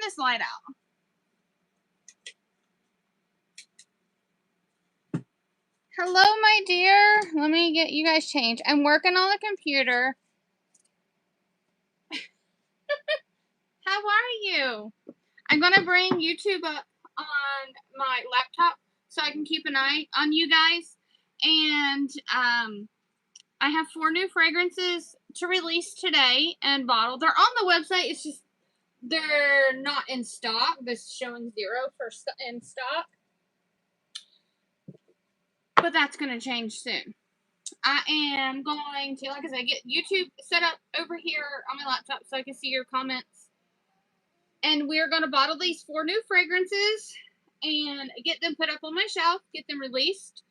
this light out. Hello, my dear. Let me get you guys changed. I'm working on the computer. How are you? I'm going to bring YouTube up on my laptop so I can keep an eye on you guys. And I have 4 new fragrances to release today and bottle. They're on the website. It's just they're not in stock. This is showing 0 in stock. But that's going to change soon. I am going to, like I said, get YouTube set up over here on my laptop so I can see your comments. And we're going to bottle these 4 new fragrances and get them put up on my shelf, get them released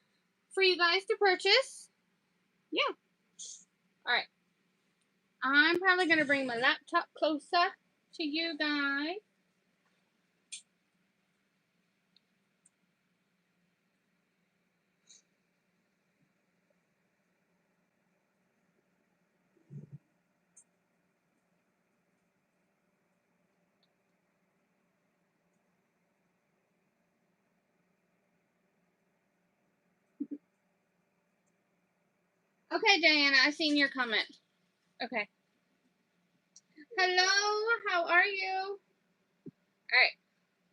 for you guys to purchase. Yeah. Alright. I'm probably going to bring my laptop closer to you guys. Okay, Diana, I seen your comment. Okay. Hello, how are you? Alright.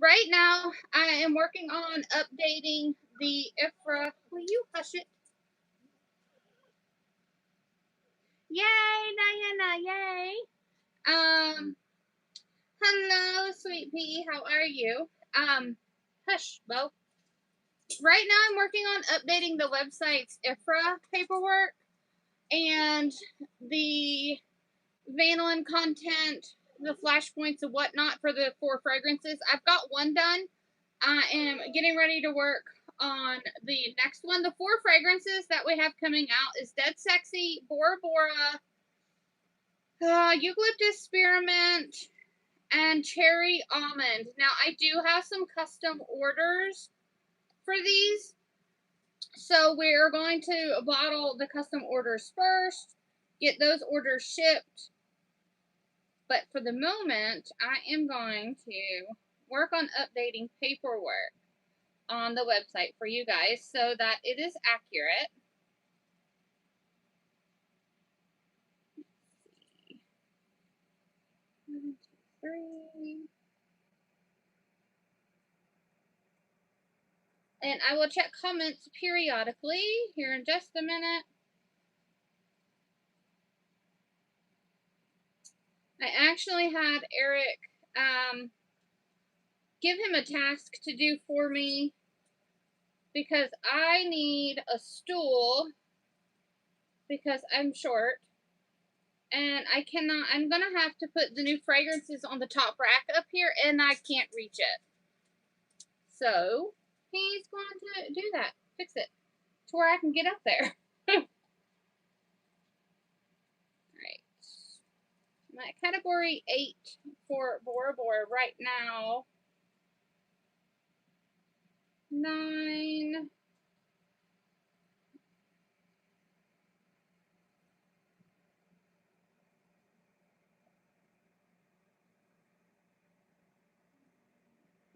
Right now, I am working on updating the IFRA. Will you hush it? Yay, Diana, yay. Hello, sweet pea, how are you? Hush, Bo. Right now, I'm working on updating the website's IFRA paperwork and the vanillin content, the flashpoints and whatnot for the 4 fragrances. I've got one done. I am getting ready to work on the next one. The 4 fragrances that we have coming out is Dead Sexy, Bora Bora, Eucalyptus Spearmint, and Cherry Almond. Now, I do have some custom orders for these. So we're going to bottle the custom orders first, get those orders shipped. But for the moment, I am going to work on updating paperwork on the website for you guys so that it is accurate. Let's see. 1, 2, 3. And I will check comments periodically here in just a minute. I actually had Eric give him a task to do for me because I need a stool because I'm short and I cannot, I'm going to have to put the new fragrances on the top rack up here and I can't reach it. So he's going to do that, fix it to where I can get up there. Alright, I'm at category 8 for Bora Bora right now. 9.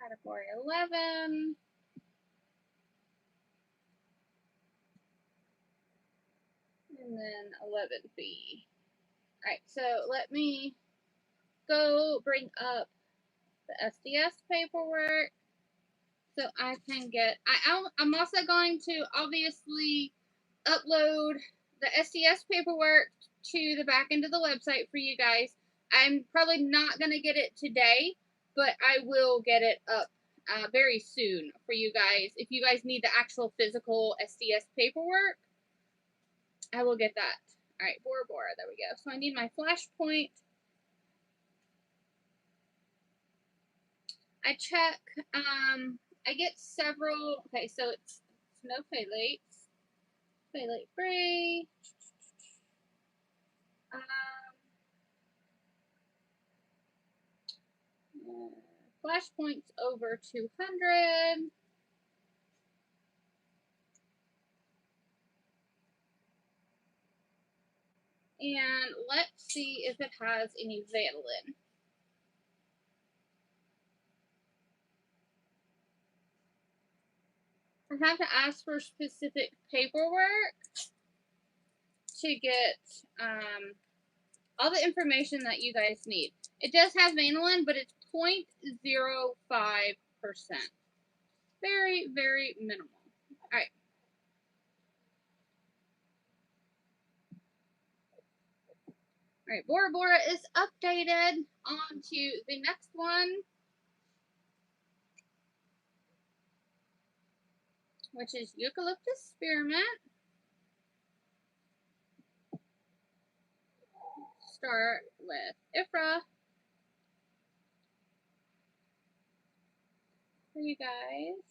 Category 11. And then 11B. Alright, so let me go bring up the SDS paperwork so I can get, I'm also going to obviously upload the SDS paperwork to the back end of the website for you guys. I'm probably not going to get it today, but I will get it up very soon for you guys. If you guys need the actual physical SDS paperwork, I will get that. Alright, Bora Bora, there we go. So I need my flash point. I check, I get several, okay, so it's no phthalates, phthalate free, flash points over 200, and let's see if it has any vanillin. I have to ask for specific paperwork to get all the information that you guys need. It does have vanillin, but it's 0.05%. Very, very minimal. All right. All right, Bora Bora is updated. On to the next one, which is Eucalyptus Spearmint. Start with Ifra for you guys.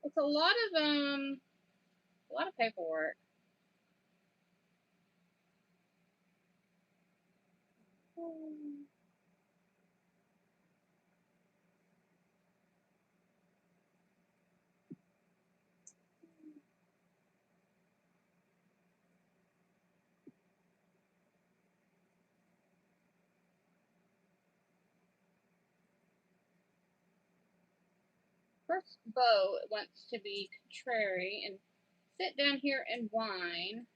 It's a lot of paperwork. First, Bo wants to be contrary and sit down here and whine.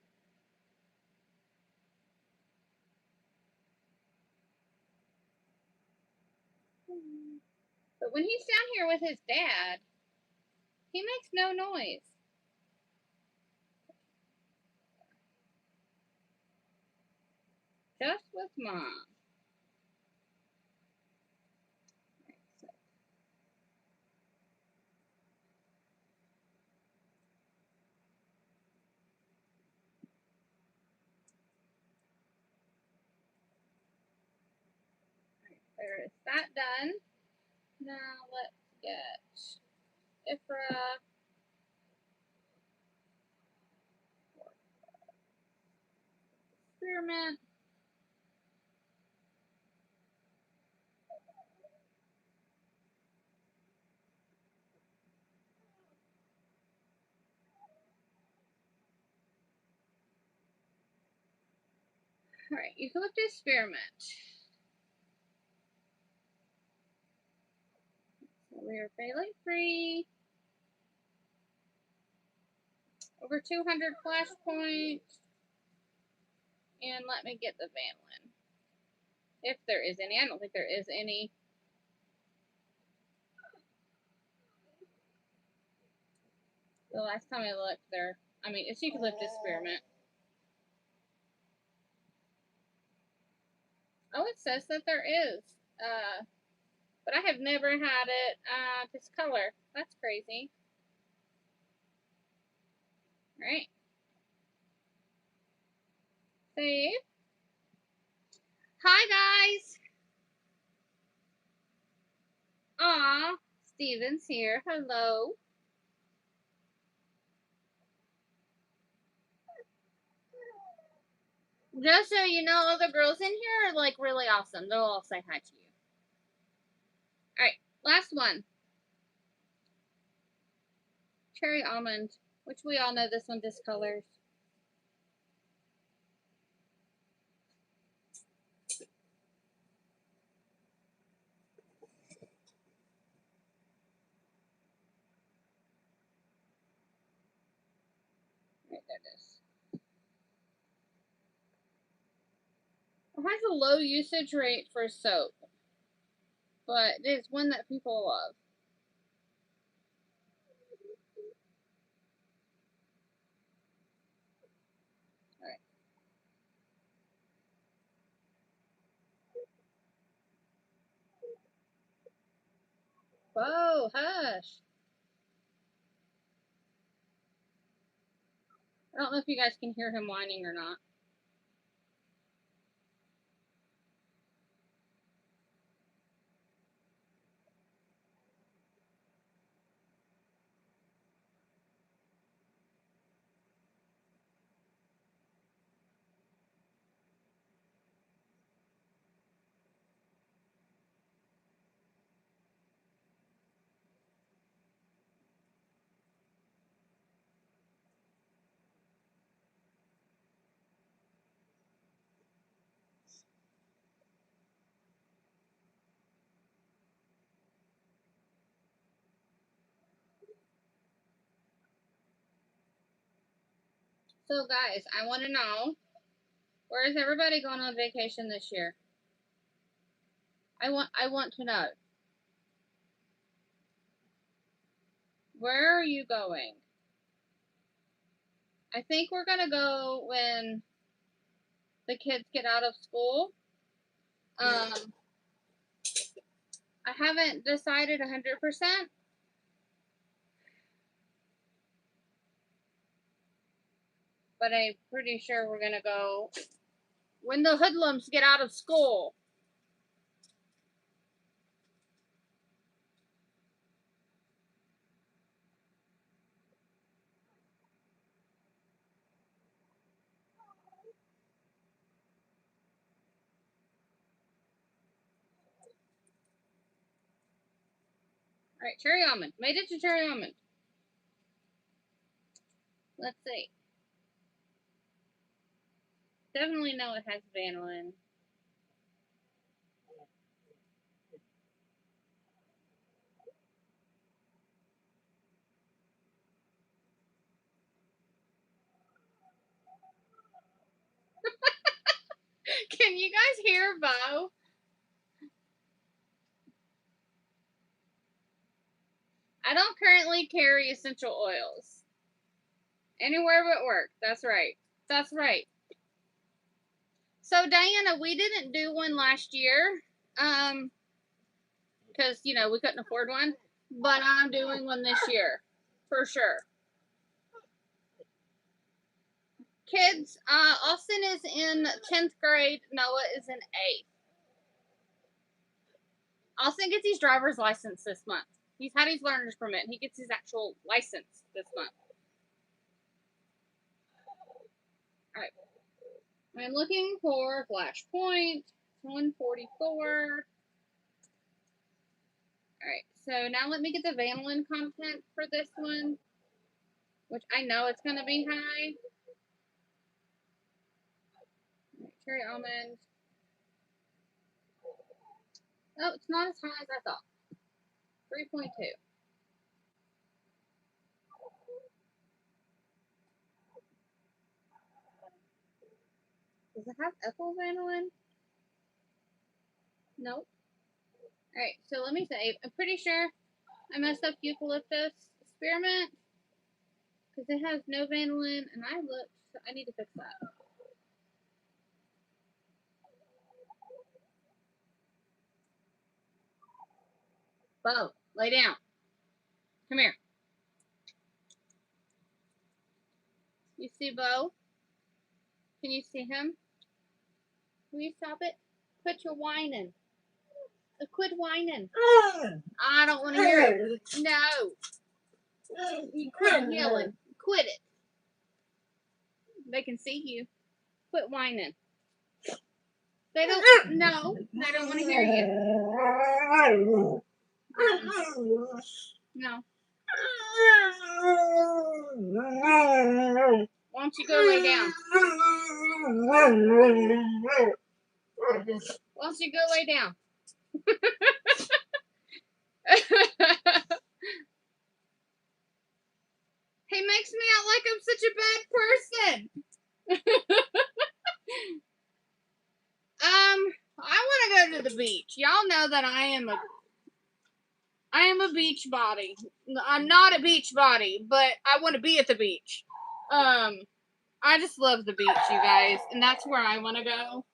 But when he's down here with his dad, he makes no noise. Just with Mom. There is that done. Now let's get Ifra. Experiment. Alright, Eucalyptus Spearmint. So we are phthalate free. Over 200 flash points. And let me get the vanillin. If there is any. I don't think there is any. The last time I looked there, it's Eucalyptus Spearmint. Oh, it says that there is. But I have never had it this color. That's crazy. Alright. Save. Hi, guys. Aw, Steven's here. Hello. Just so you know, all the girls in here are like really awesome. They'll all say hi to you. Alright, last one. Cherry almond, which we all know this one discolors. Right, there it is. It has a low usage rate for soap, but it is one that people love. Alright. Whoa, hush. I don't know if you guys can hear him whining or not. So guys, I want to know, where is everybody going on vacation this year? I want to know. Where are you going? I think we're going to go when the kids get out of school. I haven't decided 100%, but I'm pretty sure we're going to go when the hoodlums get out of school. All right, cherry almond. Made it to cherry almond. Let's see. Definitely know it has vanillin. Can you guys hear Bo? I don't currently carry essential oils. Anywhere but work. That's right. That's right. So Diana, we didn't do one last year. Because, you know, we couldn't afford one. But I'm doing one this year. For sure. Kids, Austin is in 10th grade. Noah is in 8th. Austin gets his driver's license this month. He's had his learner's permit. He gets his actual license this month. All right. I'm looking for Flashpoint. 144. Alright, so now let me get the vanillin content for this one, which I know it's going to be high. Right, cherry almond. Oh, it's not as high as I thought. 3.2. Does it have ethyl vanillin? Nope. Alright, so let me say, I'm pretty sure I messed up eucalyptus spearmint because it has no vanillin, and I looked, so I need to fix that. Bo, lay down. Come here. You see Bo? Can you see him? Will you stop it? Quit your whining. Quit whining. I don't want to hear it. No. You quit yelling. Quit it. They can see you. Quit whining. They don't. No, they don't want to hear you. No. Why don't you go lay down? Why don't you go lay down? He makes me out like I'm such a bad person. I want to go to the beach. Y'all know that I am a beach body. I'm not a beach body, but I want to be at the beach. I just love the beach, you guys, and that's where I want to go.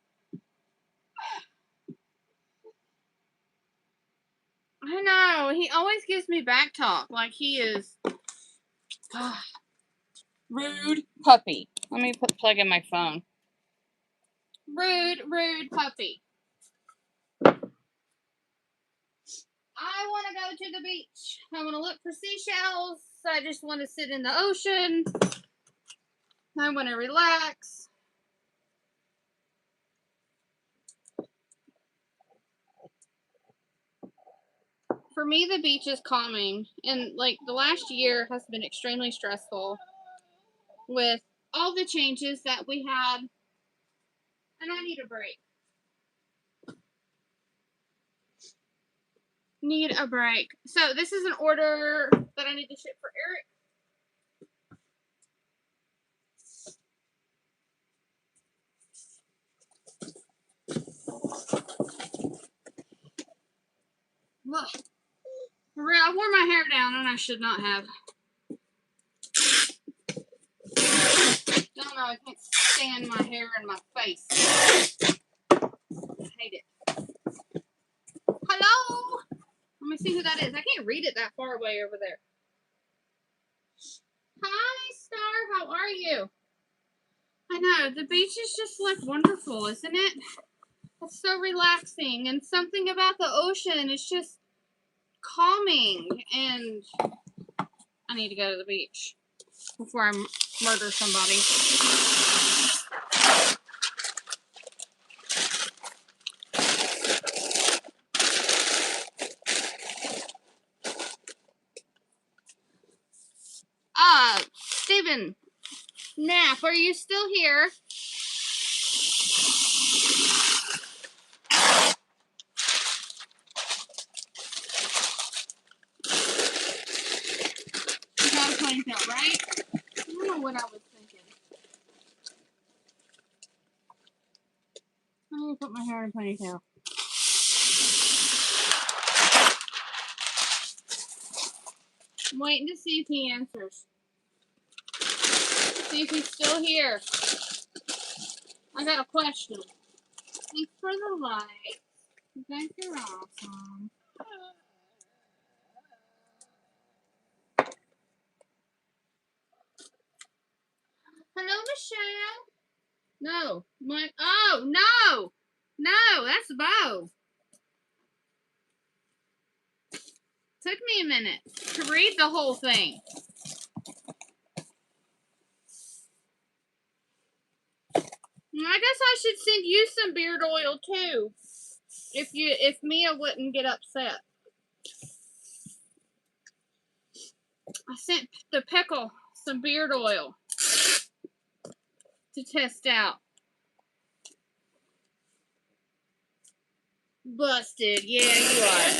I know. He always gives me back talk like he is rude puppy. Let me plug in my phone. Rude puppy. I want to go to the beach. I want to look for seashells. I just want to sit in the ocean. I want to relax. For me, the beach is calming. And, like, the last year has been extremely stressful with all the changes that we had. And I need a break. Need a break. So, this is an order that I need to ship for Eric. For real, I wore my hair down and I should not have. Don't know, I can't stand my hair in my face. I hate it. Hello? Let me see who that is. I can't read it that far away over there. Hi, Star. How are you? I know. The beach is just like wonderful, isn't it? It's so relaxing. And something about the ocean is just calming. And I need to go to the beach before I murder somebody. Steven Knapp, are you still here? You got a ponytail, right? I don't know what I was thinking. I'm gonna put my hair in a ponytail. I'm waiting to see if he answers. See if he's still here. I got a question. Thanks for the like. You guys are awesome. Hello, Michelle. No. Oh, no. No, that's Bo. Took me a minute to read the whole thing. I guess I should send you some beard oil too. If Mia wouldn't get upset. I sent the pickle some beard oil to test out. Busted. Yeah, you are.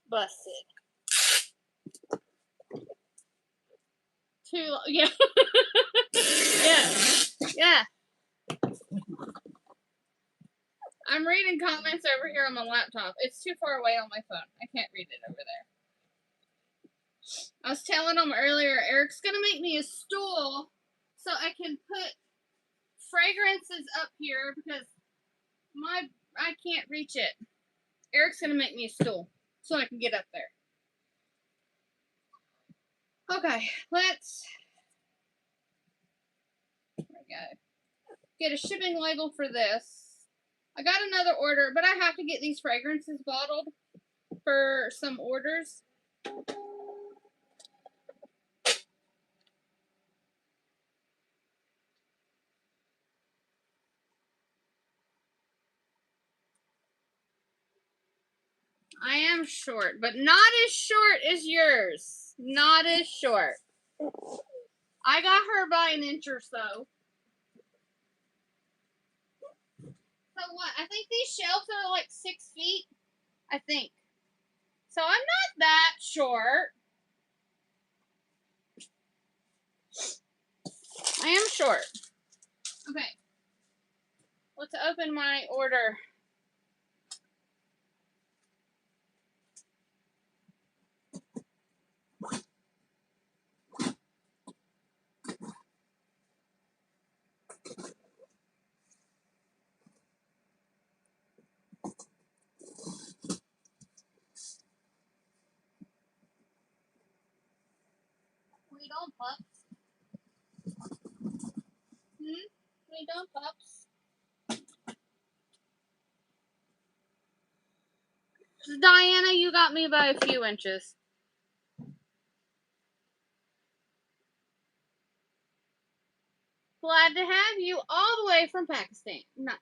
Busted. Too long. Yeah. Yeah. I'm reading comments over here on my laptop. It's too far away on my phone. I can't read it over there. I was telling them earlier, Eric's going to make me a stool so I can put fragrances up here because I can't reach it. Eric's going to make me a stool so I can get up there. Okay, let's get a shipping label for this. I got another order, but I have to get these fragrances bottled for some orders. I am short, but not as short as yours. Not as short. I got her by an inch or so. So what? I think these shelves are like 6 feet. I think. So I'm not that short. I am short. Okay. Let's open my order. We don't pups. We don't pups. Diana, you got me by a few inches. Glad to have you all the way from Pakistan. Nice.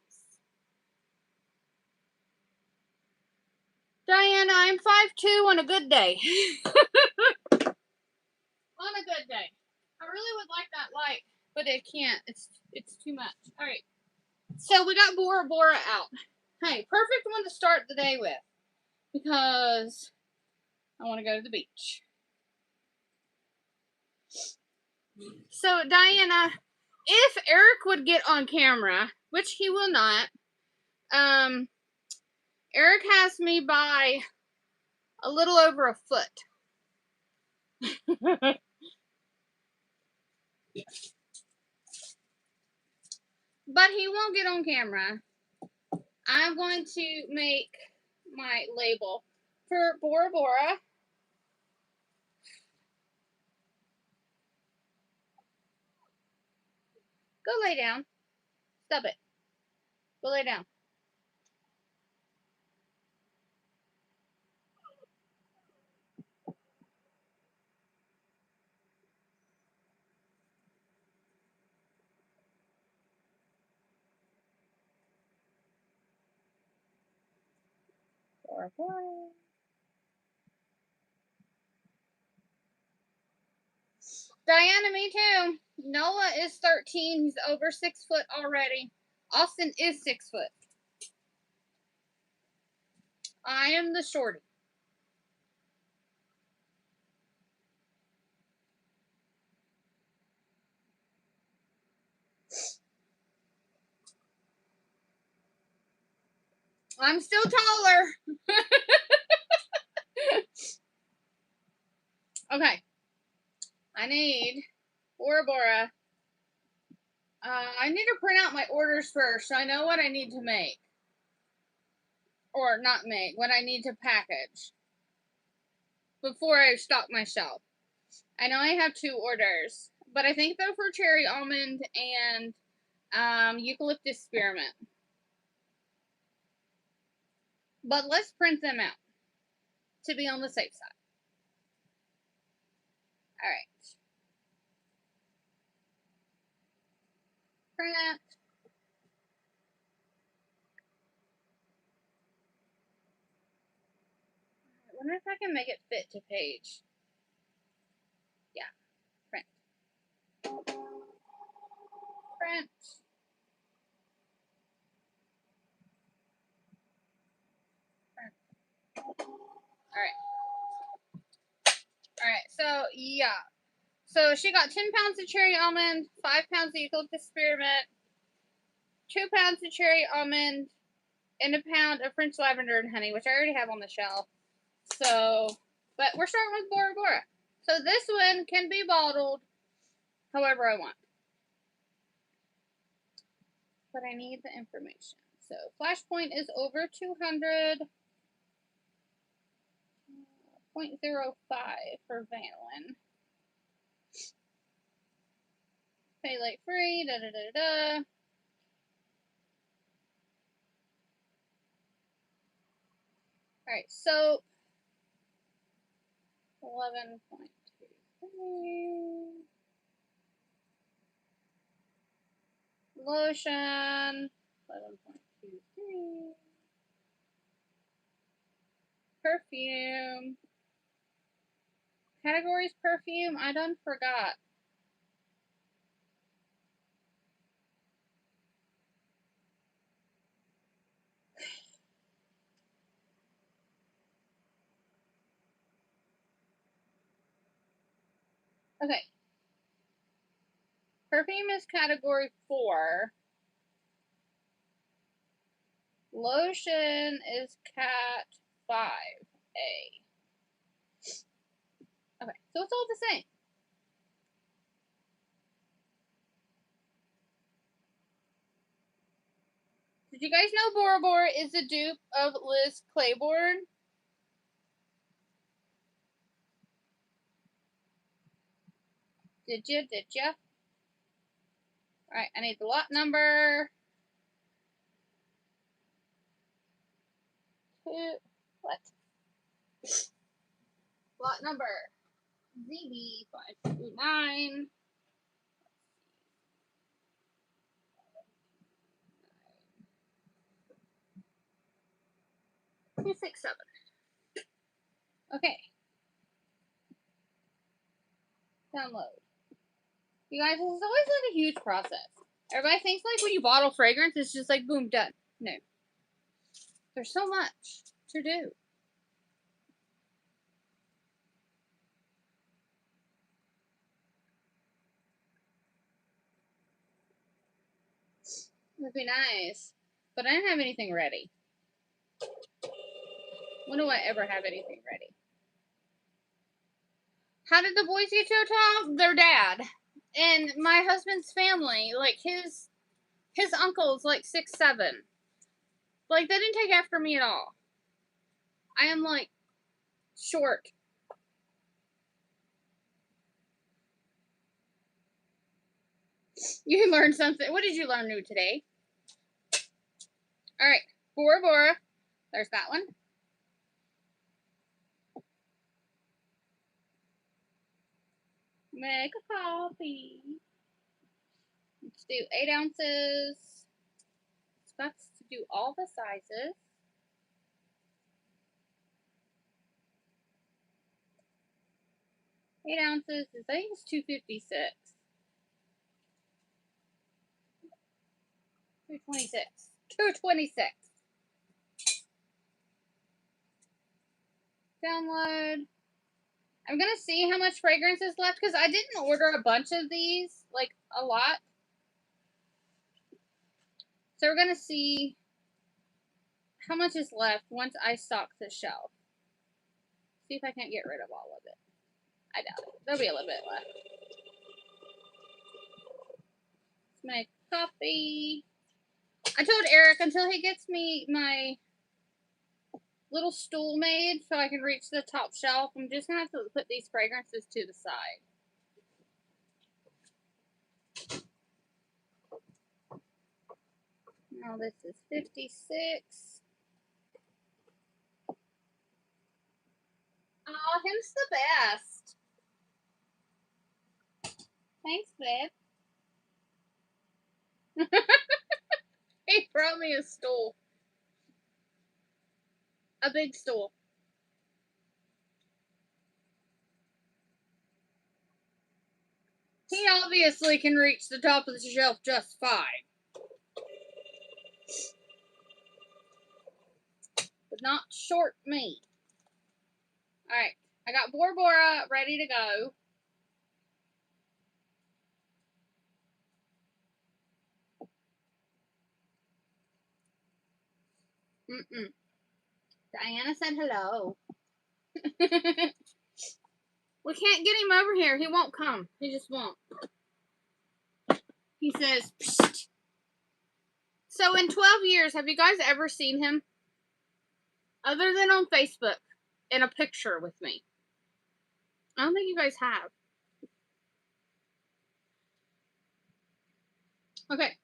Diana, I'm 5'2" on a good day. On a good day. I really would like that light, but it can't. It's too much. All right. So we got Bora Bora out. Hey, perfect one to start the day with because I want to go to the beach. So Diana, if Eric would get on camera, which he will not, Eric has me buy a little over a foot. But he won't get on camera. I'm going to make my label for Bora Bora. Go lay down. Stop it. Go lay down. Bora Bora. Diana, me too. Noah is 13. He's over 6 foot already. Austin is 6 foot. I am the shorty. I'm still taller. Okay. I need Bora Bora. I need to print out my orders first so I know what I need to make. Or not make, what I need to package before I stock my shelf. I know I have 2 orders, but I think they're for cherry almond and eucalyptus spearmint. But let's print them out to be on the safe side. Alright. Print. I wonder if I can make it fit to page. Yeah. Print. Print. Alright. Alright, so yeah. So she got 10 pounds of cherry almond, 5 pounds of eucalyptus spearmint, 2 pounds of cherry almond, and a pound of French lavender and honey, which I already have on the shelf. So, but we're starting with Bora Bora. So this one can be bottled however I want. But I need the information. So flash point is over 200. 0.05 for vanillin. Phthalate free, da da da da. Alright, soap. 11.23. Lotion. 11.23. Perfume. Categories perfume. I done forgot. Okay. Perfume is category 4. Lotion is cat 5A. Okay, so it's all the same. Did you guys know Bora Bora is a dupe of Liz Claiborne? Did ya? Did ya? Alright, I need the lot number. What? Lot number ZB529. 267. Okay. Download. You guys, this is always like a huge process. Everybody thinks like when you bottle fragrance, it's just like boom, done. No. There's so much to do. It would be nice. But I didn't have anything ready. When do I ever have anything ready? How did the boys get so tall? Their dad. And my husband's family, like his uncle's like 6'7". Like they didn't take after me at all. I am like short. You learned something. What did you learn new today? All right, Bora Bora. There's that one. Make a coffee. Let's do 8 ounces. That's to do all the sizes. 8 ounces is, I think it's 256. 226. 226. Download. I'm gonna see how much fragrance is left because I didn't order a bunch of these, like a lot. So we're gonna see how much is left once I stock the shelf. See if I can't get rid of all of it. I doubt it. There'll be a little bit left. Let's make coffee. I told Eric until he gets me my little stool made so I can reach the top shelf, I'm just gonna have to put these fragrances to the side. Now this is 56. Oh, him's the best. Thanks, babe. He brought me a stool. A big stool. He obviously can reach the top of the shelf just fine. But not short me. Alright, I got Bora Bora ready to go. Diana said hello. We can't get him over here. He won't come. He just won't. He says, psst. So in 12 years, have you guys ever seen him? Other than on Facebook, in a picture with me. I don't think you guys have. Okay.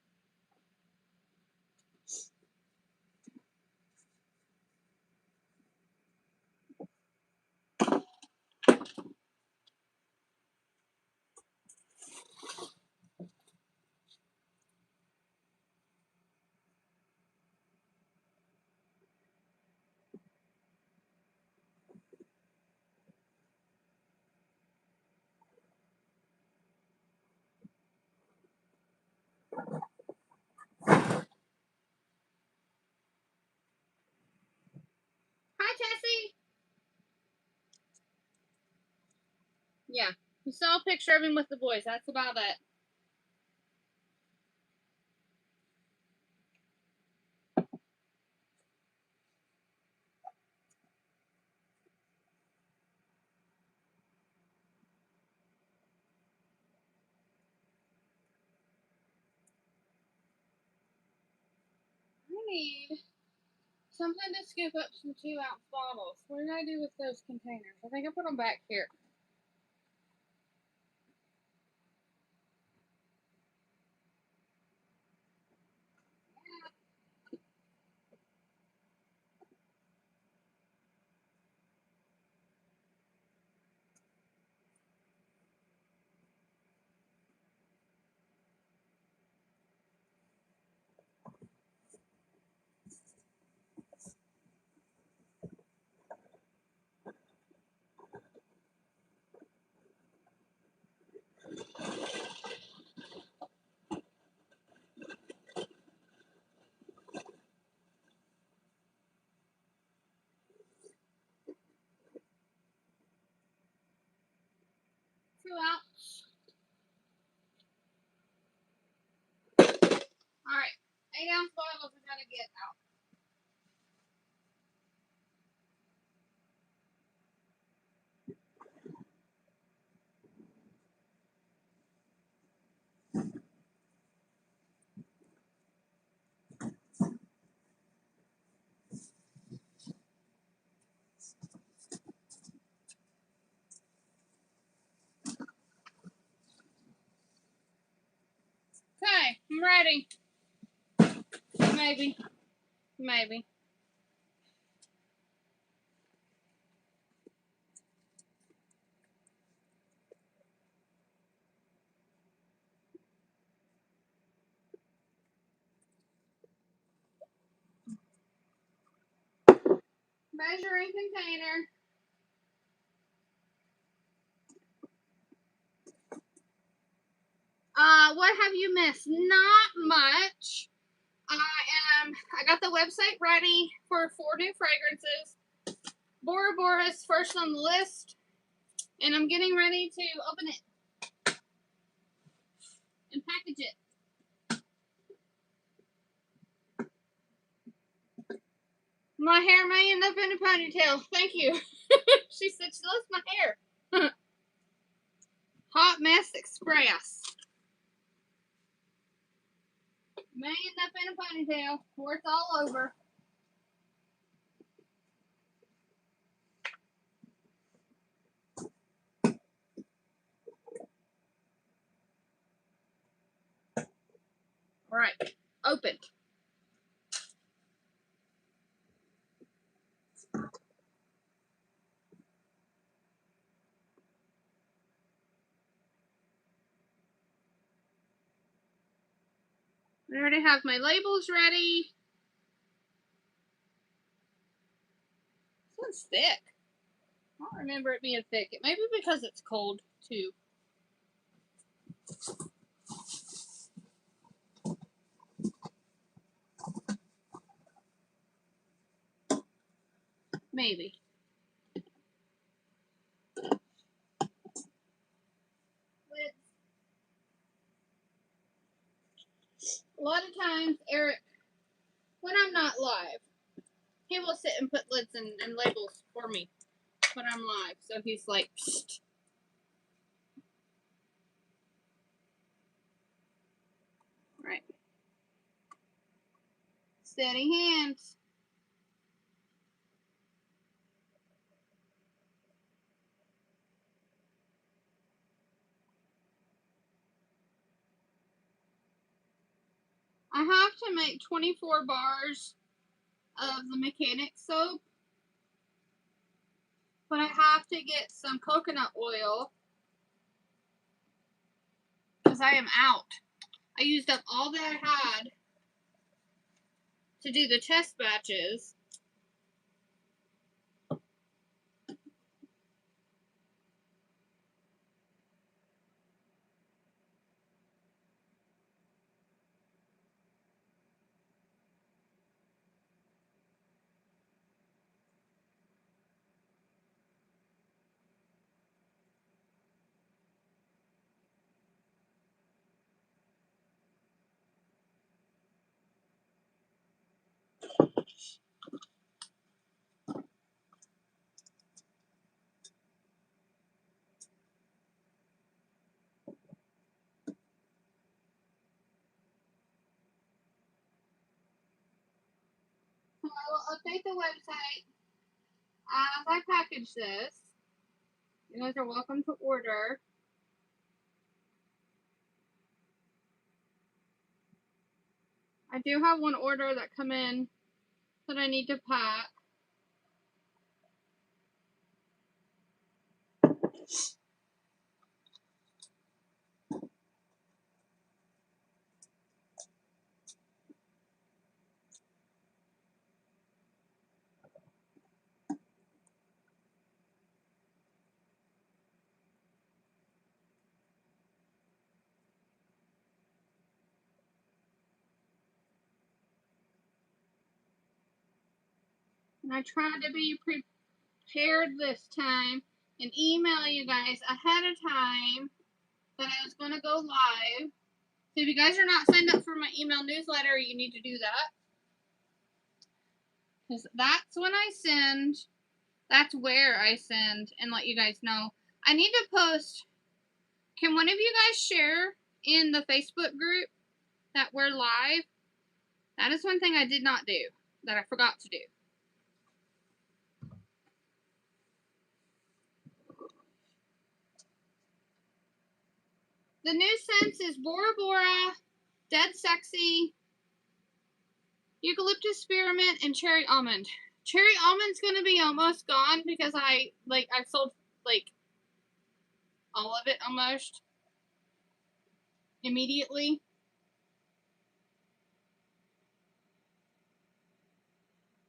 Hi, Tessie. Yeah. You saw a picture of him with the boys. That's about it. I need something to scoop up some 2-ounce bottles. What did I do with those containers? I think I put them back here. Ounce. Alright. 8-ounce bottles are gonna get out. ready. Maybe. Maybe. Measuring container. What have you missed? Not much. I got the website ready for 4 new fragrances. Bora Bora is first on the list, and I'm getting ready to open it and package it. My hair may end up in a ponytail. Thank you. She said she loves my hair. Hot Mess Express. May end up in a ponytail, or it's all over. All right, opened. I already have my labels ready. This one's thick. I don't remember it being thick. It may be because it's cold, too. Maybe. A lot of times, Eric, when I'm not live, he will sit and put lids and labels for me when I'm live. So he's like, psst. Right. Steady hands. I have to make 24 bars of the mechanic soap, but I have to get some coconut oil because I am out. I used up all that I had to do the test batches. So I will update the website as I package this. You guys are welcome to order. I do have one order that come in that I need to pack. And I tried to be prepared this time and email you guys ahead of time that I was going to go live. So if you guys are not signed up for my email newsletter, you need to do that. Because that's when I send, that's where I send and let you guys know. I need to post, can one of you guys share in the Facebook group that we're live? That is one thing I did not do, that I forgot to do. The new scents is Bora Bora, Dead Sexy, Eucalyptus Spearmint, and Cherry Almond. Cherry Almond's gonna be almost gone because I sold like all of it almost immediately.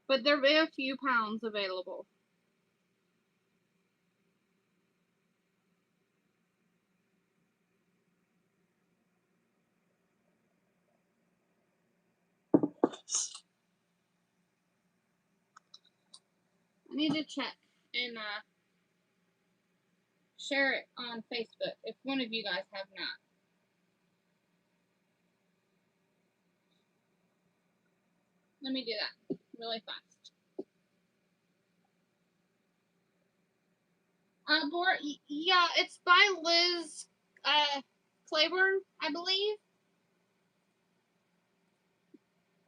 But there'll be a few pounds available. I need to check and share it on Facebook if one of you guys have not. Let me do that really fast. Yeah, it's by Liz Claiborne, I believe,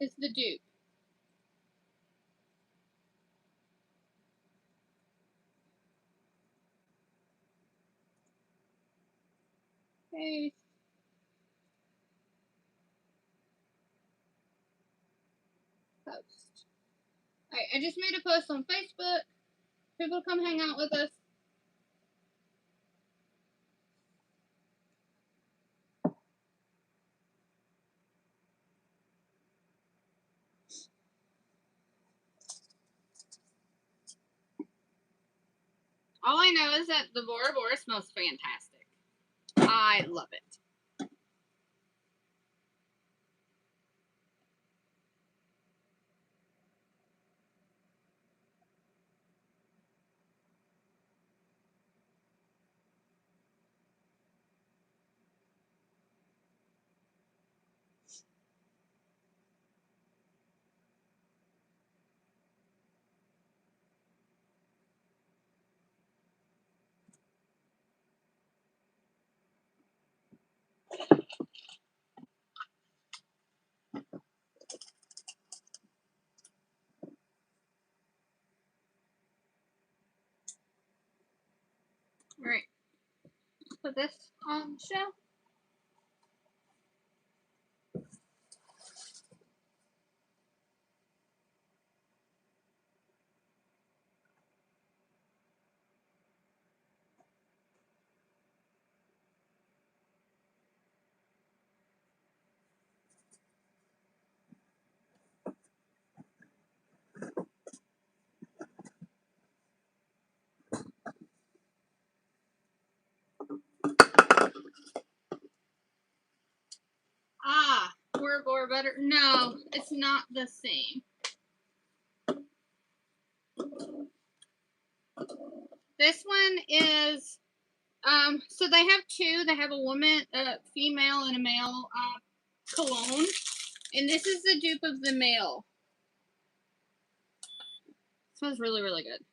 is the dupe. Okay. Post. Alright, I just made a post on Facebook. People come hang out with us. All I know is that the Bora Bora smells fantastic. I love it. Alright. Put this on the shelf. Ah, Bora Bora butter. No, it's not the same. This one is, so they have two. They have a woman, a female, and a male cologne. And this is the dupe of the male. It smells really, really good.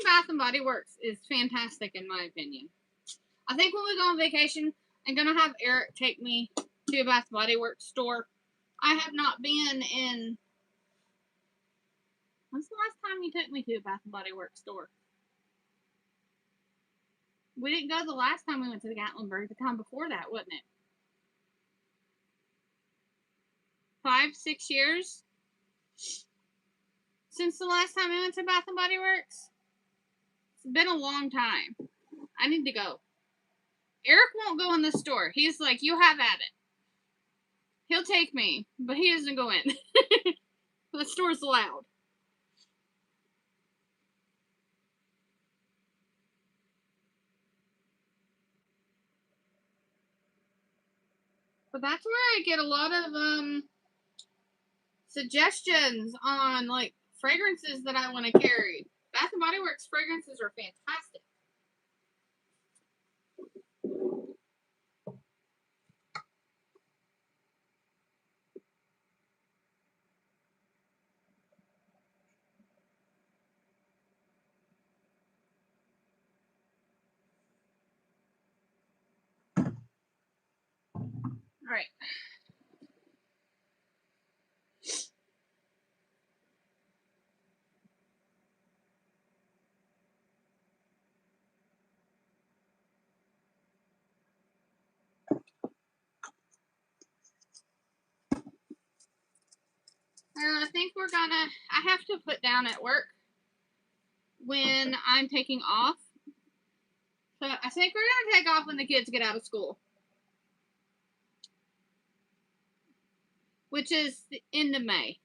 Bath & Body Works is fantastic in my opinion. I think when we go on vacation, I'm going to have Eric take me to a Bath & Body Works store. I have not been in... When's the last time you took me to a Bath & Body Works store? We didn't go the last time we went to the Gatlinburg. The time before that, wasn't it? 5, 6 years? Since the last time we went to Bath & Body Works? It's been a long time. I need to go. Eric won't go in the store. He's like, you have at it. He'll take me, but he doesn't go in. The store's loud. But that's where I get a lot of suggestions on like fragrances that I want to carry. Bath & Body Works fragrances are fantastic. All right. I think we're gonna, I have to put down at work when I'm taking off. So I think we're gonna take off when the kids get out of school. Which is the end of May.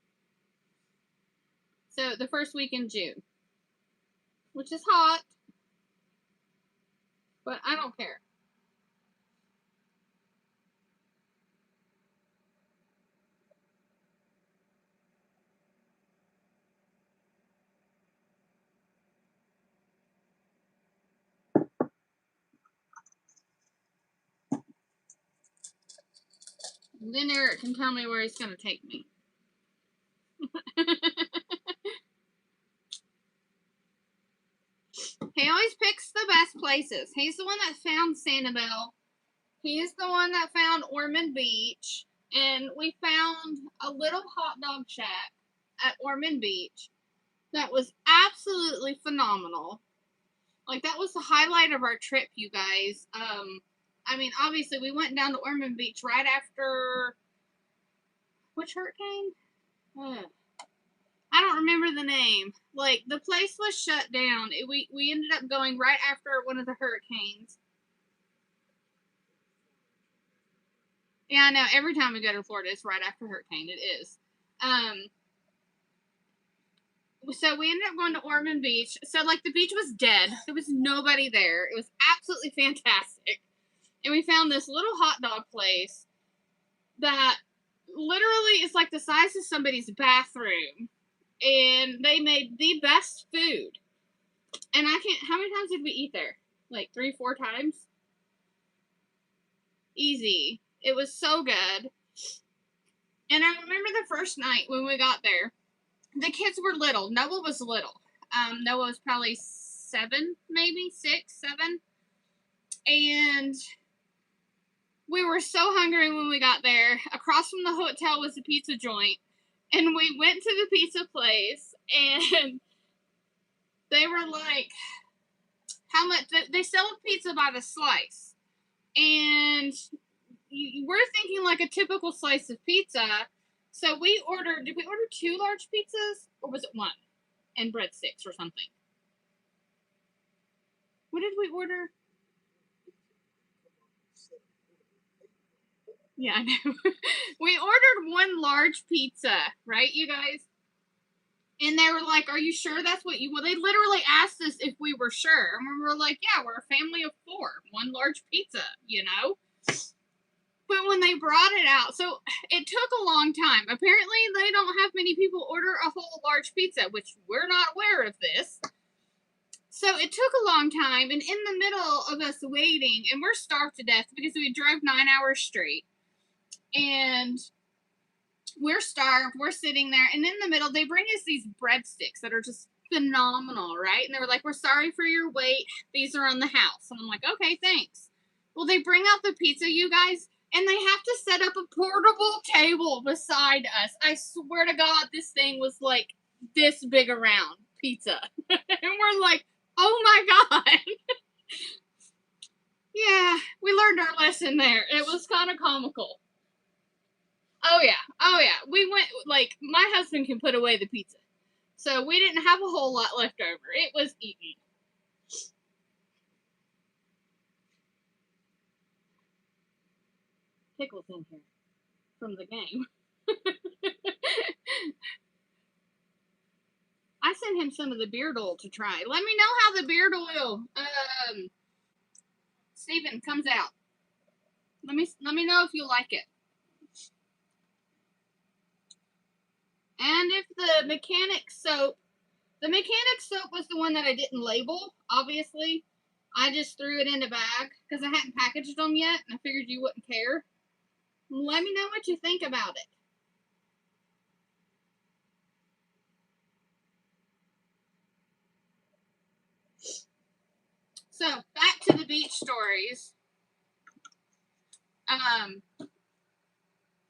So the first week in June. Which is hot. But I don't care. And then Eric can tell me where he's going to take me. He always picks the best places. He's the one that found Sanibel. He's the one that found Ormond Beach. And we found a little hot dog shack at Ormond Beach that was absolutely phenomenal. Like, that was the highlight of our trip, you guys. I mean, obviously, we went down to Ormond Beach right after... Which hurricane? I don't remember the name. Like, the place was shut down. We ended up going right after one of the hurricanes. Yeah, I know. Every time we go to Florida, it's right after hurricane. It is. So we ended up going to Ormond Beach. So, like, the beach was dead. There was nobody there. It was absolutely fantastic. And we found this little hot dog place that literally is like the size of somebody's bathroom. And they made the best food. And I can't... How many times did we eat there? Like 3, 4 times? Easy. It was so good. And I remember the first night when we got there. The kids were little. Noah was little. Noah was probably 7, maybe 6, 7. And we were so hungry when we got there. Across from the hotel was a pizza joint. And we went to the pizza place. And they were like, how much? They sell pizza by the slice. And we're thinking like a typical slice of pizza. So we ordered, did we order 2 large pizzas? Or was it 1? And breadsticks or something. What did we order? Yeah, I know. We ordered 1 large pizza, right, you guys? And they were like, are you sure that's what you... Well, they literally asked us if we were sure. And we were like, yeah, we're a family of 4. 1 large pizza, you know? But when they brought it out, so it took a long time. Apparently, they don't have many people order a whole large pizza, which we're not aware of this. So it took a long time, and in the middle of us waiting, and we're starved to death because we drove 9 hours straight. And we're starved, we're sitting there, and in the middle, they bring us these breadsticks that are just phenomenal, right? And they were like, we're sorry for your wait. These are on the house. And I'm like, okay, thanks. Well, they bring out the pizza, you guys, and they have to set up a portable table beside us. I swear to God, this thing was like this big around pizza. And we're like, oh my God. Yeah, we learned our lesson there. It was kind of comical. Oh yeah, oh yeah. We went, like, my husband can put away the pizza. So we didn't have a whole lot left over. It was eaten. Pickles in here from the game. I sent him some of the beard oil to try. Let me know how the beard oil, Steven, comes out. Let me know if you like it. And if the mechanic soap was the one that I didn't label, obviously. I just threw it in a bag because I hadn't packaged them yet, and I figured you wouldn't care. Let me know what you think about it. So, back to the beach stories.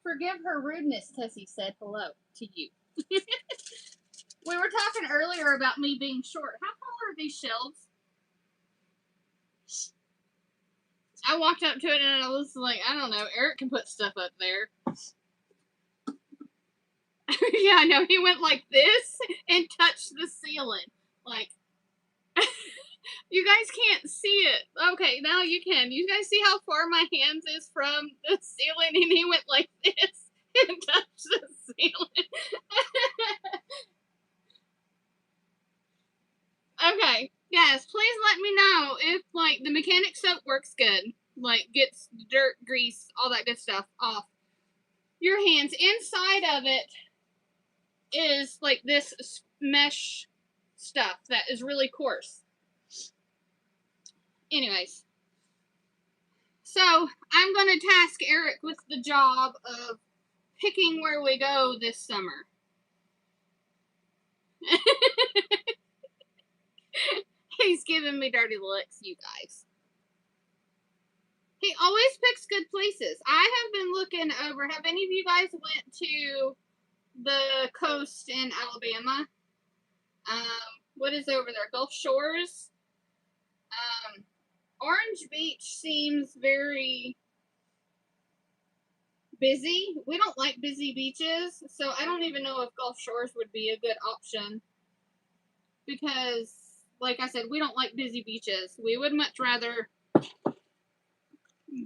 Forgive her rudeness, Tessie said hello to you. We were talking earlier about me being short. How tall are these shelves? I walked up to it and I was like, I don't know, Eric can put stuff up there. Yeah, I know. He went like this and touched the ceiling. Like, you guys can't see it. Okay, now you can. You guys see how far my hands is from the ceiling? And he went like this and touched the ceiling. Okay. Yes, please let me know if, like, the mechanic soap works good. Like, gets dirt, grease, all that good stuff off your hands. Inside of it is, like, this mesh stuff that is really coarse. Anyways. So, I'm going to task Eric with the job of picking where we go this summer. He's giving me dirty looks, you guys. He always picks good places. I have been looking over. Have any of you guys went to the coast in Alabama? What is over there? Gulf Shores? Orange Beach seems very busy. We don't like busy beaches, so I don't even know if Gulf Shores would be a good option. Because, like I said, we don't like busy beaches. We would much rather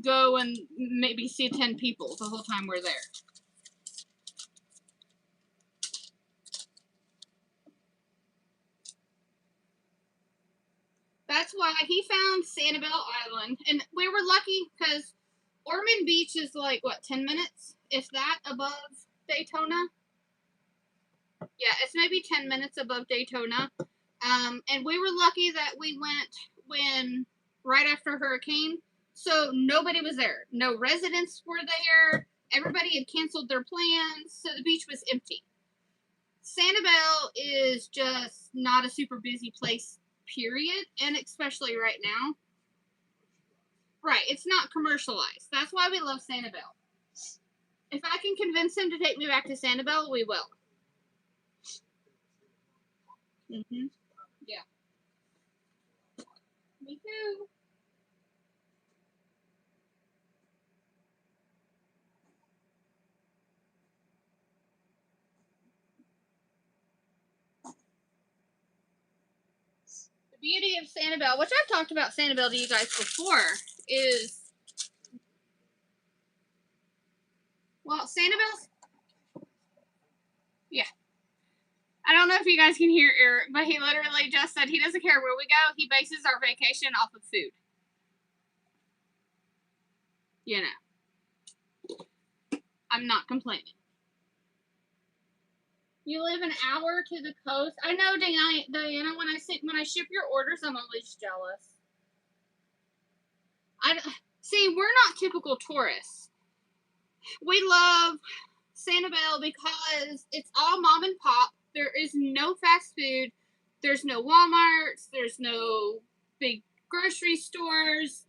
go and maybe see 10 people the whole time we're there. That's why he found Sanibel Island. And we were lucky because Ormond Beach is like, what, 10 minutes? If that, above Daytona? Yeah, it's maybe 10 minutes above Daytona. And we were lucky that we went right after Hurricane. So nobody was there. No residents were there. Everybody had canceled their plans. So the beach was empty. Sanibel is just not a super busy place, period. And especially right now. Right, it's not commercialized. That's why we love Sanibel. If I can convince him to take me back to Sanibel, we will. Mm-hmm. Yeah. Me too. The beauty of Sanibel, which I've talked about Sanibel to you guys before, is, well, Sanibel's, yeah. I don't know if you guys can hear Eric, but he literally just said he doesn't care where we go. He bases our vacation off of food. You know. I'm not complaining. You live an hour to the coast. I know, Diana. When I ship your orders, I'm always jealous. See, we're not typical tourists. We love Sanibel because it's all mom and pop. There is no fast food. There's no Walmarts. There's no big grocery stores.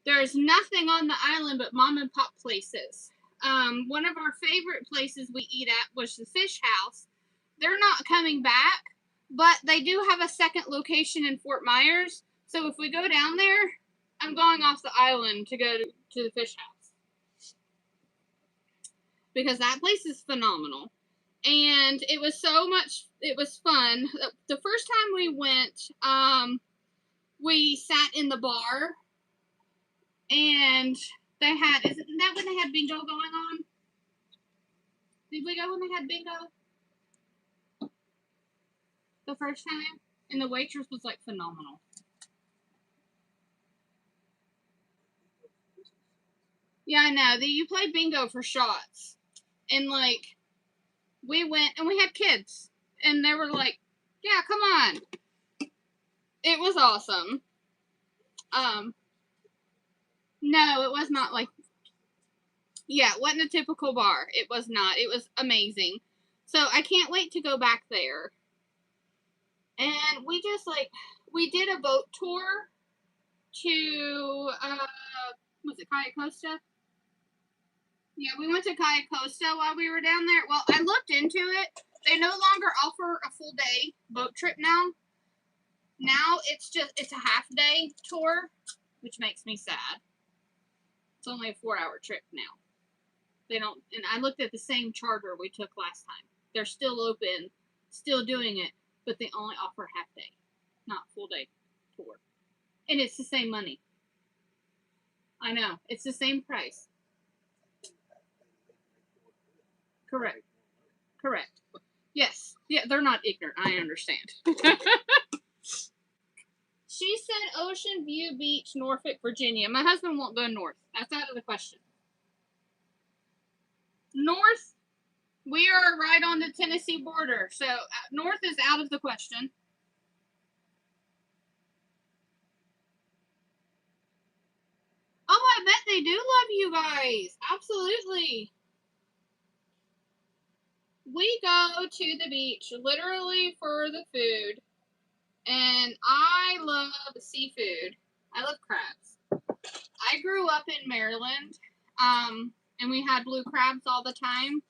There's nothing on the island but mom and pop places. One of our favorite places we eat at was the Fish House. They're not coming back, but they do have a second location in Fort Myers. So if we go down there, I'm going off the island to go to the Fish House. Because that place is phenomenal. And it was it was fun. The first time we went, we sat in the bar. And they had, isn't that when they had bingo going on? Did we go when they had bingo? The first time? And the waitress was like phenomenal. Yeah, I know. You play bingo for shots. And like, we went and we had kids. And they were like, yeah, come on. It was awesome. No, it was not like, yeah, it wasn't a typical bar. It was not. It was amazing. So I can't wait to go back there. And we just like, we did a boat tour to, was it Cayo Costa? Yeah, we went to Cayo Costa while we were down there. Well, I looked into it. They no longer offer a full day boat trip now. Now it's a half day tour, which makes me sad. It's only a 4-hour trip now. They don't, and I looked at the same charter we took last time. They're still open, still doing it, but they only offer half day, not full day tour. And it's the same money. I know. It's the same price. Correct. Correct. Yes. Yeah, they're not ignorant. I understand. She said Ocean View Beach, Norfolk, Virginia. My husband won't go north. That's out of the question. North, we are right on the Tennessee border. So north is out of the question. Oh, I bet they do love you guys. Absolutely. We go to the beach literally for the food. And I love seafood. I love crabs. I grew up in Maryland, and we had blue crabs all the time.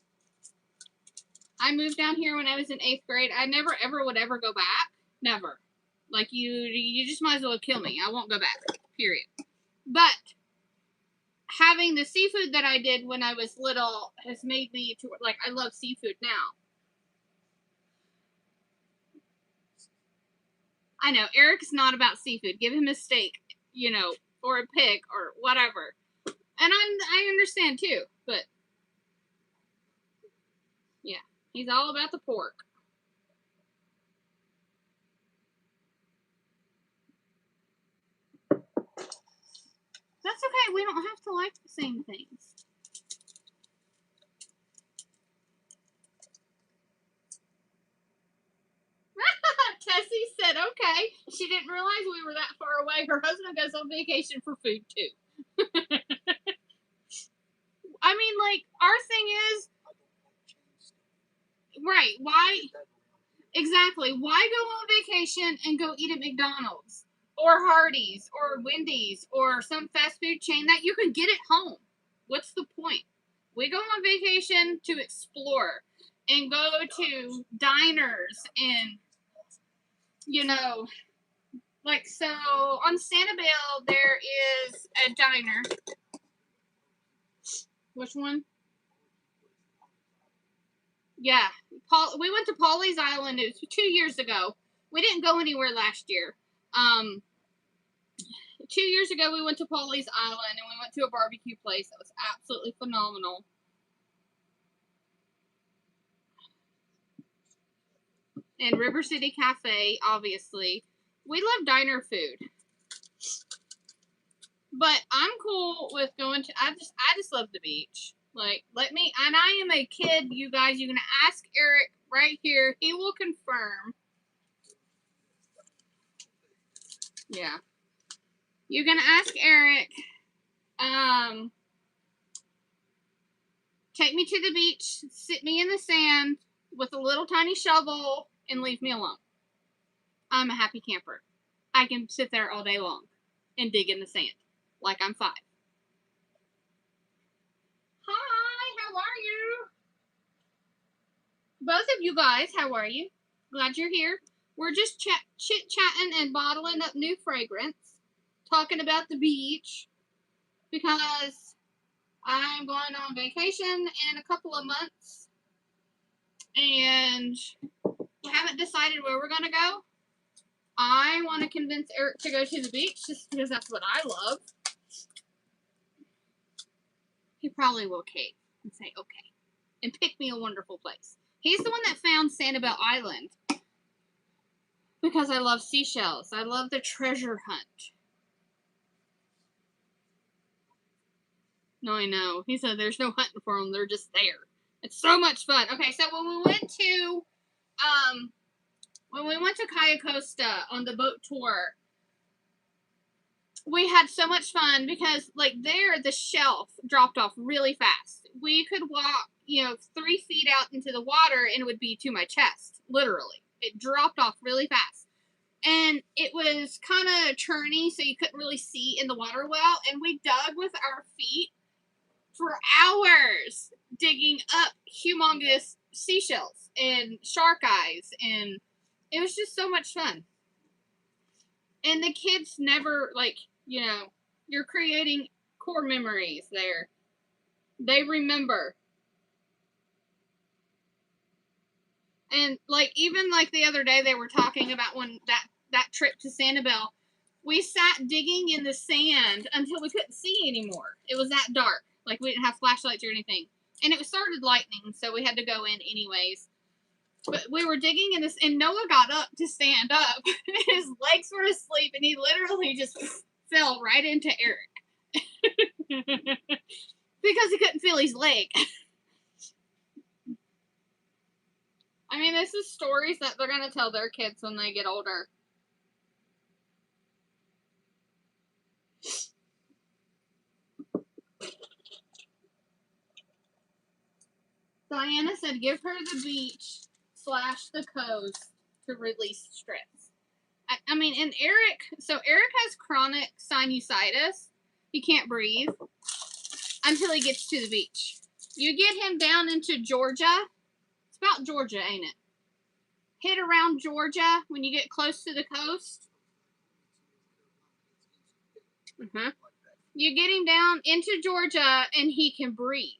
I moved down here when I was in 8th grade. I never ever would ever go back. Never. Like you just might as well kill me. I won't go back. Period. But having the seafood that I did when I was little has made me to like I love seafood now. I know Eric's not about seafood. Give him a steak, or a pig or whatever. And I understand too, but yeah, he's all about the pork. That's okay. We don't have to like the same things. Tessie said, okay. She didn't realize we were that far away. Her husband goes on vacation for food, too. I mean, like, our thing is, right, why, exactly, why go on vacation and go eat at McDonald's or Hardee's or Wendy's or some fast food chain that you can get at home? What's the point? We go on vacation to explore and go to diners and, like, so on Sanibel, there is a diner. Which one? Yeah. We went to Pawleys Island. It was 2 years ago. We didn't go anywhere last year. 2 years ago, we went to Pawleys Island, and we went to a barbecue place that was absolutely phenomenal. And River City Cafe, obviously. We love diner food. But I'm cool with going to, I just love the beach. Like, and I am a kid, you guys. You're going to ask Eric right here. He will confirm. Yeah. You're going to ask Eric, take me to the beach, sit me in the sand with a little tiny shovel, and leave me alone. I'm a happy camper. I can sit there all day long and dig in the sand like I'm 5. Hi, how are you? Both of you guys, how are you? Glad you're here. We're just chit-chatting and bottling up new fragrance, talking about the beach, because I'm going on vacation in a couple of months, and we haven't decided where we're going to go. I want to convince Eric to go to the beach just because that's what I love. He probably will cave and say okay and pick me a wonderful place. He's the one that found Sanibel Island because I love seashells. I love the treasure hunt. No, I know. He said there's no hunting for them. They're just there. It's so much fun. Okay, so when we went to Cayo Costa on the boat tour, we had so much fun because, like, there, the shelf dropped off really fast. We could walk, 3 feet out into the water and it would be to my chest, literally. It dropped off really fast. And it was kind of churny, so you couldn't really see in the water well. And we dug with our feet for hours, digging up humongous seashells and shark eyes. And it was just so much fun. And the kids never, you're creating core memories there. They remember. And, even the other day, they were talking about when that trip to Sanibel, we sat digging in the sand until we couldn't see anymore. It was that dark. We didn't have flashlights or anything. And it started lightning, so we had to go in anyways. But we were digging in this, and Noah got up to stand up. His legs were asleep, and he literally just fell right into Eric. Because he couldn't feel his leg. I mean, this is stories that they're going to tell their kids when they get older. Diana said, give her the beach / the coast to release stress. I mean, and Eric has chronic sinusitis. He can't breathe until he gets to the beach. You get him down into Georgia. It's about Georgia, ain't it? Hit around Georgia when you get close to the coast. You get him down into Georgia and he can breathe.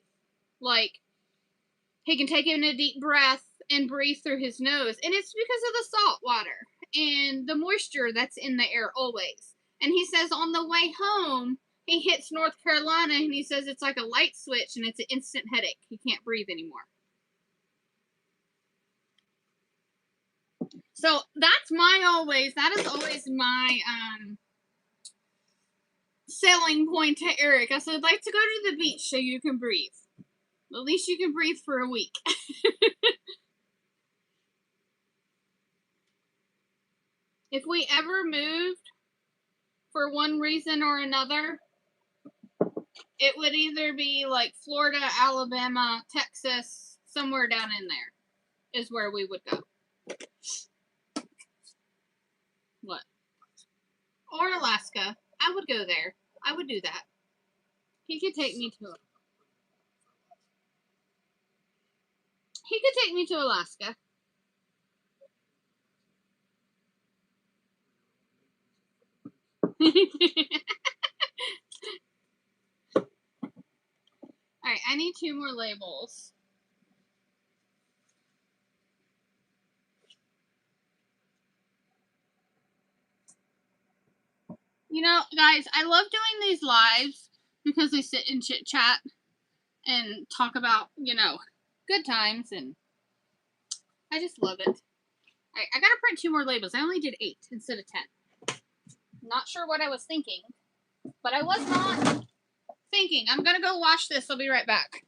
He can take in a deep breath and breathe through his nose. And it's because of the salt water and the moisture that's in the air always. And he says on the way home, he hits North Carolina and he says it's like a light switch and it's an instant headache. He can't breathe anymore. So that is always my selling point to Eric. I said, I'd like to go to the beach so you can breathe. At least you can breathe for a week. If we ever moved for one reason or another, it would either be Florida, Alabama, Texas, somewhere down in there is where we would go. What? Or Alaska. I would go there. I would do that. He could take me to Alaska. Alright, I need 2 more labels. Guys, I love doing these lives because we sit and chit chat and talk about, good times, and I just love it. Alright, I gotta print 2 more labels. I only did 8 instead of 10. Not sure what I was thinking, but I was not thinking. I'm gonna go wash this. I'll be right back.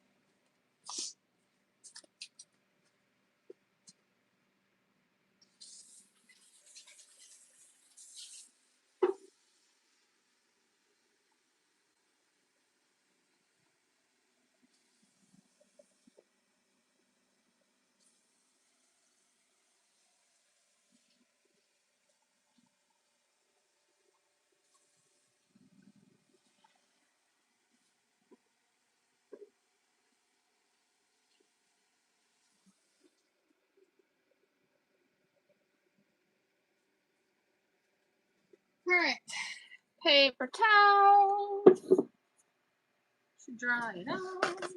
Alright. Paper towels. Should dry it out.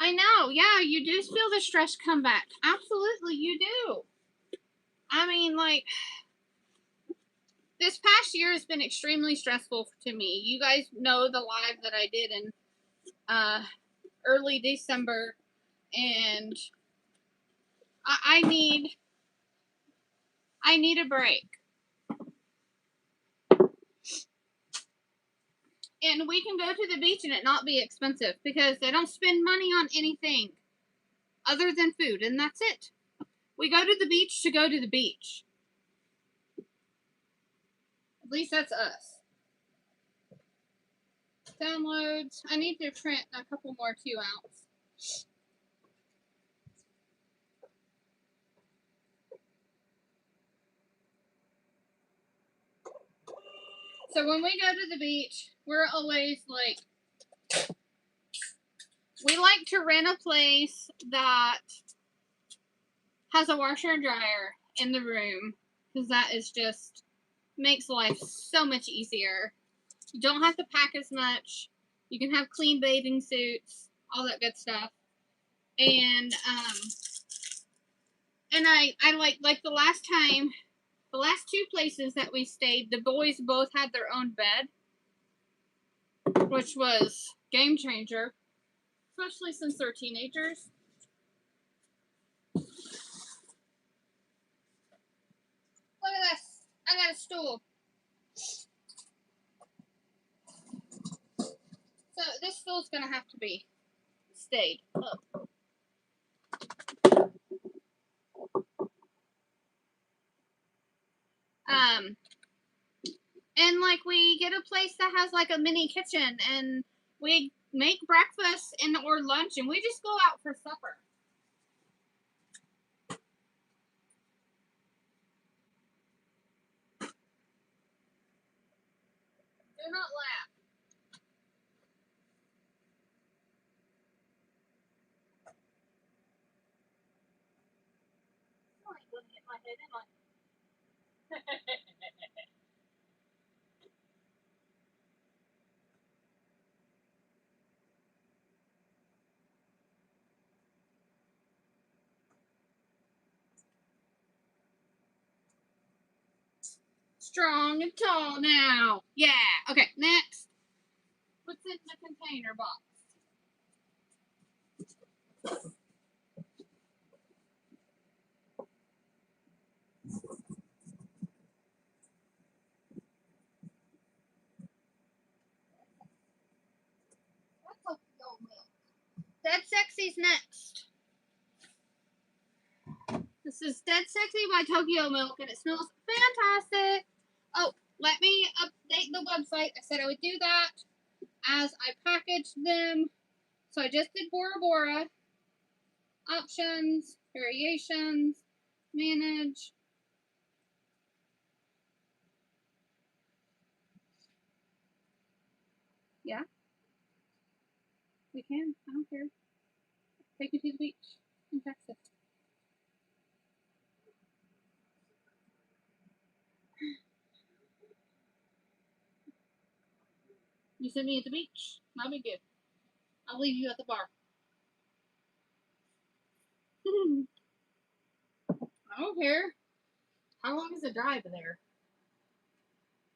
I know, yeah, you do feel the stress come back. Absolutely, you do. I mean, like, this past year has been extremely stressful to me. You guys know the live that I did in early December, and I need a break. And we can go to the beach and it not be expensive because they don't spend money on anything other than food, and that's it. We go to the beach to go to the beach. At least that's us. Downloads. I need to print a couple more 2-ounce. So when we go to the beach, we're always like, we like to rent a place that has a washer and dryer in the room, because that is just makes life so much easier. You don't have to pack as much. You can have clean bathing suits, all that good stuff. And I like the last time, the last 2 places that we stayed, the boys both had their own bed, which was game changer, especially since they're teenagers. Look at this. I got a stool. So this stool's gonna have to be stayed up. And like we get a place that has like a mini kitchen, and we make breakfast and or lunch, and we just go out for supper. Do not laugh. I ain't gonna hit my head in like. Strong and tall now. Yeah. Okay, next. What's in the container box? Dead Sexy's next. This is Dead Sexy by Tokyo Milk, and it smells fantastic. Oh, let me update the website. I said I would do that as I packaged them. So I just did Bora Bora. Options, variations, manage. Yeah, we can. I don't care. Take you to the beach in Texas. You send me at the beach. That'll be good. I'll leave you at the bar. I don't care. How long is the drive there?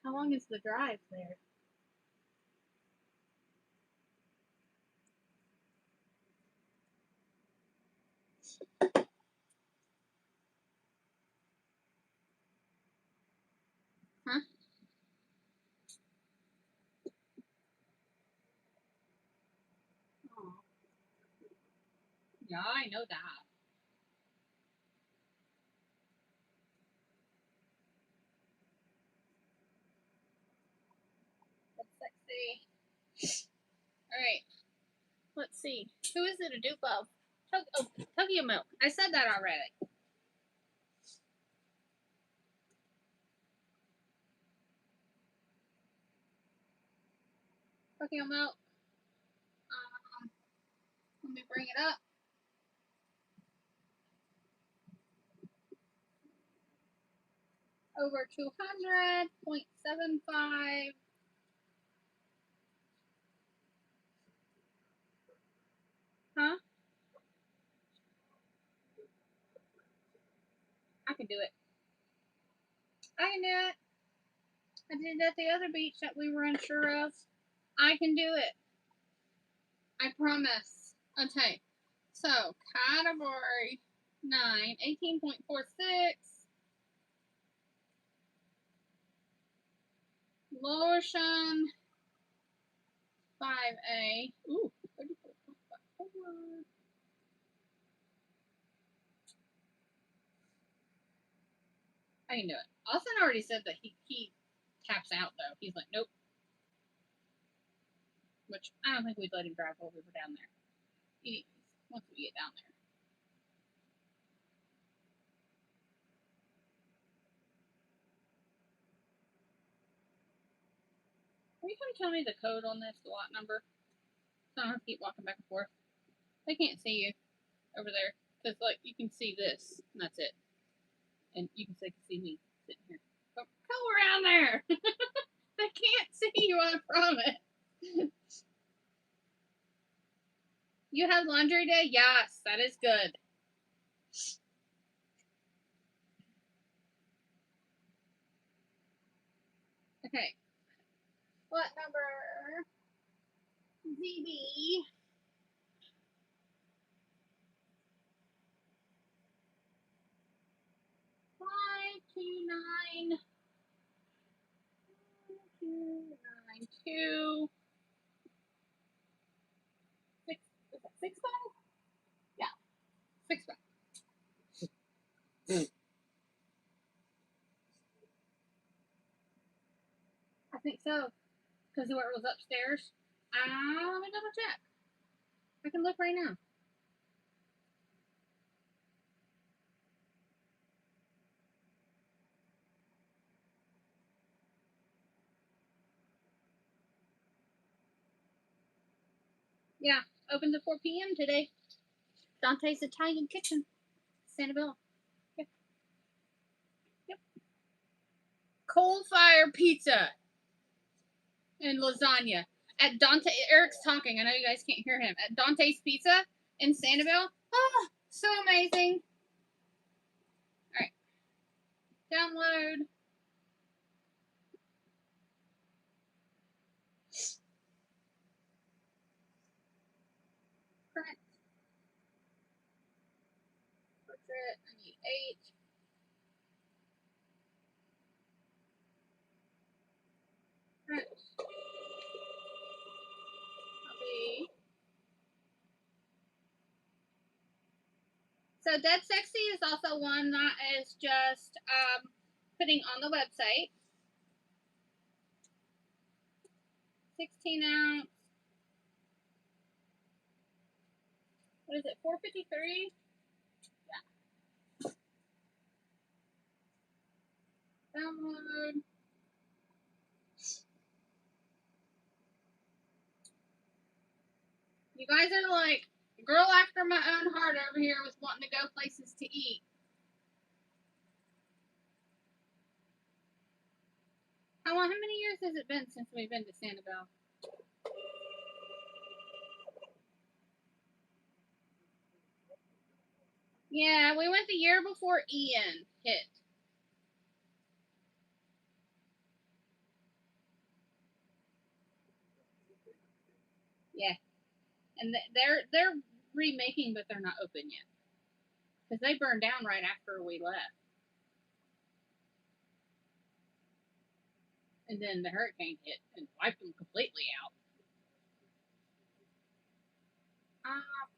How long is the drive there? Huh? Oh. Yeah, I know that. That's sexy. Alright. Let's see. Who is it a dupe of? Tokyo Milk. I said that already. Tokyo Milk. Let me bring it up. over 200.75. Huh? I can do it. I can do it. I did it at the other beach that we were unsure of. I can do it. I promise. Okay. So, category 9, 18.46. Lotion 5A. Ooh, 34.54. I can do it. Austin already said that he taps out, though. He's like, nope. Which, I don't think we'd let him drive while we were down there. Anyways, once we get down there. Are you going to tell me the code on this, the lot number? So I don't have to keep walking back and forth. They can't see you over there. Because, like, you can see this, and that's it. And you can see me sitting here. Go around there! They can't see you, I promise. You have laundry day? Yes, that is good. Okay. What number? ZB. 529. 292. 6, is that 6 5? Yeah, 6 5. I think so. Because where it was upstairs. Let me double check. I can look right now. Yeah, open to 4 p.m. today. Dante's Italian Kitchen, Sanibel. Yep. Yep. Coal fire pizza and lasagna at Dante. Eric's talking. I know you guys can't hear him. At Dante's Pizza in Sanibel. Oh, so amazing. All right. Download. Print. Portrait. I need 8. Print. Copy. So Dead Sexy is also one that is just putting on the website. 16 ounce. What is it? 453. Yeah. Download. You guys are like girl after my own heart over here with wanting to go places to eat. How many years has it been since we've been to Sanibel? Yeah, we went the year before Ian hit. Yeah, and they're remaking, but they're not open yet because they burned down right after we left, and then the hurricane hit and wiped them completely out.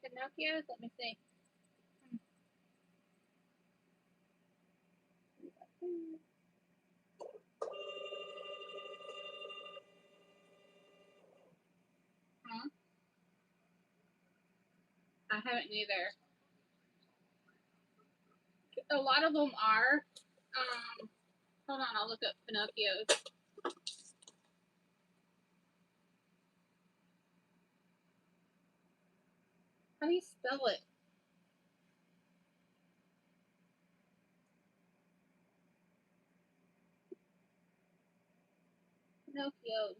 Pinocchio's. Let me see. Huh? I haven't either. A lot of them are. Hold on, I'll look up Pinocchio's. How do you spell it? Pinocchio's.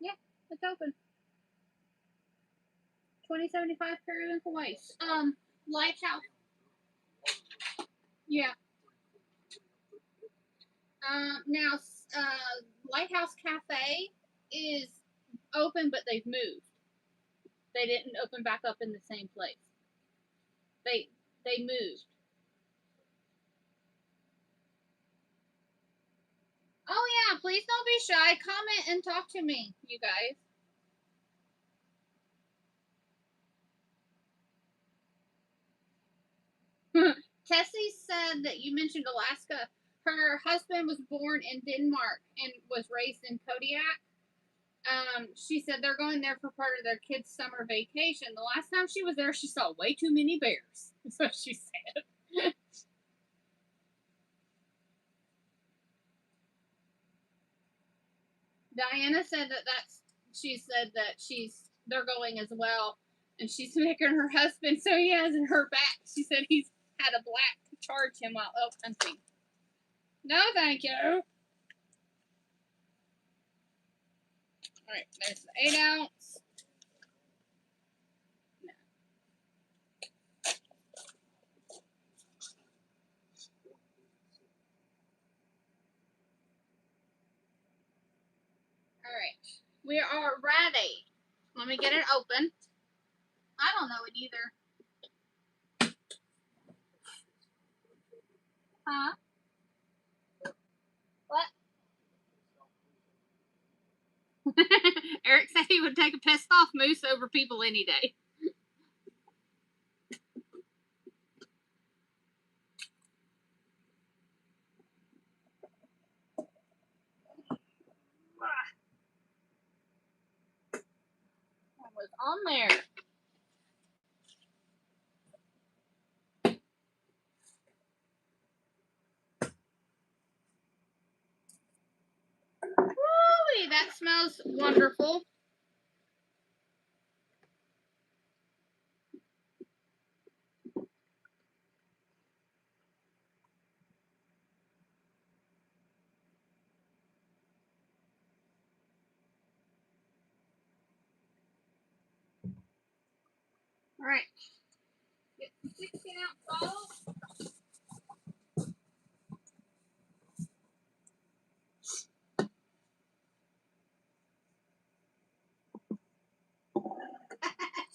Yeah, it's open. $20.75 periwinkle whites. Lighthouse. Yeah. Now, Lighthouse Cafe is open, but they've moved. They didn't open back up in the same place. They moved. Oh yeah, please don't be shy. Comment and talk to me, you guys. Tessie said that you mentioned Alaska. Her husband was born in Denmark and was raised in Kodiak. She said they're going there for part of their kids' summer vacation. The last time she was there, she saw way too many bears. That's what she said. Diana said she said that they're going as well, and she's making her husband so he has in her back. She said he's had a black charge him while elk hunting. No, thank you. All right, there's the 8 ounce. No. All right, we are ready. Let me get it open. I don't know it either. Huh? What? Eric said he would take a pissed off moose over people any day. What was on there? Woo! That smells wonderful. All right. Get the 16-ounce bottle.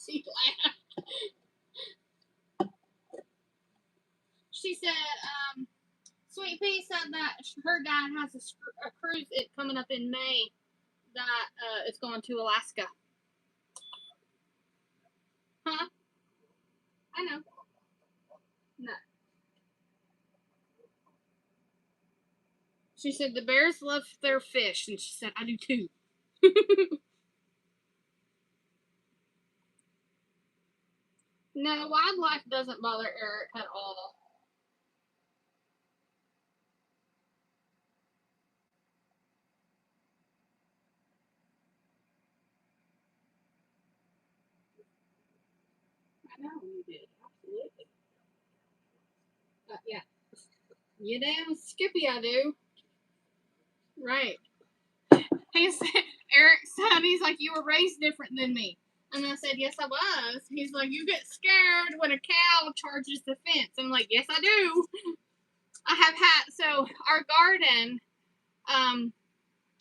She laughed. She said, Sweet Pea said that her dad has a cruise coming up in May that is going to Alaska. Huh? I know. No. She said the bears love their fish, and she said, I do too. No, wildlife doesn't bother Eric at all. I know you did. Absolutely. Yeah. You damn Skippy, I do. Right. He said, Eric said, he's like, you were raised different than me. And I said, yes, I was. He's like, you get scared when a cow charges the fence. I'm like, yes, I do. I have had, so our garden,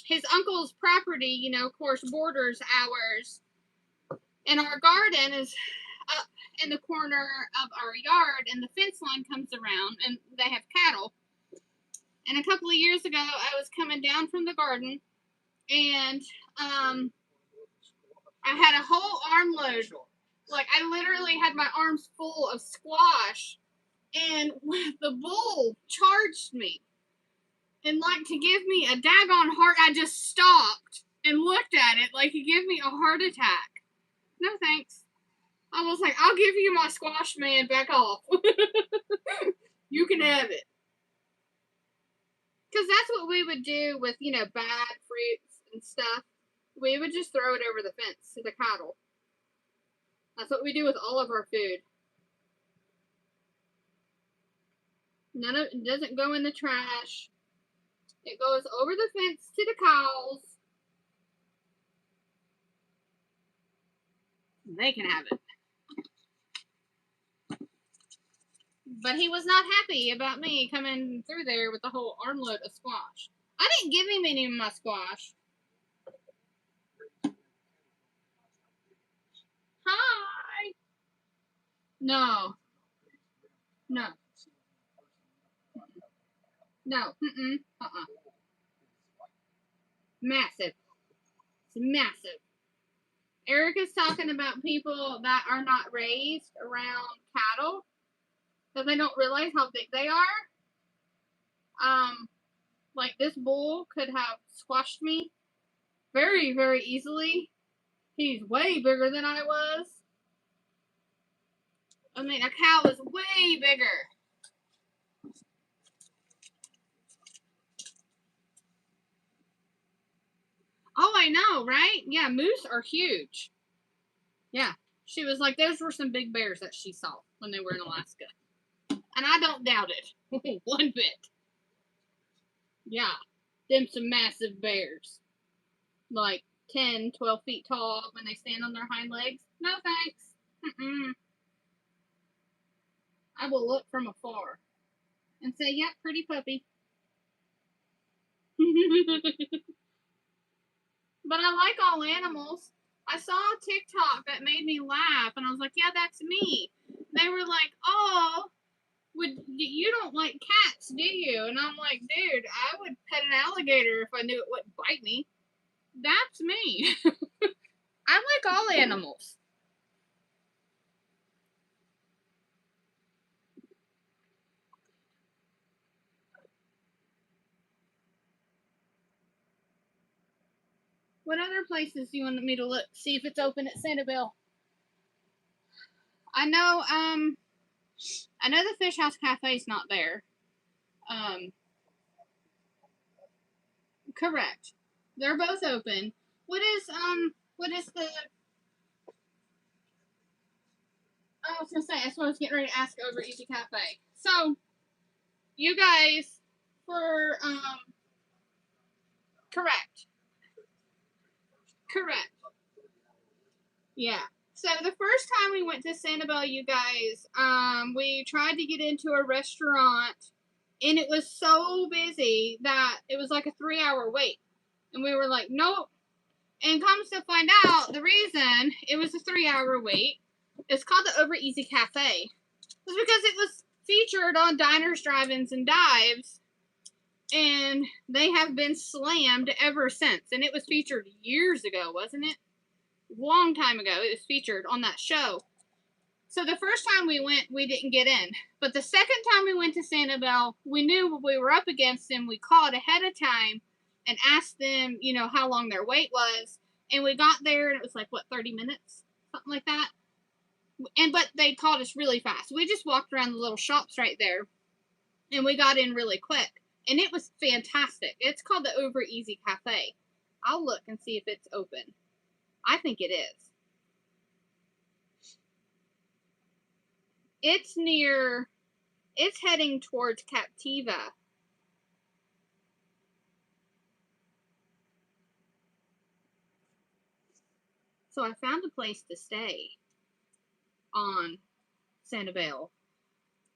his uncle's property, you know, of course, borders ours. And our garden is up in the corner of our yard, and the fence line comes around, and they have cattle. And a couple of years ago, I was coming down from the garden, and I had a whole armload. Like, I literally had my arms full of squash, and the bull charged me. And, like, to give me a daggone heart, I just stopped and looked at it like he gave me a heart attack. No thanks. I was like, I'll give you my squash, man. Back off. You can have it. Because that's what we would do with, you know, bad fruits and stuff. We would just throw it over the fence to the cattle. That's what we do with all of our food. It doesn't go in the trash. It goes over the fence to the cows. They can have it. But he was not happy about me coming through there with the whole armload of squash. I didn't give him any of my squash. Hi. No. No. No. Massive. It's massive. Eric is talking about people that are not raised around cattle, that they don't realize how big they are. Like this bull could have squashed me very, very easily. He's way bigger than I was. I mean, a cow is way bigger. Oh, I know, right? Yeah, moose are huge. Yeah. She was like, those were some big bears that she saw when they were in Alaska. And I don't doubt it. One bit. Yeah. Them some massive bears. Like 10, 12 feet tall when they stand on their hind legs. No thanks. I will look from afar and say, yep, pretty puppy. But I like all animals. I saw a TikTok that made me laugh, and I was like, yeah, that's me. They were like, oh, you don't like cats, do you? And I'm like, dude, I would pet an alligator if I knew it wouldn't bite me. That's me. I like all animals. What other places do you want me to look? See if it's open at Sanibel. I know the Fish House Cafe's not there. Correct. They're both open. What is the I was gonna say, that's what I was getting ready to ask over Easy Cafe. So you guys for correct. Correct. Yeah. So the first time we went to Sanibel, you guys, we tried to get into a restaurant and it was so busy that it was like a 3-hour wait. And we were like, nope. And comes to find out, the reason it was a 3-hour wait, it's called the Over Easy Cafe. It's because it was featured on Diners, Drive-Ins, and Dives, and they have been slammed ever since. And it was featured years ago, wasn't it? Long time ago, it was featured on that show. So the first time we went, we didn't get in. But the second time we went to Sanibel, we knew what we were up against, and we called ahead of time and asked them, you know, how long their wait was. And we got there, and it was like, what, 30 minutes? Something like that. But they called us really fast. We just walked around the little shops right there, and we got in really quick. And it was fantastic. It's called the Over Easy Cafe. I'll look and see if it's open. I think it is. It's heading towards Captiva. So I found a place to stay on Sanibel.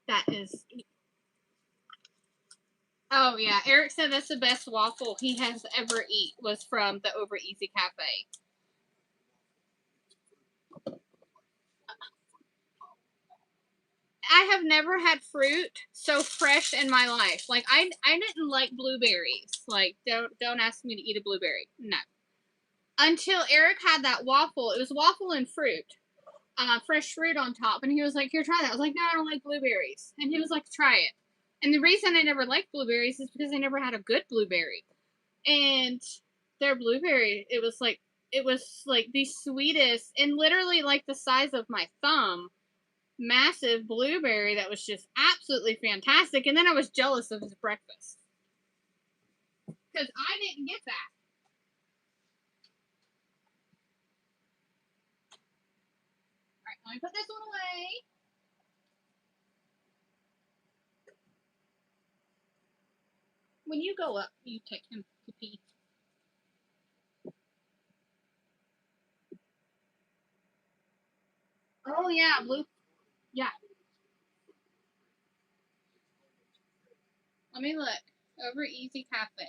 That is. Oh yeah, Eric said that's the best waffle he has ever eat was from the Over Easy Cafe. I have never had fruit so fresh in my life. Like I didn't like blueberries. Like don't ask me to eat a blueberry. No. Until Eric had that waffle. It was waffle and fruit. Fresh fruit on top, and he was like, here, try that. I was like, no, I don't like blueberries. And he was like, try it. And the reason I never liked blueberries is because I never had a good blueberry. And their blueberry, it was like the sweetest, and literally like the size of my thumb, massive blueberry that was just absolutely fantastic. And then I was jealous of his breakfast because I didn't get that. All right, let me put this one away. When you go up, you take him to pee. Oh, yeah, blue. Yeah. Let me look. Over Easy Cafe.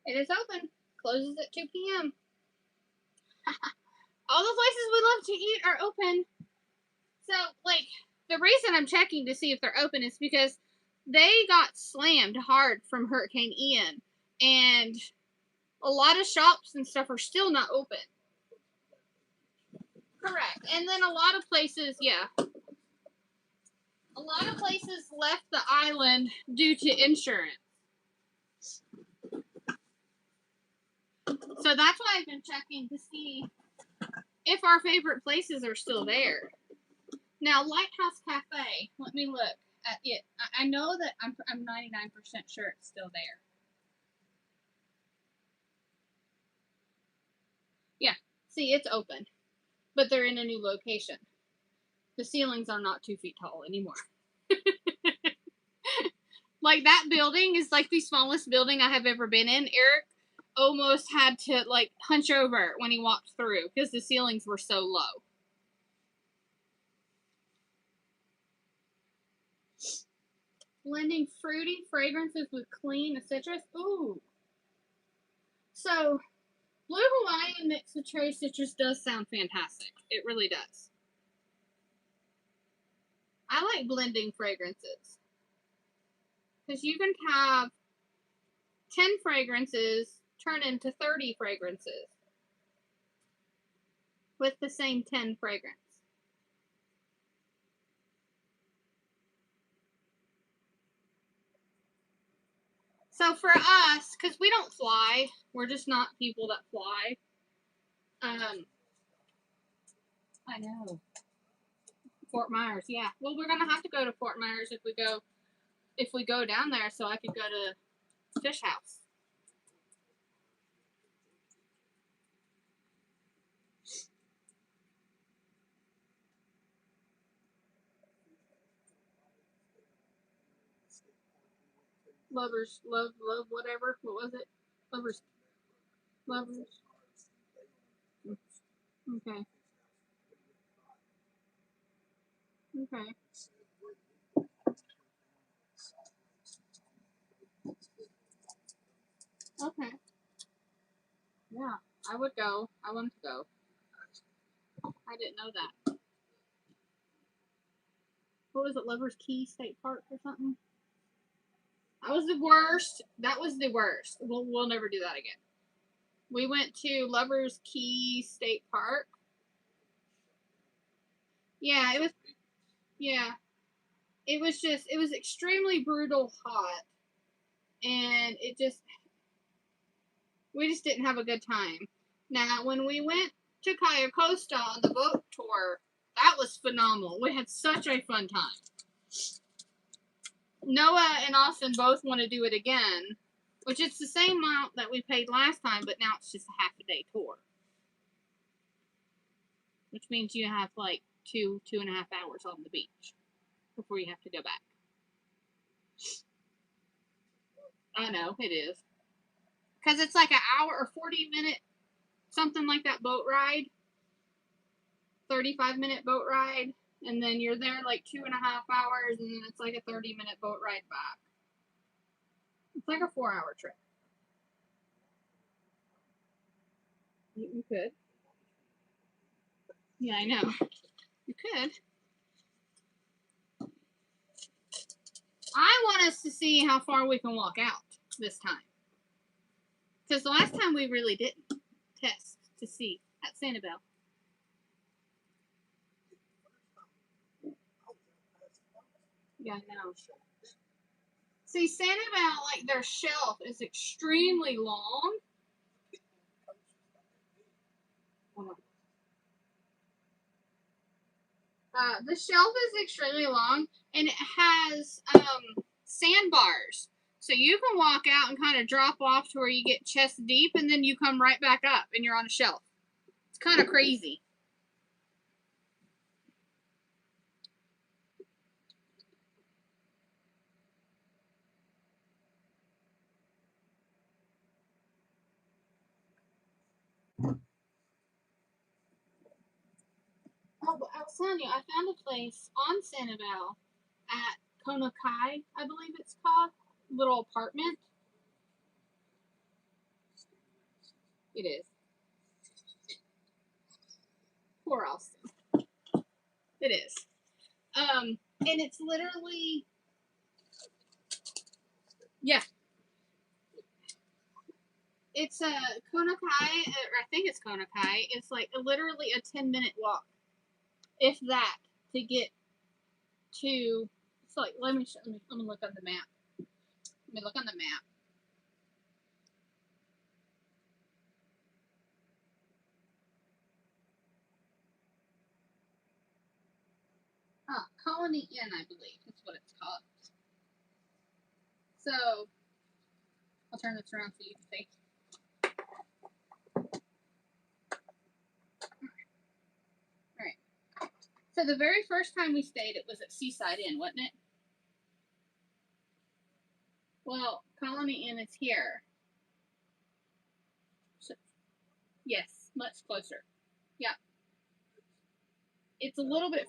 It is open. Closes at 2 p.m. All the places we love to eat are open. So, like, the reason I'm checking to see if they're open is because they got slammed hard from Hurricane Ian. And a lot of shops and stuff are still not open. Correct. And then a lot of places, yeah. A lot of places left the island due to insurance. So that's why I've been checking to see if our favorite places are still there. Now, Lighthouse Cafe, let me look at it. I know that I'm 99% sure it's still there. Yeah, see, it's open, but they're in a new location. The ceilings are not 2 feet tall anymore. Like, that building is like the smallest building I have ever been in. Eric almost had to, like, hunch over when he walked through because the ceilings were so low. Blending fruity fragrances with clean citrus. Ooh. So, Blue Hawaiian mixed with cherry citrus does sound fantastic. It really does. I like blending fragrances. Because you can have 10 fragrances turn into 30 fragrances with the same 10 fragrance. So for us, because we don't fly, we're just not people that fly. I know. Fort Myers, yeah. Well, we're gonna have to go to Fort Myers if we go down there, so I could go to Fish House. Love, whatever. What was it? Lovers. Okay. Okay. Okay. Yeah, I would go. I want to go. I didn't know that. What was it? Lovers Key State Park or something? That was the worst. That was the worst. We'll never do that again. We went to Lovers Key State Park. Yeah, it was. Yeah, it was extremely brutal hot, and we just didn't have a good time. Now, when we went to Cayo Costa on the boat tour, that was phenomenal. We had such a fun time. Noah and Austin both want to do it again, which it's the same amount that we paid last time, but now it's just a half a day tour. Which means you have like 2.5 hours on the beach before you have to go back. I know, it is. Because it's like an hour or 40-minute, something like that boat ride. 35-minute boat ride. And then you're there like 2.5 hours, and then it's like a 30-minute boat ride back. It's like a 4-hour trip. You could. Yeah, I know. You could. I want us to see how far we can walk out this time. Because the last time we really didn't test to see at Sanibel. Yeah, I know. See, Sanibel, like, their shelf is extremely long. The shelf is extremely long, and it has sandbars. So you can walk out and kind of drop off to where you get chest deep, and then you come right back up, and you're on a shelf. It's kind of crazy. was telling you, I found a place on Sanibel at Konakai, I believe it's called. Little apartment. It is. Poor Austin. It is. And it's literally, yeah. It's Konakai, I think it's Konakai. It's like literally a 10-minute walk, if that, to get to. It's like, let me look on the map. Let me look on the map. Colony Inn, I believe. That's what it's called. So, I'll turn this around so you can see. Alright. So, the very first time we stayed, it was at Seaside Inn, wasn't it? Well, Colony Inn is here. So, yes, much closer. Yeah. It's a little bit.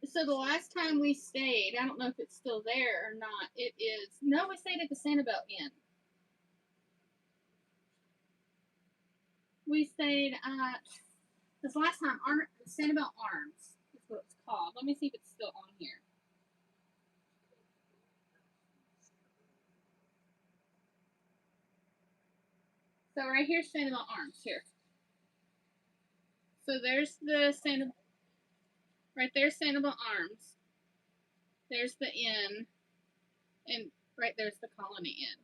So the last time we stayed, I don't know if it's still there or not. It is. No, we stayed at the Sanibel Inn. We stayed at this last time. Sanibel Arms is what it's called. Let me see if it's still on here. So right here's Sanibel Arms here. So there's the Sanibel. Right there's Sanibel Arms. There's the inn, and right there's the Colony Inn.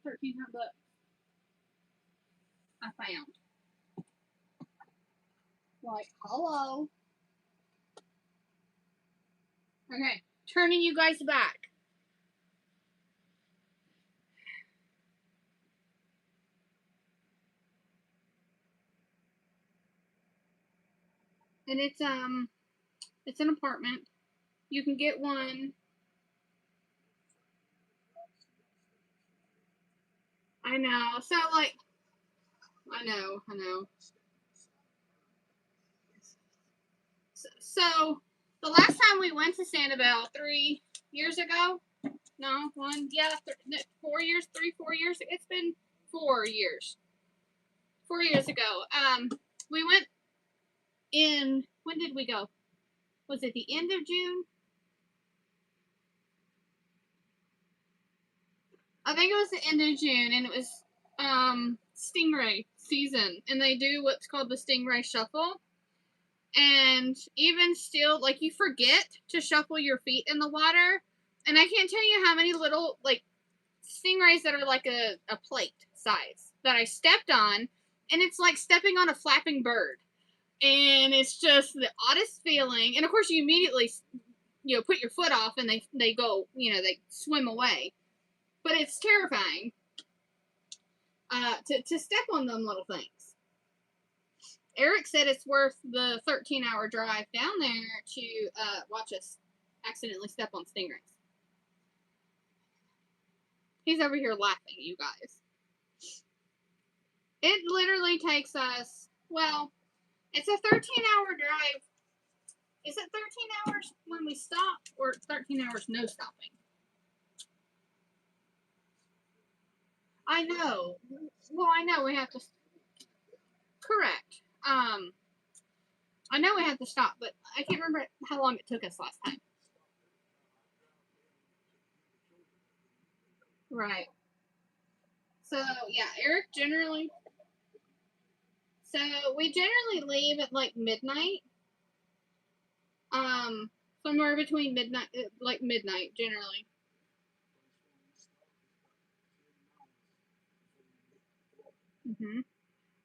$1,300. I found. Like, hello. Okay, turning you guys back. And it's an apartment. You can get one. I know. So like, I know. So the last time we went to Sanibel 3 years ago. No, 4 years. It's been 4 years. 4 years ago. We went in. When did we go? Was it the end of June? I think it was the end of June, and it was stingray season, and they do what's called the stingray shuffle. And even still, like, you forget to shuffle your feet in the water, and I can't tell you how many little like stingrays that are like a plate size that I stepped on, and it's like stepping on a flapping bird, and it's just the oddest feeling. And of course, you immediately put your foot off, and they go, they swim away. But it's terrifying to step on them little things. Eric said it's worth the 13-hour drive down there to watch us accidentally step on stingrays. He's over here laughing, you guys. It literally takes us, well, it's a 13-hour drive. Is it 13 hours when we stop, or 13 hours no stopping? I know. Well, I know we have to. Correct. I know we have to stop, but I can't remember how long it took us last time. Right. So, yeah, Eric generally. So, we generally leave at like midnight. Somewhere between midnight, generally.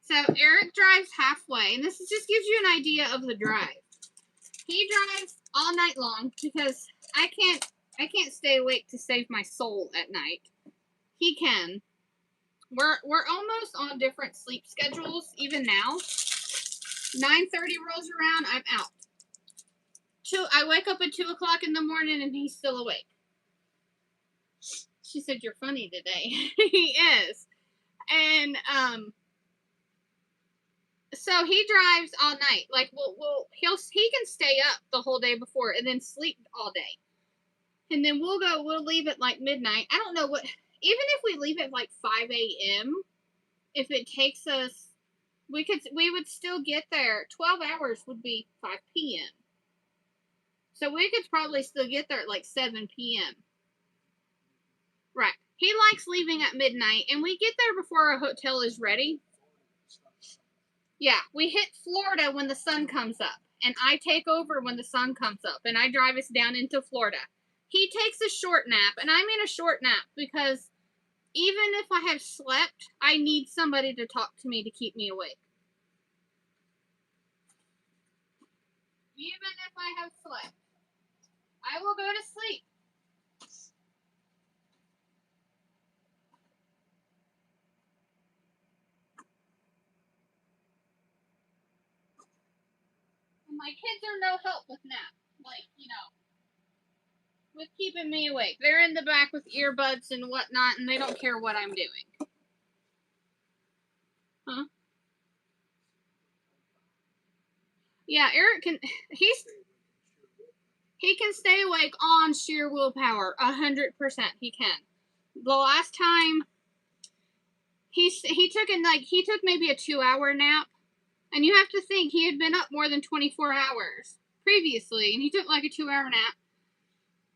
So, Eric drives halfway, and this just gives you an idea of the drive. He drives all night long because I can't stay awake to save my soul at night. He can. We're almost on different sleep schedules even now. 9:30 rolls around, I'm out. I wake up at 2 o'clock in the morning and he's still awake. She said, "You're funny today." He is. And So he drives all night. Like he can stay up the whole day before and then sleep all day. And then we'll leave at like midnight. I don't know what, even if we leave at like 5 a.m., if it takes us, we would still get there. 12 hours would be 5 p.m. So we could probably still get there at like 7 p.m. Right. He likes leaving at midnight, and we get there before our hotel is ready. Yeah, we hit Florida when the sun comes up, and I take over when the sun comes up, and I drive us down into Florida. He takes a short nap, and I mean a short nap because even if I have slept, I need somebody to talk to me to keep me awake. Even if I have slept, I will go to sleep. And my kids are no help with naps. Like, with keeping me awake. They're in the back with earbuds and whatnot, and they don't care what I'm doing. Huh? Yeah, Eric he can stay awake on sheer willpower. 100% he can. The last time he took maybe a 2-hour nap, and you have to think he had been up more than 24 hours previously, and he took like a 2-hour nap,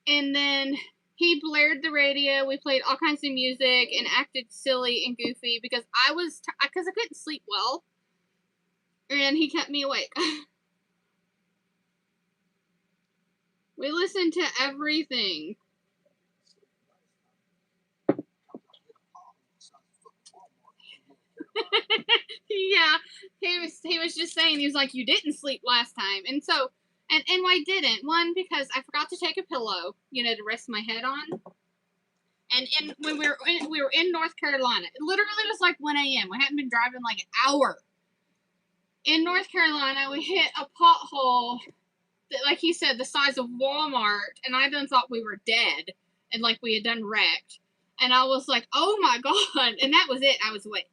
and then he blared the radio. We played all kinds of music and acted silly and goofy because I couldn't sleep well, and he kept me awake. We listened to everything. Yeah, he was just saying, he was like, you didn't sleep last time, and so and I didn't. One, because I forgot to take a pillow, to rest my head on. And when we were in North Carolina, it literally was like 1 a.m. We hadn't been driving like an hour. In North Carolina, we hit a pothole that, like he said, the size of Walmart, and I done thought we were dead and like we had done wrecked. And I was like, oh my God. And that was it. I was awake.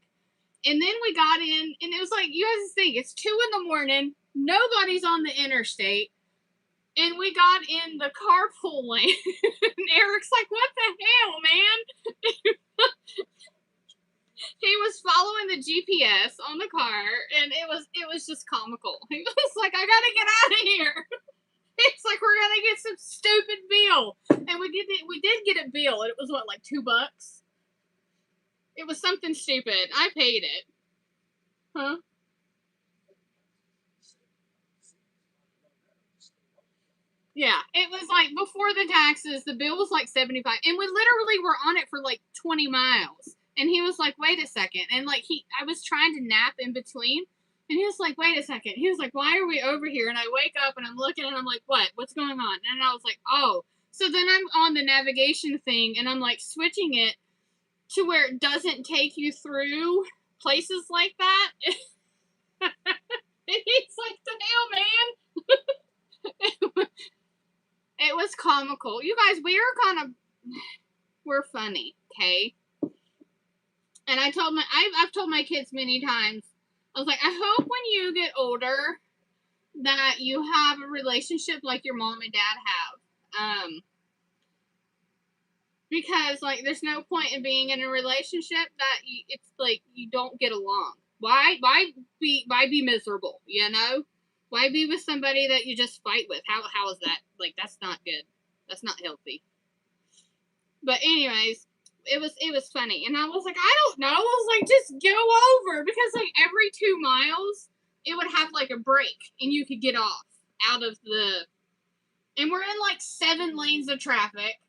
And then we got in, and it was like, you guys think, it's 2 a.m, nobody's on the interstate, and we got in the carpool lane, and Eric's like, what the hell, man? He was following the GPS on the car, and it was just comical. He was like, I gotta get out of here. It's like, we're gonna get some stupid bill. And we did get a bill, and it was what, like $2? It was something stupid. I paid it. Huh? Yeah, it was like before the taxes, the bill was like 75, and we literally were on it for like 20 miles. And he was like, "Wait a second," and like I was trying to nap in between, and he was like, "Wait a second." He was like, "Why are we over here?" And I wake up and I'm looking and I'm like, "What? What's going on?" And I was like, "Oh." So then I'm on the navigation thing and I'm like switching it to where it doesn't take you through places like that. And he's like, "The hell, man." It was comical. You guys, we're funny, okay? And I've told my kids many times, I was like, I hope when you get older that you have a relationship like your mom and dad have. Because like there's no point in being in a relationship that it's like you don't get along. Why be miserable, Why be with somebody that you just fight with? How is that? Like, that's not good. That's not healthy. But anyways, it was funny, and I was like, I don't know. I was like, just go over, because like every 2 miles it would have like a break, and you could get off out of the. And we're in like 7 lanes of traffic,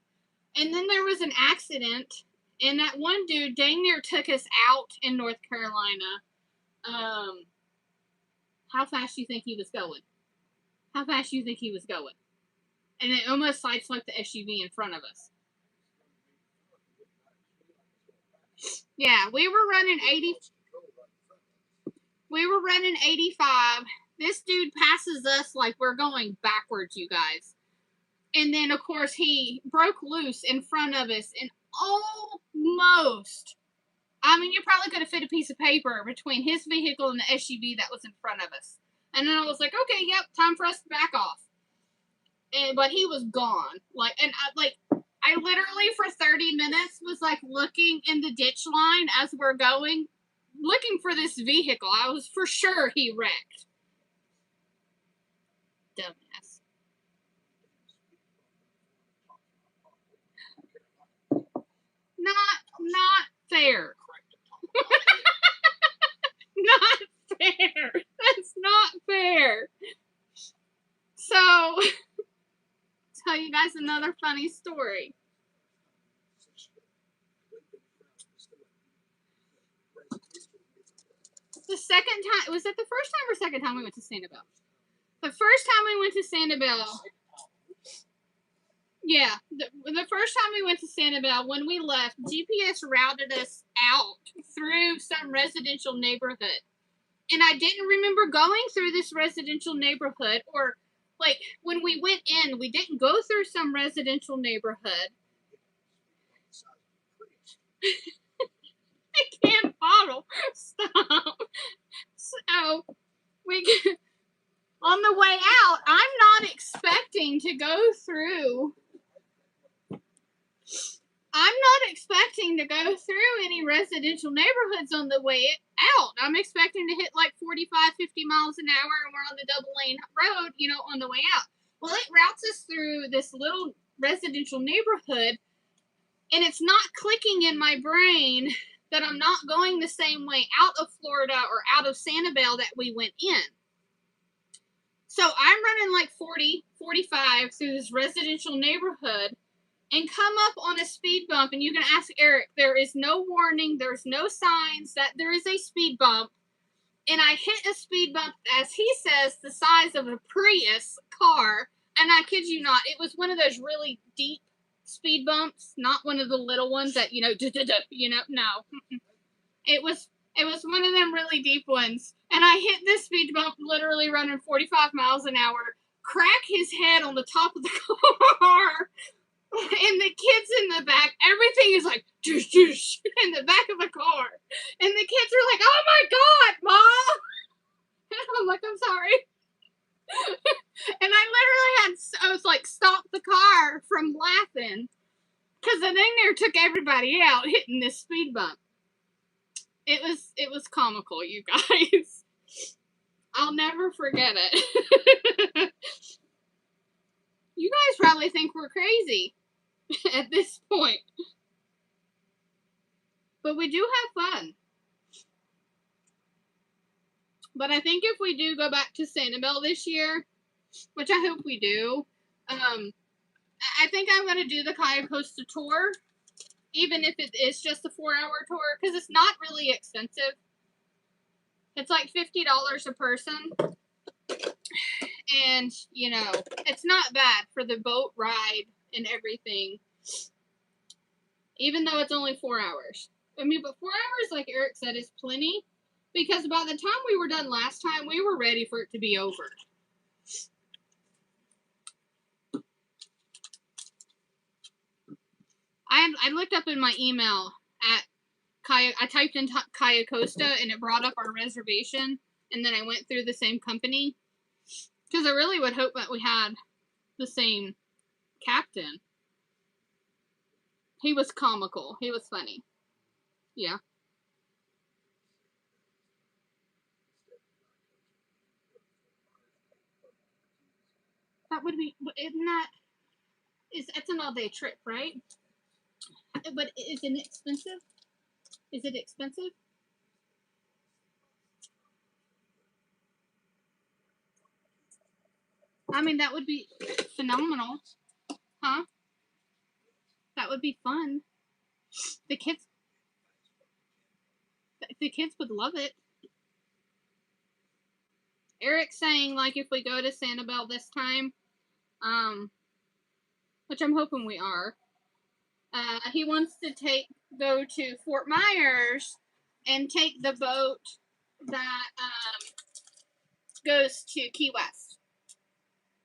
and then there was an accident, and that one dude dang near took us out in North Carolina. How fast do you think he was going? How fast do you think he was going? And it almost sideswiped the SUV in front of us. Yeah, we were running 80. We were running 85. This dude passes us like we're going backwards, you guys. And then, of course, he broke loose in front of us and almost I mean, you probably could have fit a piece of paper between his vehicle and the SUV that was in front of us. And then I was like, okay, yep, time for us to back off. But he was gone. I literally for 30 minutes was like looking in the ditch line as we're going, looking for this vehicle. I was for sure he wrecked. Dumbass. Not fair. Not fair. That's not fair. So, tell you guys another funny story. The second time, was it the first time or second time we went to Sanibel? The first time we went to Sanibel, yeah, the first time we went to Sanibel, when we left, GPS routed us out through some residential neighborhood. And I didn't remember going through this residential neighborhood, or like when we went in, we didn't go through some residential neighborhood. I can't bottle. Stop. So we on the way out, I'm not expecting to go through. I'm not expecting to go through any residential neighborhoods on the way out. I'm expecting to hit like 45, 50 miles an hour, and we're on the double lane road, on the way out. Well, it routes us through this little residential neighborhood, and it's not clicking in my brain that I'm not going the same way out of Florida or out of Sanibel that we went in. So I'm running like 40, 45 through this residential neighborhood and come up on a speed bump, and you can ask Eric, there is no warning, there's no signs that there is a speed bump, and I hit a speed bump, as he says, the size of a Prius car, and I kid you not, it was one of those really deep speed bumps, not one of the little ones that, no. It was one of them really deep ones, and I hit this speed bump literally running 45 miles an hour, crack his head on the top of the car, and the kids in the back, everything is like, doosh, doosh, in the back of the car. And the kids are like, oh my God, Mom! And I'm like, I'm sorry. And I was like, stop the car from laughing. Because the thing there took everybody out hitting this speed bump. It was comical, you guys. I'll never forget it. You guys probably think we're crazy at this point. But we do have fun. But I think if we do go back to Sanibel this year, which I hope we do, I think I'm going to do the Cayo Costa tour, even if it is just a 4-hour tour, because it's not really expensive. It's like $50 a person. And, it's not bad for the boat ride and everything, even though it's only 4 hours. I mean, but 4 hours, like Eric said, is plenty, because by the time we were done last time, we were ready for it to be over. I looked up in my email at I typed in Cayo Costa, and it brought up our reservation, and then I went through the same company, because I really would hope that we had the same captain. He was comical. He was funny. Yeah. That would be, isn't that, it's an all-day trip, right? But isn't it expensive? Is it expensive? I mean, that would be phenomenal. Huh? That would be fun. The kids would love it. Eric's saying, like, if we go to Sanibel this time, which I'm hoping we are, he wants to go to Fort Myers and take the boat that goes to Key West.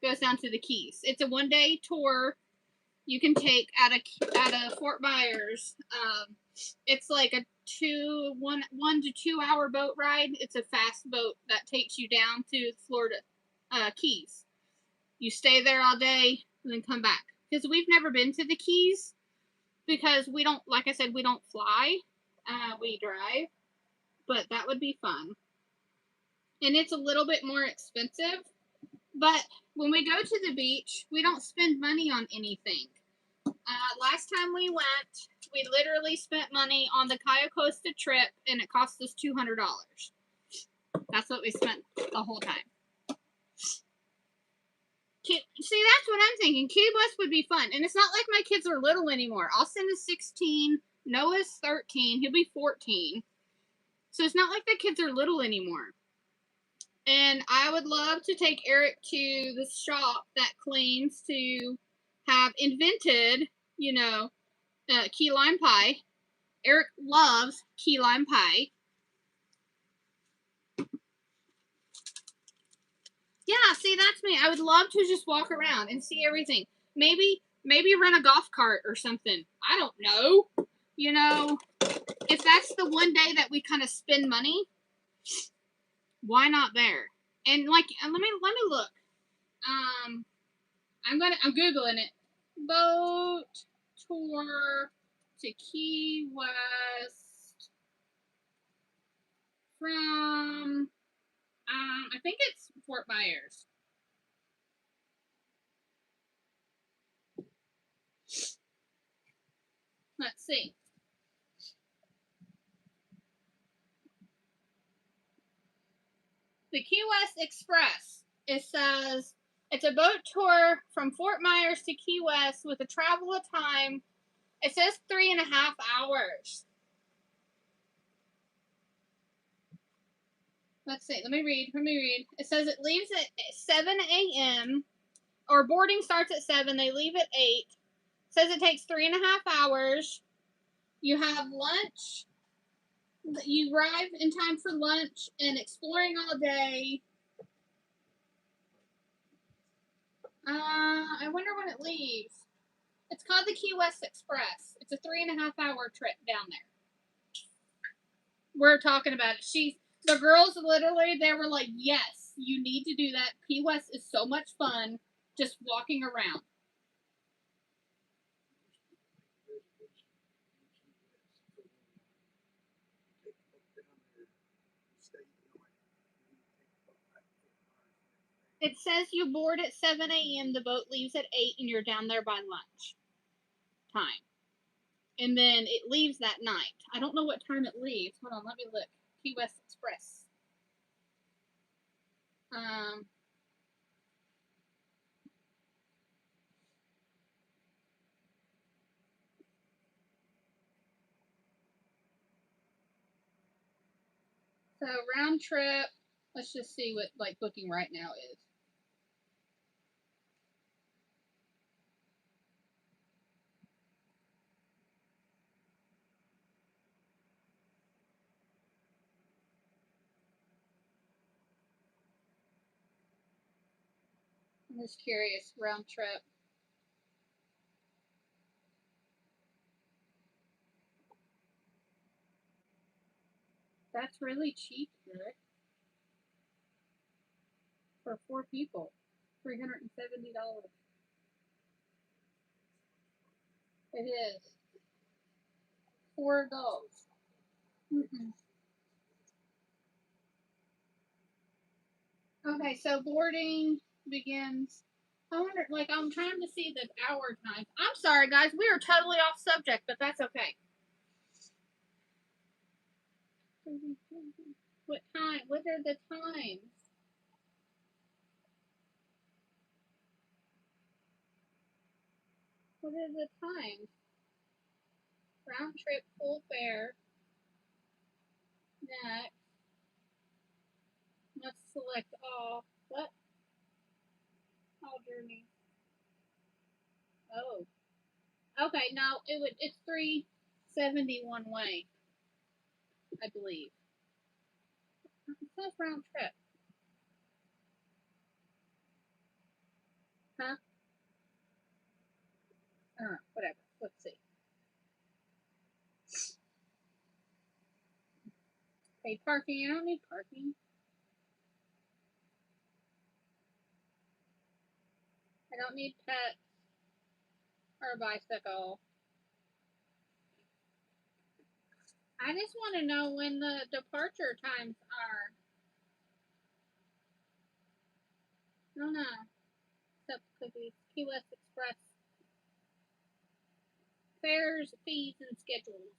Goes down to the Keys. It's a 1-day tour you can take out of Fort Myers. It's like a 1 to 2 hour boat ride. It's a fast boat that takes you down to the Florida Keys. You stay there all day and then come back. Because we've never been to the Keys because we don't, like I said, we don't fly. We drive. But that would be fun. And it's a little bit more expensive. But when we go to the beach, we don't spend money on anything. Last time we went, we literally spent money on the Cayo Costa trip, and it cost us $200. That's what we spent the whole time. See, that's what I'm thinking. Key West would be fun. And it's not like my kids are little anymore. Austin is 16. Noah's 13. He'll be 14. So it's not like the kids are little anymore. And I would love to take Eric to the shop that claims to have invented, you know, key lime pie. Eric loves key lime pie. Yeah, see, that's me. I would love to just walk around and see everything. Maybe rent a golf cart or something. I don't know. You know, if that's the one day that we kind of spend money, why not there? And like, let me look. I'm Googling it. Boat tour to Key West from I think it's Fort Myers. Let's see. The Key West Express. It says it's a boat tour from Fort Myers to Key West with a travel time. It says 3.5 hours. Let's see. Let me read. It says it leaves at 7 a.m. or boarding starts at 7. They leave at 8. It says it takes 3.5 hours. You have lunch. You arrive in time for lunch and exploring all day. I wonder when it leaves. It's called the Key West Express. It's a 3.5 hour trip down there. We're talking about it. The girls literally, they were like, yes, you need to do that. Key West is so much fun just walking around. It says you board at 7 a.m. The boat leaves at 8 and you're down there by lunch time. And then it leaves that night. I don't know what time it leaves. Hold on, let me look. Key West Express. So round trip. Let's just see what like booking right now is. I'm just curious. Round trip. That's really cheap, Eric. For 4 people. $370. It is. 4 adults. Okay, so boarding begins. I wonder, like, I'm trying to see the hour time. I'm sorry, guys. We are totally off subject, but that's okay. What time? What are the times? What are the times? Round trip, full fare. Next. Let's select all. What? All journey. Oh. Okay, no, it's $370 one way, I believe. It says round trip. Huh? Whatever. Let's see. Need parking. You don't need parking. I don't need pets or a bicycle. I just want to know when the departure times are. No, no. Except cookies. Key West Express. Fares, fees, and schedules.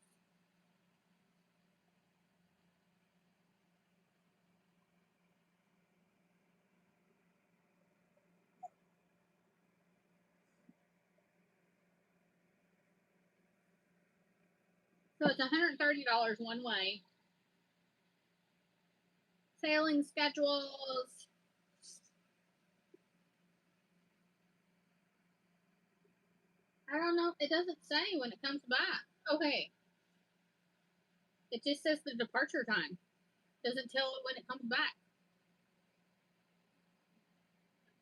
So it's $130 one way. Sailing schedules. I don't know. It doesn't say when it comes back. Okay. It just says the departure time. Doesn't tell it when it comes back.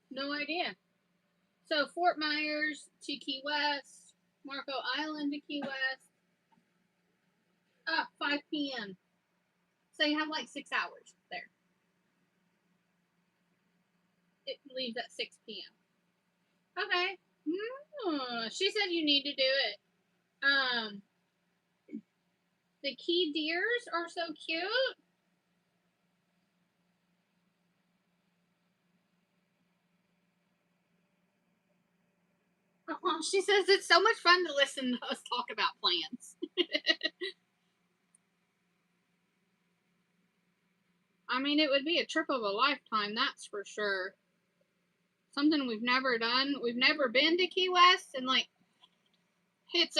No idea. So Fort Myers to Key West. Marco Island to Key West. 5 p.m. So you have like 6 hours there. It leaves at 6 p.m. Okay. She said you need to do it. The key deers are so cute. She says it's so much fun to listen to us talk about plants. I mean, it would be a trip of a lifetime, that's for sure. Something we've never done. We've never been to Key West, and like, it's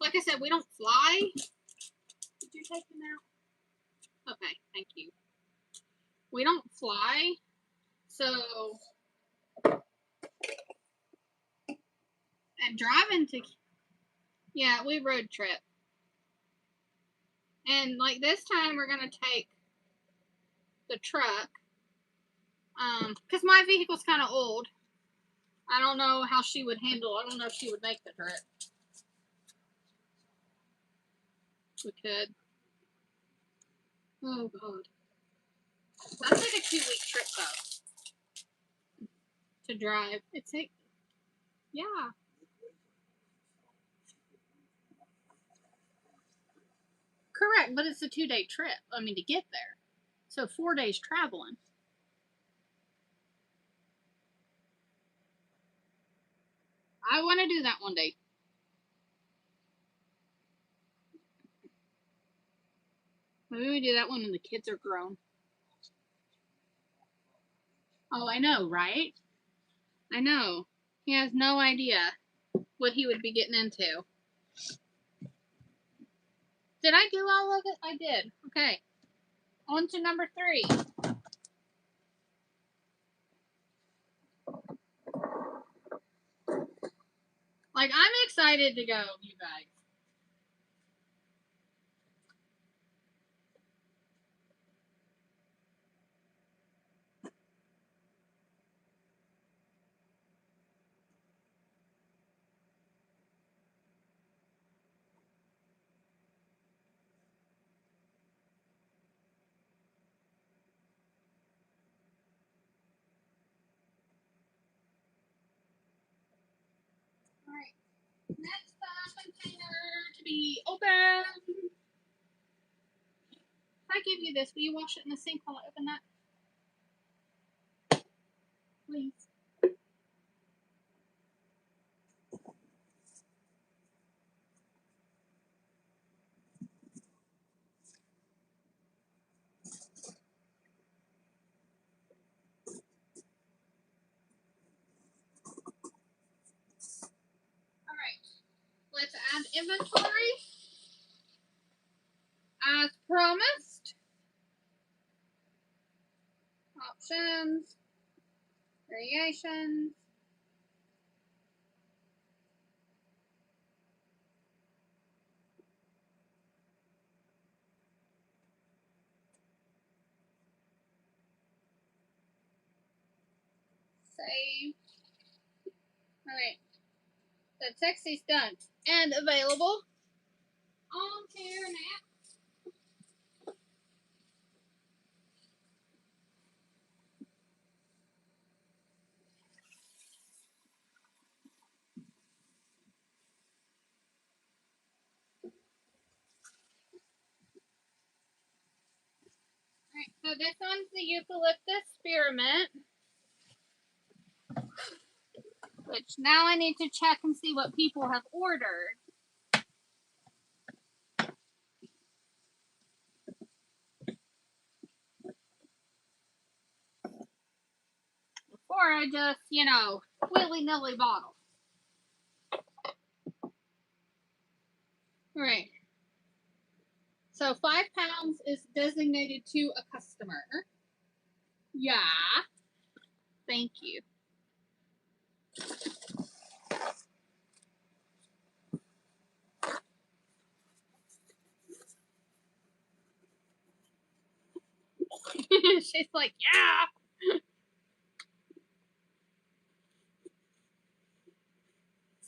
like I said, we don't fly. Did you take him out? Okay, thank you. We don't fly, so, and driving to, yeah, we road trip. And like this time, we're gonna take the truck, because my vehicle's kind of old. I don't know how she would handle. I don't know if she would make the trip. We could. Oh God, that's like a 2-week trip though to drive. It's like, yeah. Correct, but it's a 2-day trip. I mean, to get there, so 4 days traveling. I want to do that one day. Maybe we do that one when the kids are grown. Oh, I know, right? I know. He has no idea what he would be getting into. Did I do all of it? I did. Okay. On to number 3. Like, I'm excited to go, you guys. Alright. Next container to be open. If I give you this, will you wash it in the sink while I open that? Please. Alright. Let's add inventory. As promised. Options. Variations. Save. Alright. The text is done and available. On to your nap. this one's the eucalyptus spearmint. Which now I need to check and see what people have ordered. Before I just, you know, willy-nilly bottle. Alright. So 5 pounds is designated to a customer. Yeah. Thank you. She's like, yeah.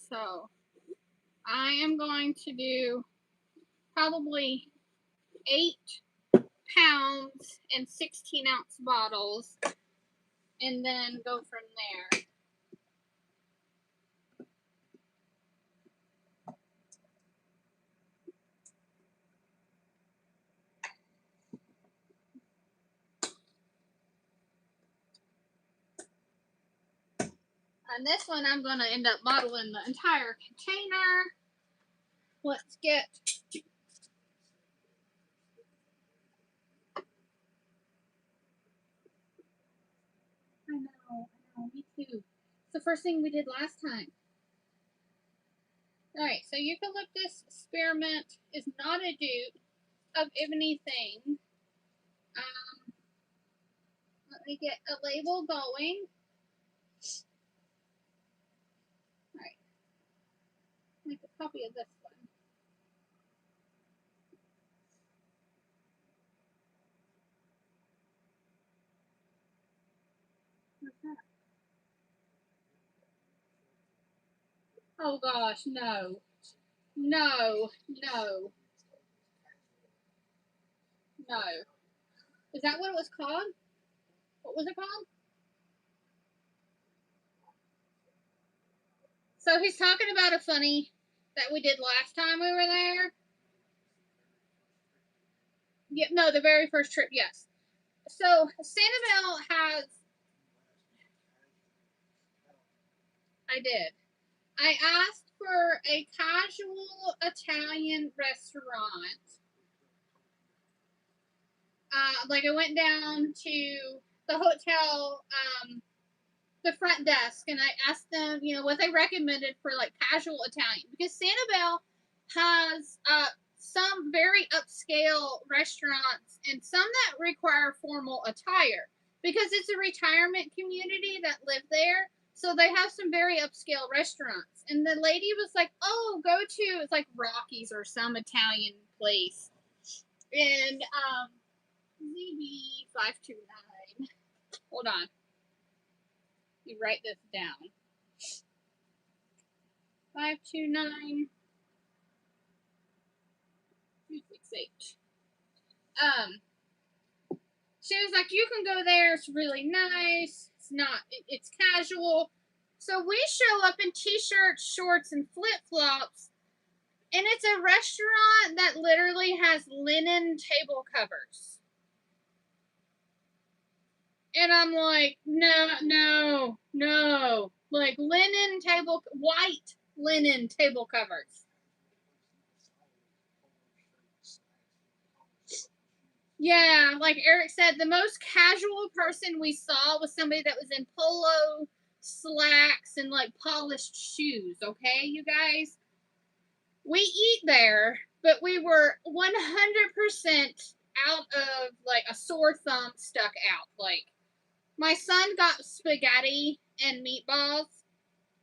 So I am going to do probably 8 pounds in 16-ounce bottles and then go from there. On this one, I'm going to end up bottling the entire container. Let's get... I know, me too. It's the first thing we did last time. Alright, so eucalyptus spearmint is not a dupe of anything. Let me get a label going. Alright. Make a copy of this one. What's that? Oh gosh, no. No, no. No. Is that what it was called? What was it called? So he's talking about a funny that we did last time we were there. Yeah, no, the very first trip, yes. So Sanibel has... I did. I asked for a casual Italian restaurant. Like I went down to the hotel, the front desk, and I asked them, you know, what they recommended for like casual Italian, because Sanibel has some very upscale restaurants and some that require formal attire because it's a retirement community that live there. So they have some very upscale restaurants. And the lady was like, oh, go to, it's like Rocky's or some Italian place. And ZB529. Hold on. You write this down. 529 268. She was like, you can go there. It's really nice. It's casual. So we show up in t-shirts, shorts, and flip-flops. And it's a restaurant that literally has linen table covers. And I'm like, no. Like white linen table covers. Yeah, like Eric said, the most casual person we saw was somebody that was in polo, slacks, and like polished shoes, okay, you guys? We eat there, but we were 100% out of like a sore thumb stuck out. Like, my son got spaghetti and meatballs,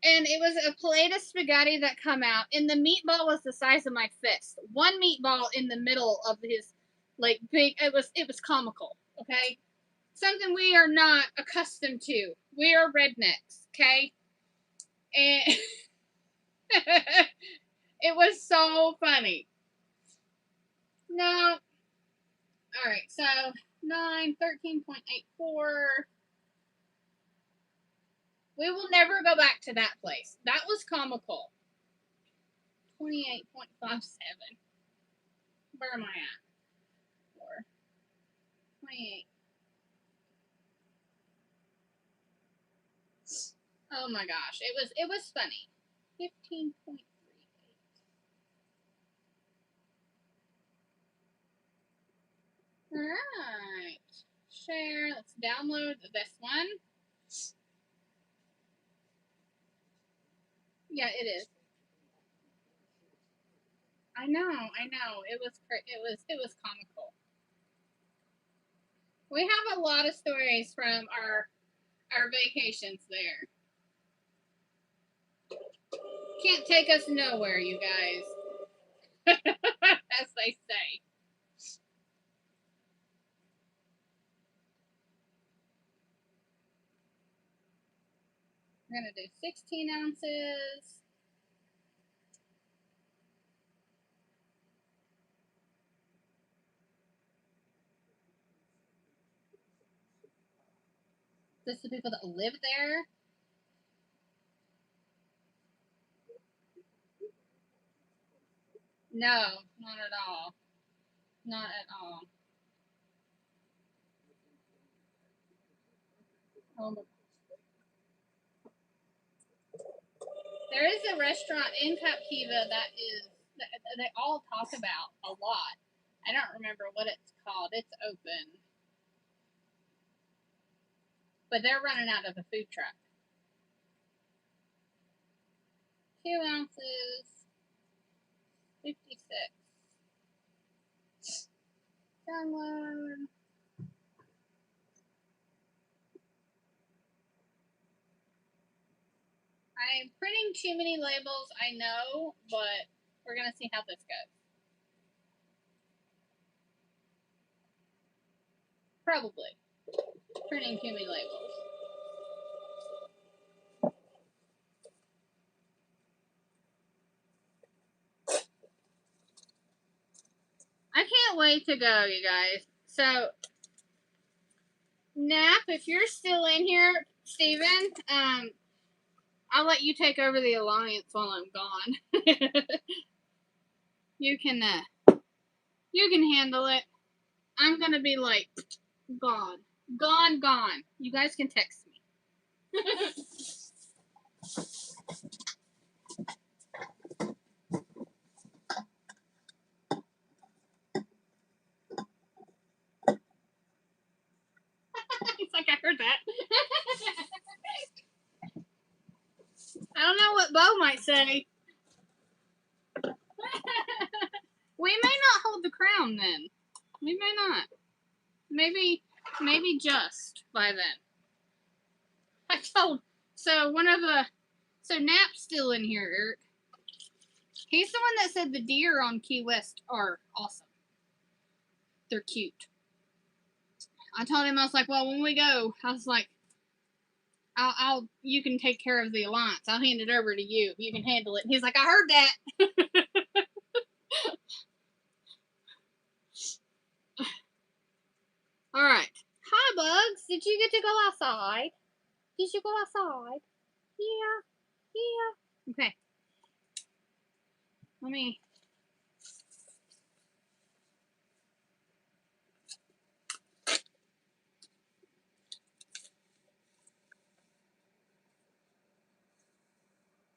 and it was a plate of spaghetti that come out, and the meatball was the size of my fist. One meatball in the middle of his like big. It was comical. Okay, something we are not accustomed to. We are rednecks. Okay, and it was so funny. No, all right. So 13.84. We will never go back to that place. That was comical. 28.57. Where am I at? 4. 28. Oh my gosh, it was funny. 15.38. All right, share. Let's download this one. Yeah, it is. I know. It was comical. We have a lot of stories from our vacations there. Can't take us nowhere, you guys. As they say. We're gonna do 16 ounces. This is the people that live there. No, not at all. Not at all. There is a restaurant in Captiva that they all talk about a lot. I don't remember what it's called. It's open. But they're running out of a food truck. 2 ounces. 56. Download. I'm printing too many labels, I know, but we're going to see how this goes. Probably. Printing too many labels. I can't wait to go, you guys. So, Nap, if you're still in here, Steven, I'll let you take over the alliance while I'm gone. you can handle it. I'm gonna be like gone. You guys can text me. It's like I heard that. I don't know what Bo might say. We may not hold the crown then. We may not. Maybe just by then. I told. So Nap's still in here, Eric. He's the one that said the deer on Key West are awesome. They're cute. I told him, I was like, well, when we go, I was like, you can take care of the alliance. I'll hand it over to you. You can handle it. And he's like, I heard that. All right. Hi, Bugs. Did you get to go outside? Did you go outside? Yeah. Okay. Let me.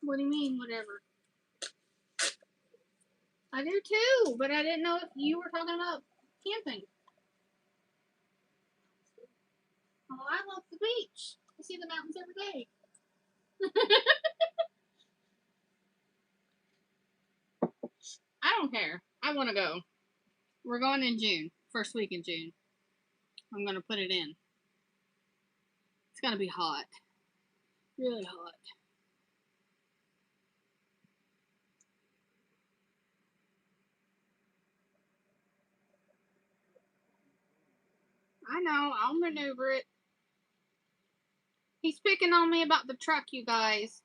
What do you mean, whatever? I do too, but I didn't know if you were talking about camping. Oh, I love the beach. I see the mountains every day. I don't care. I want to go. We're going in June. First week in June. I'm going to put it in. It's going to be hot. Really hot. I know. I'll maneuver it. He's picking on me about the truck, you guys.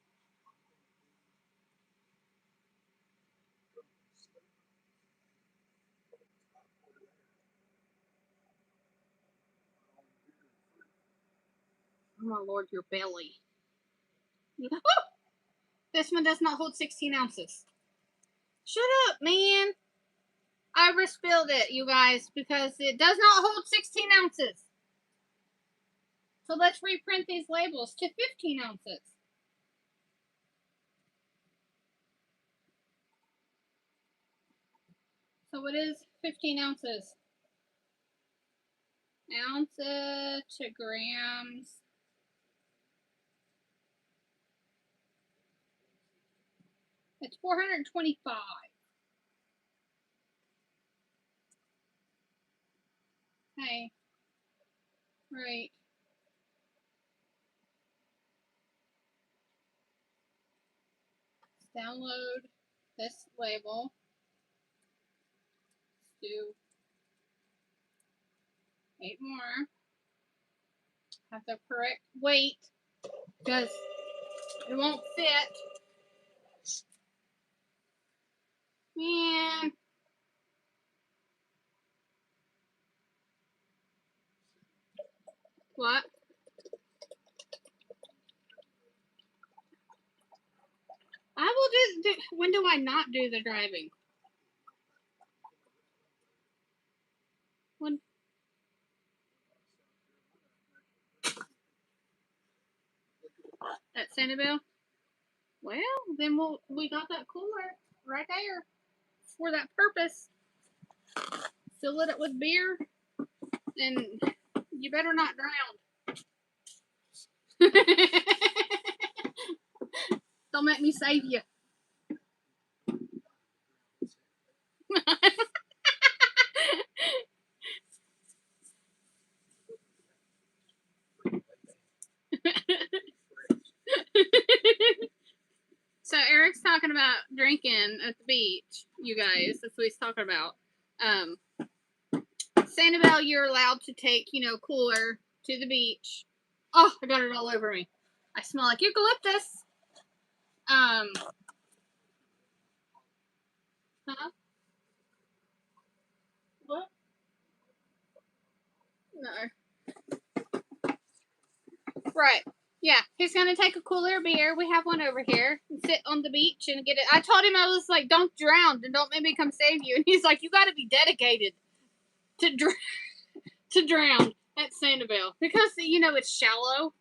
Oh, my Lord, your belly. Oh! This one does not hold 16 ounces. Shut up, man. I respilled it, you guys, because it does not hold 16 ounces. So let's reprint these labels to 15 ounces. So what is 15 ounces? Ounces to grams. It's 425. Hey. Right. Let's download this label. Let's do 8 more. Have the correct weight because it won't fit. Man. What? I will just do. When do I not do the driving? When? At Sanibel? Well, then we got that cooler right there for that purpose. Fill it up with beer, and you better not drown. Don't make me save you. So Eric's talking about drinking at the beach, you guys. That's what he's talking about. Sanibel, you're allowed to take, cooler to the beach. Oh, I got it all over me. I smell like eucalyptus. Huh? What? No. Right. Yeah, he's gonna take a cooler beer. We have one over here and sit on the beach and get it. I told him, I was like, don't drown and don't make me come save you. And he's like, you gotta be dedicated to drown at Sanibel because it's shallow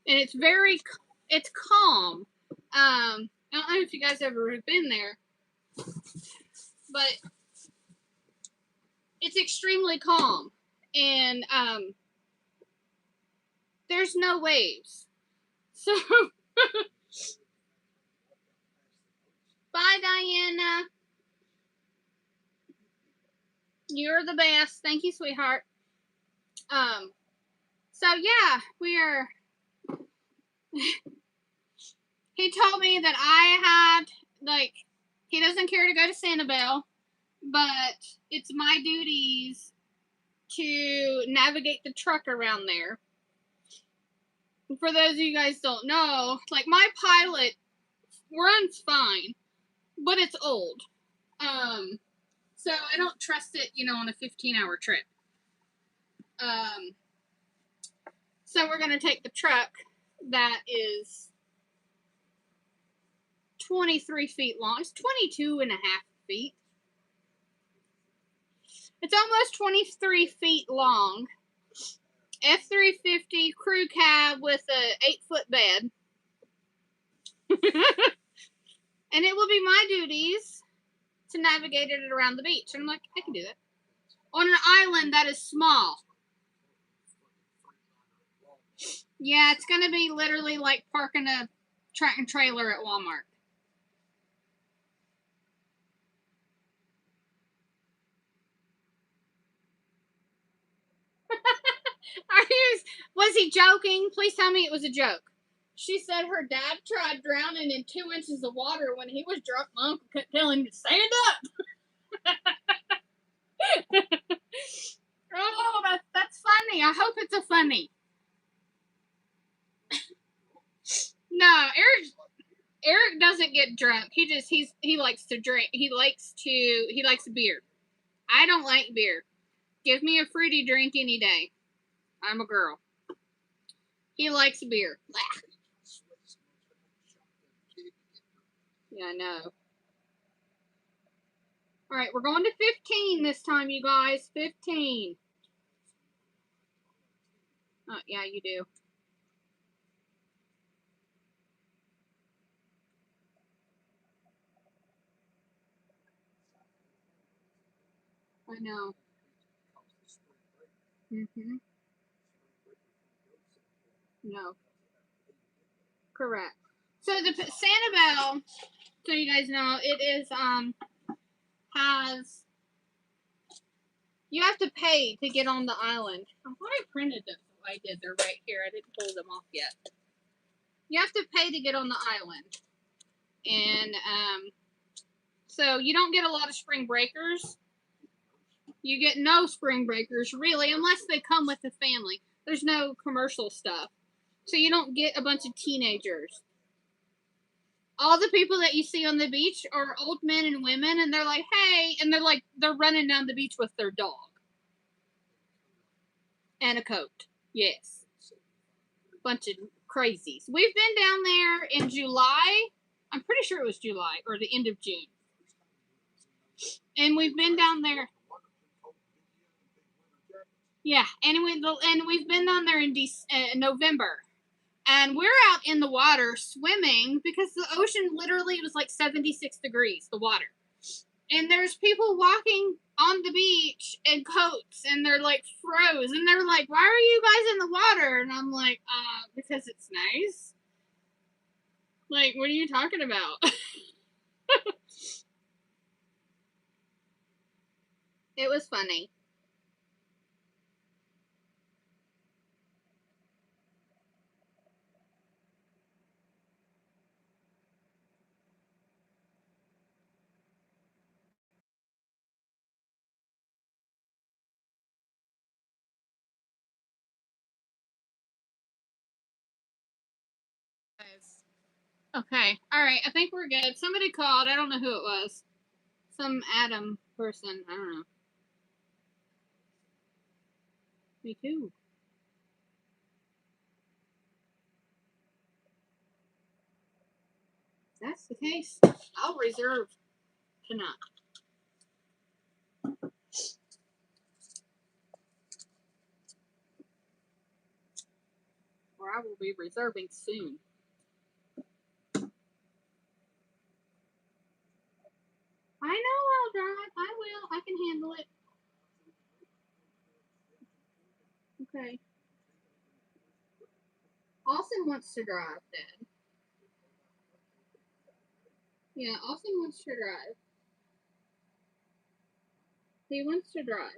and it's calm. I don't know if you guys ever have been there, but it's extremely calm and there's no waves. So bye, Diana. You're the best. Thank you, sweetheart. So yeah, we are. He told me that I had he doesn't care to go to Sanibel, but it's my duties to navigate the truck around there. For those of you guys don't know, my Pilot runs fine, but it's old. So I don't trust it, on a 15-hour trip. So we're gonna take the truck that is 23 feet long. It's 22 and a half feet. It's almost 23 feet long. F-350 crew cab with a 8-foot bed. And it will be my duties to navigate it around the beach. And I'm like, I can do that. On an island that is small. Yeah, it's going to be literally like parking a tractor trailer at Walmart. Was he joking? Please tell me it was a joke. She said her dad tried drowning in 2 inches of water when he was drunk. My uncle kept telling him to stand up. Oh, that's funny. I hope it's a funny. No, Eric doesn't get drunk. He likes to drink. He likes beer. I don't like beer. Give me a fruity drink any day. I'm a girl. He likes beer. Yeah, I know. All right, we're going to 15 this time, you guys. 15. Oh, yeah, you do. I know. Mm-hmm. No. Correct. So the Sanibel, so you guys know, it is has you have to pay to get on the island. I thought I printed them. I did. They're right here. I didn't pull them off yet. You have to pay to get on the island, and so you don't get a lot of spring breakers. You get no spring breakers really, unless they come with the family. There's no commercial stuff, so you don't get a bunch of teenagers. All the people that you see on the beach are old men and women, and they're like, hey, and they're running down the beach with their dog. And a coat. Yes. Bunch of crazies. We've been down there in July. I'm pretty sure it was July or the end of June. And we've been down there. Yeah, and we've been down there in November. And we're out in the water swimming because the ocean literally was like 76 degrees, the water. And there's people walking on the beach in coats, and they're like froze, and they're like, why are you guys in the water? And I'm like, because it's nice. Like, what are you talking about? It was funny. Okay, alright, I think we're good. Somebody called, I don't know who it was. Some Adam person, I don't know. Me too. If that's the case, I'll reserve tonight. Or I will be reserving soon. I know I'll drive. I will. I can handle it. Okay. Austin wants to drive, Dad. Yeah, Austin wants to drive. He wants to drive.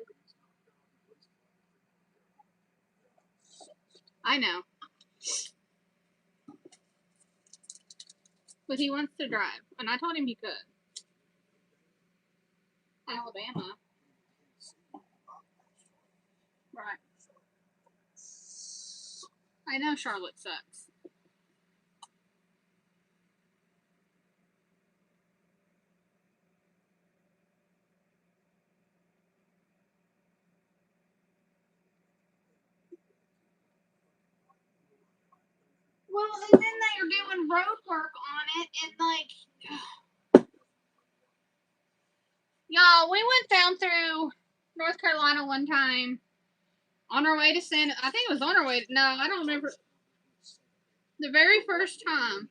I know. But he wants to drive. And I told him he could. Alabama. Right. I know Charlotte sucks. Well, and then they are doing road work on it, and like, y'all, we went down through North Carolina one time on our way to I think it was on our way. No, I don't remember. The very first time.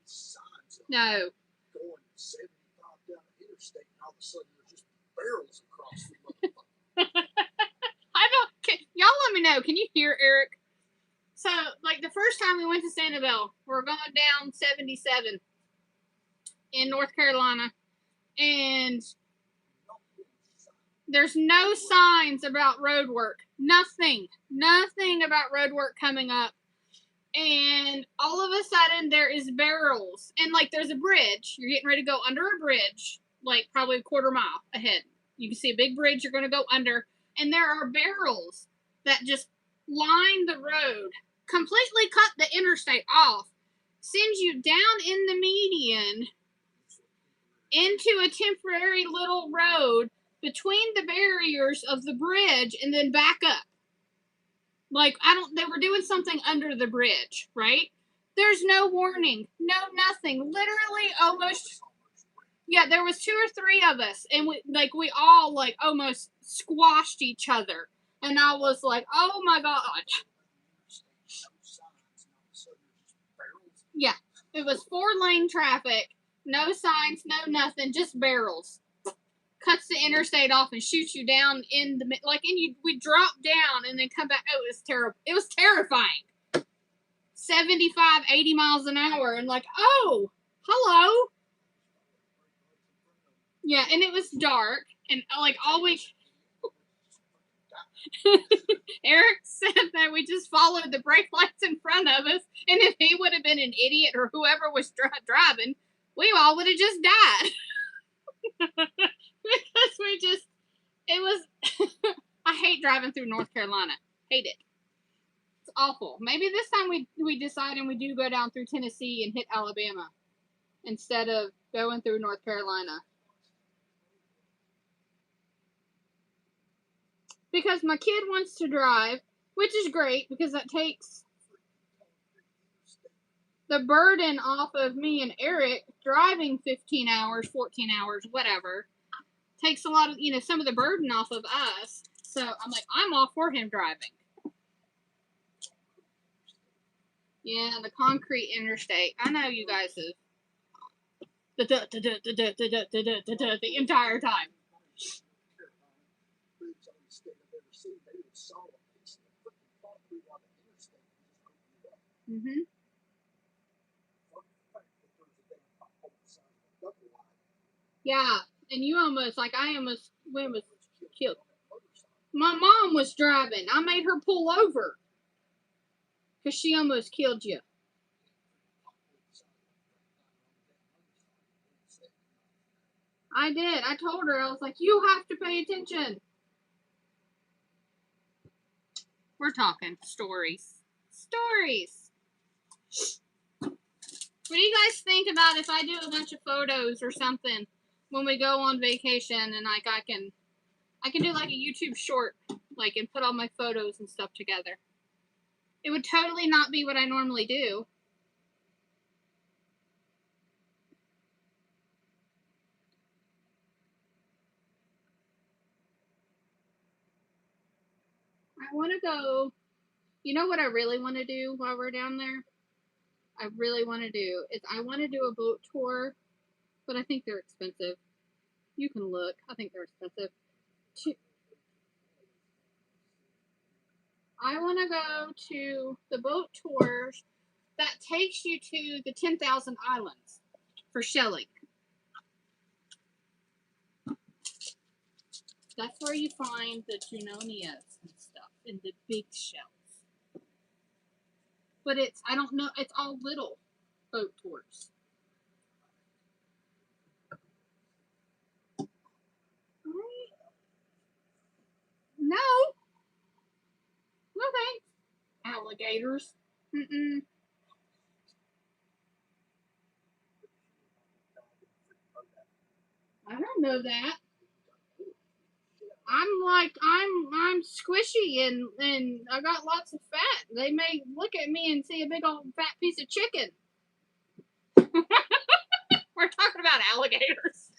No. Going 75 down the interstate, and all of a sudden there's just barrels across the I don't. Y'all let me know. Can you hear Eric? So, like the first time we went to Sanibel, we're going down 77 in North Carolina, and there's no signs about road work. Nothing about road work coming up. And all of a sudden there is barrels, and like there's a bridge. You're getting ready to go under a bridge, like probably a quarter mile ahead. You can see a big bridge you're going to go under, and there are barrels that just line the road, completely cut the interstate off, sends you down in the median into a temporary little road between the barriers of the bridge, and then back up. Like, they were doing something under the bridge, right? There's no warning, no nothing. Literally almost, yeah, there was 2 or 3 of us, and we all, like, almost squashed each other. And I was like, oh my God. Yeah, it was 4-lane traffic, no signs, no nothing, just barrels. Cuts the interstate off and shoot you down in the, like, and we drop down and then come back. Oh, it was terrible. It was terrifying. 75, 80 miles an hour, and like, oh, hello. Yeah, and it was dark, and like always. Eric said that we just followed the brake lights in front of us, and if he would have been an idiot or whoever was driving, we all would have just died. Because it was, I hate driving through North Carolina. Hate it. It's awful. Maybe this time we decide and we do go down through Tennessee and hit Alabama instead of going through North Carolina. Because my kid wants to drive, which is great because that takes the burden off of me and Eric driving 15 hours, 14 hours, whatever. Takes a lot of, some of the burden off of us. So I'm like, I'm all for him driving. Yeah, the concrete interstate. I know you guys have the entire time. Mm-hmm. Yeah, and we almost killed. My mom was driving. I made her pull over because she almost killed you. I did. I told her, I was like, you have to pay attention. We're talking stories. Stories. What do you guys think about if I do a bunch of photos or something when we go on vacation and like I can do like a YouTube short, like, and put all my photos and stuff together? It would totally not be what I normally do. I want to go. You know what I really want to do while we're down there? I really want to do is I want to do a boat tour, but I think they're expensive. You can look. I think they're expensive. I want to go to the boat tours that takes you to the 10,000 Islands for shelling. That's where you find the Junonias and stuff and the big shells. But I don't know, it's all little boat tours. No. No thanks. Alligators. Mm-mm. I don't know that. I'm squishy and I got lots of fat. They may look at me and see a big old fat piece of chicken. We're talking about alligators.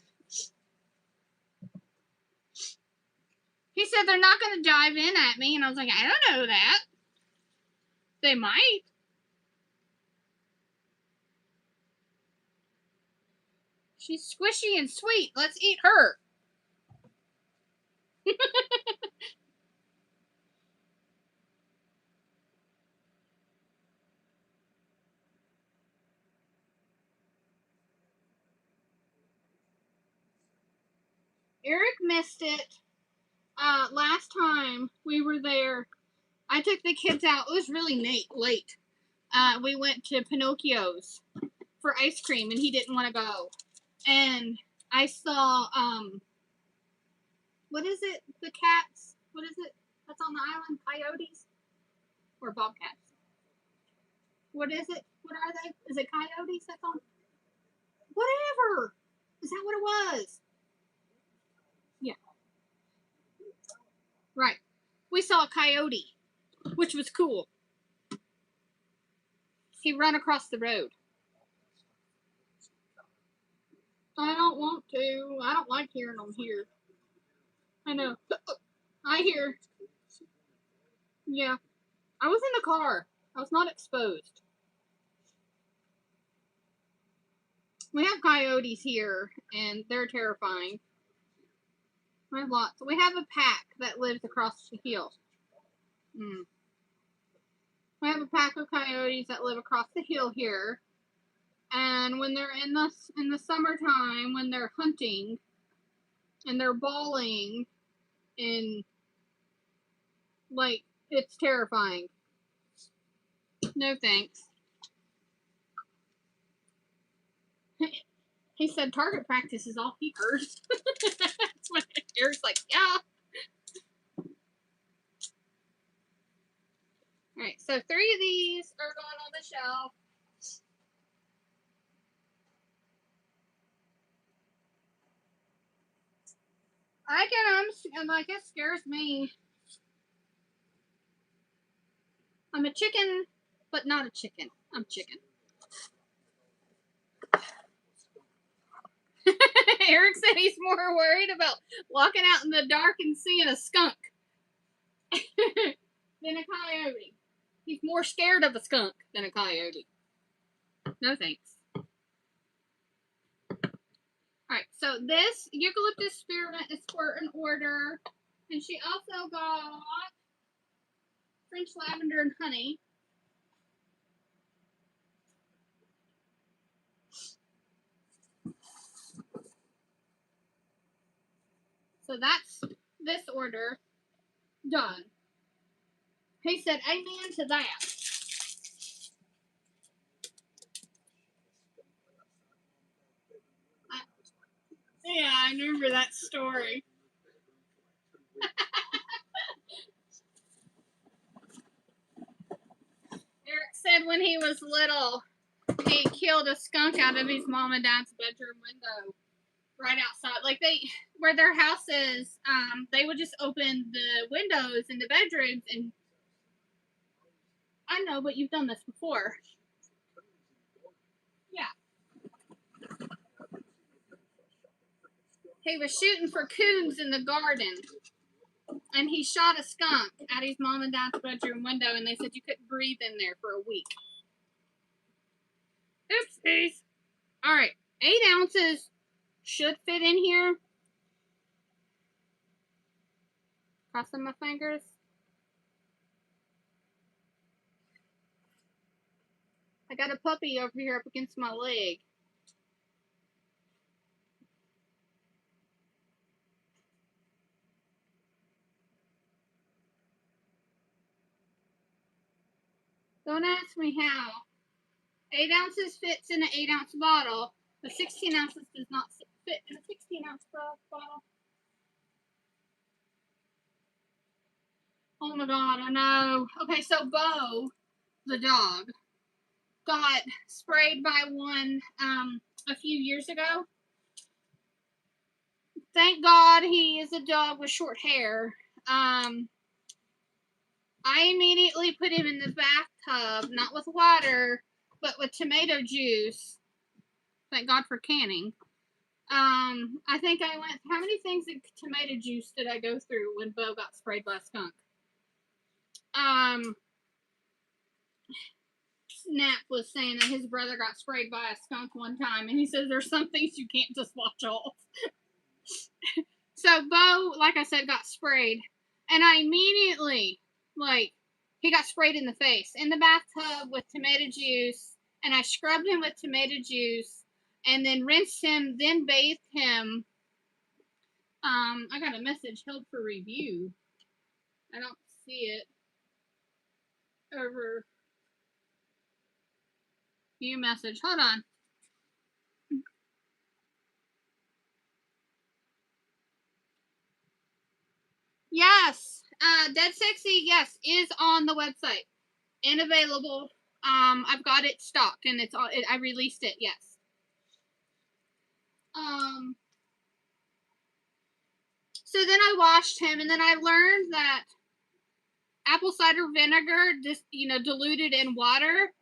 He said they're not going to dive in at me, and I was like, I don't know that. They might. She's squishy and sweet. Let's eat her. Eric missed it last time we were there. I took the kids out. It was really late. We went to Pinocchio's for ice cream, and he didn't want to go. And I saw, what is it? The cats? What is it? That's on the island? Coyotes? Or bobcats? What is it? What are they? Is it coyotes that's on? Whatever. Is that what it was? Yeah. Right. We saw a coyote, which was cool. He ran across the road. I don't want to. I don't like hearing them here. I know. I hear. Yeah. I was in the car. I was not exposed. We have coyotes here, and they're terrifying. We have lots. We have a pack that lives across the hill. We have a pack of coyotes that live across the hill here. And when they're in the summertime, when they're hunting and they're bawling, and like, it's terrifying. No thanks. He said target practice is all he heard. That's what Eric's like, yeah. Alright, so 3 of these are going on the shelf. I get them, like, it scares me. I'm a chicken, but not a chicken. I'm chicken. Eric said he's more worried about walking out in the dark and seeing a skunk than a coyote. He's more scared of a skunk than a coyote. No thanks. Alright, so this eucalyptus spearmint is for an order. And she also got French lavender and honey. So that's this order done. He said amen to that. Yeah, I remember that story. Eric said when he was little, he killed a skunk out of his mom and dad's bedroom window right outside. Like, where their house is, they would just open the windows in the bedrooms, and I know, but you've done this before. Yeah. He was shooting for coons in the garden, and he shot a skunk at his mom and dad's bedroom window, and they said you couldn't breathe in there for a week. Oopsies. Alright, 8 ounces should fit in here. Crossing my fingers. I got a puppy over here up against my leg. Don't ask me how. 8 ounces fits in an 8 ounce bottle, but 16 ounces does not fit in a 16 ounce bottle. Oh my god, I know. Okay, so Bo, the dog, got sprayed by one a few years ago. Thank God he is a dog with short hair. I immediately put him in the bathtub, not with water, but with tomato juice. Thank God for canning. I think I went, how many things of tomato juice did I go through when Bo got sprayed by a skunk? Snap was saying that his brother got sprayed by a skunk one time, and he says there's some things you can't just watch off. So Bo, like I said, got sprayed, and I immediately, he got sprayed in the face in the bathtub with tomato juice, and I scrubbed him with tomato juice, and then rinsed him, then bathed him. I got a message held for review. I don't see it. Over view message. Hold on. Yes. Dead Sexy, yes, is on the website and available. I've got it stocked, and it's all. I released it. Yes. So then I washed him, and then I learned that apple cider vinegar, just diluted in water,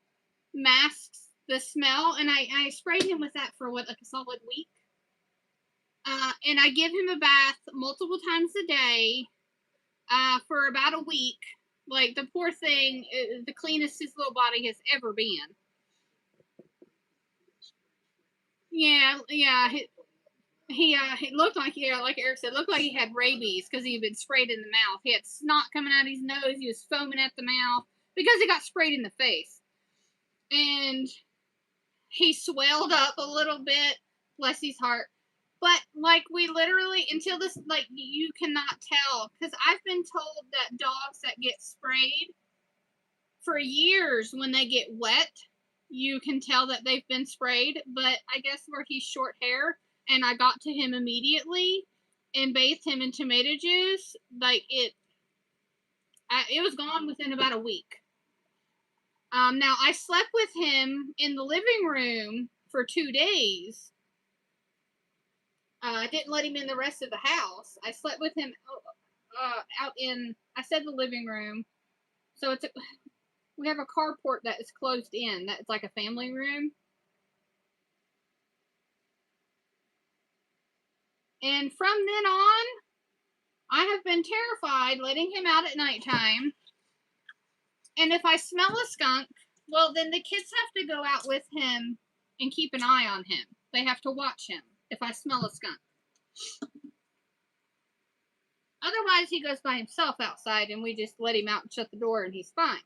masks the smell, and I sprayed him with that for like a solid week. And I give him a bath multiple times a day, for about a week. Like, the poor thing, the cleanest his little body has ever been. Yeah. He looked like, yeah, like Eric said, looked like he had rabies because he had been sprayed in the mouth. He had snot coming out of his nose. He was foaming at the mouth because he got sprayed in the face. And he swelled up a little bit, bless his heart. But, like, we literally, until this, like, you cannot tell. Because I've been told that dogs that get sprayed for years, when they get wet, you can tell that they've been sprayed. But I guess where he's short hair, and I got to him immediately and bathed him in tomato juice, like, it was gone within about a week. Now, I slept with him in the living room for 2 days. I didn't let him in the rest of the house. I slept with him out in, I said the living room. So we have a carport that is closed in. That's like a family room. And from then on, I have been terrified letting him out at nighttime. And if I smell a skunk, well, then the kids have to go out with him and keep an eye on him. They have to watch him if I smell a skunk. Otherwise, he goes by himself outside, and we just let him out and shut the door, and he's fine.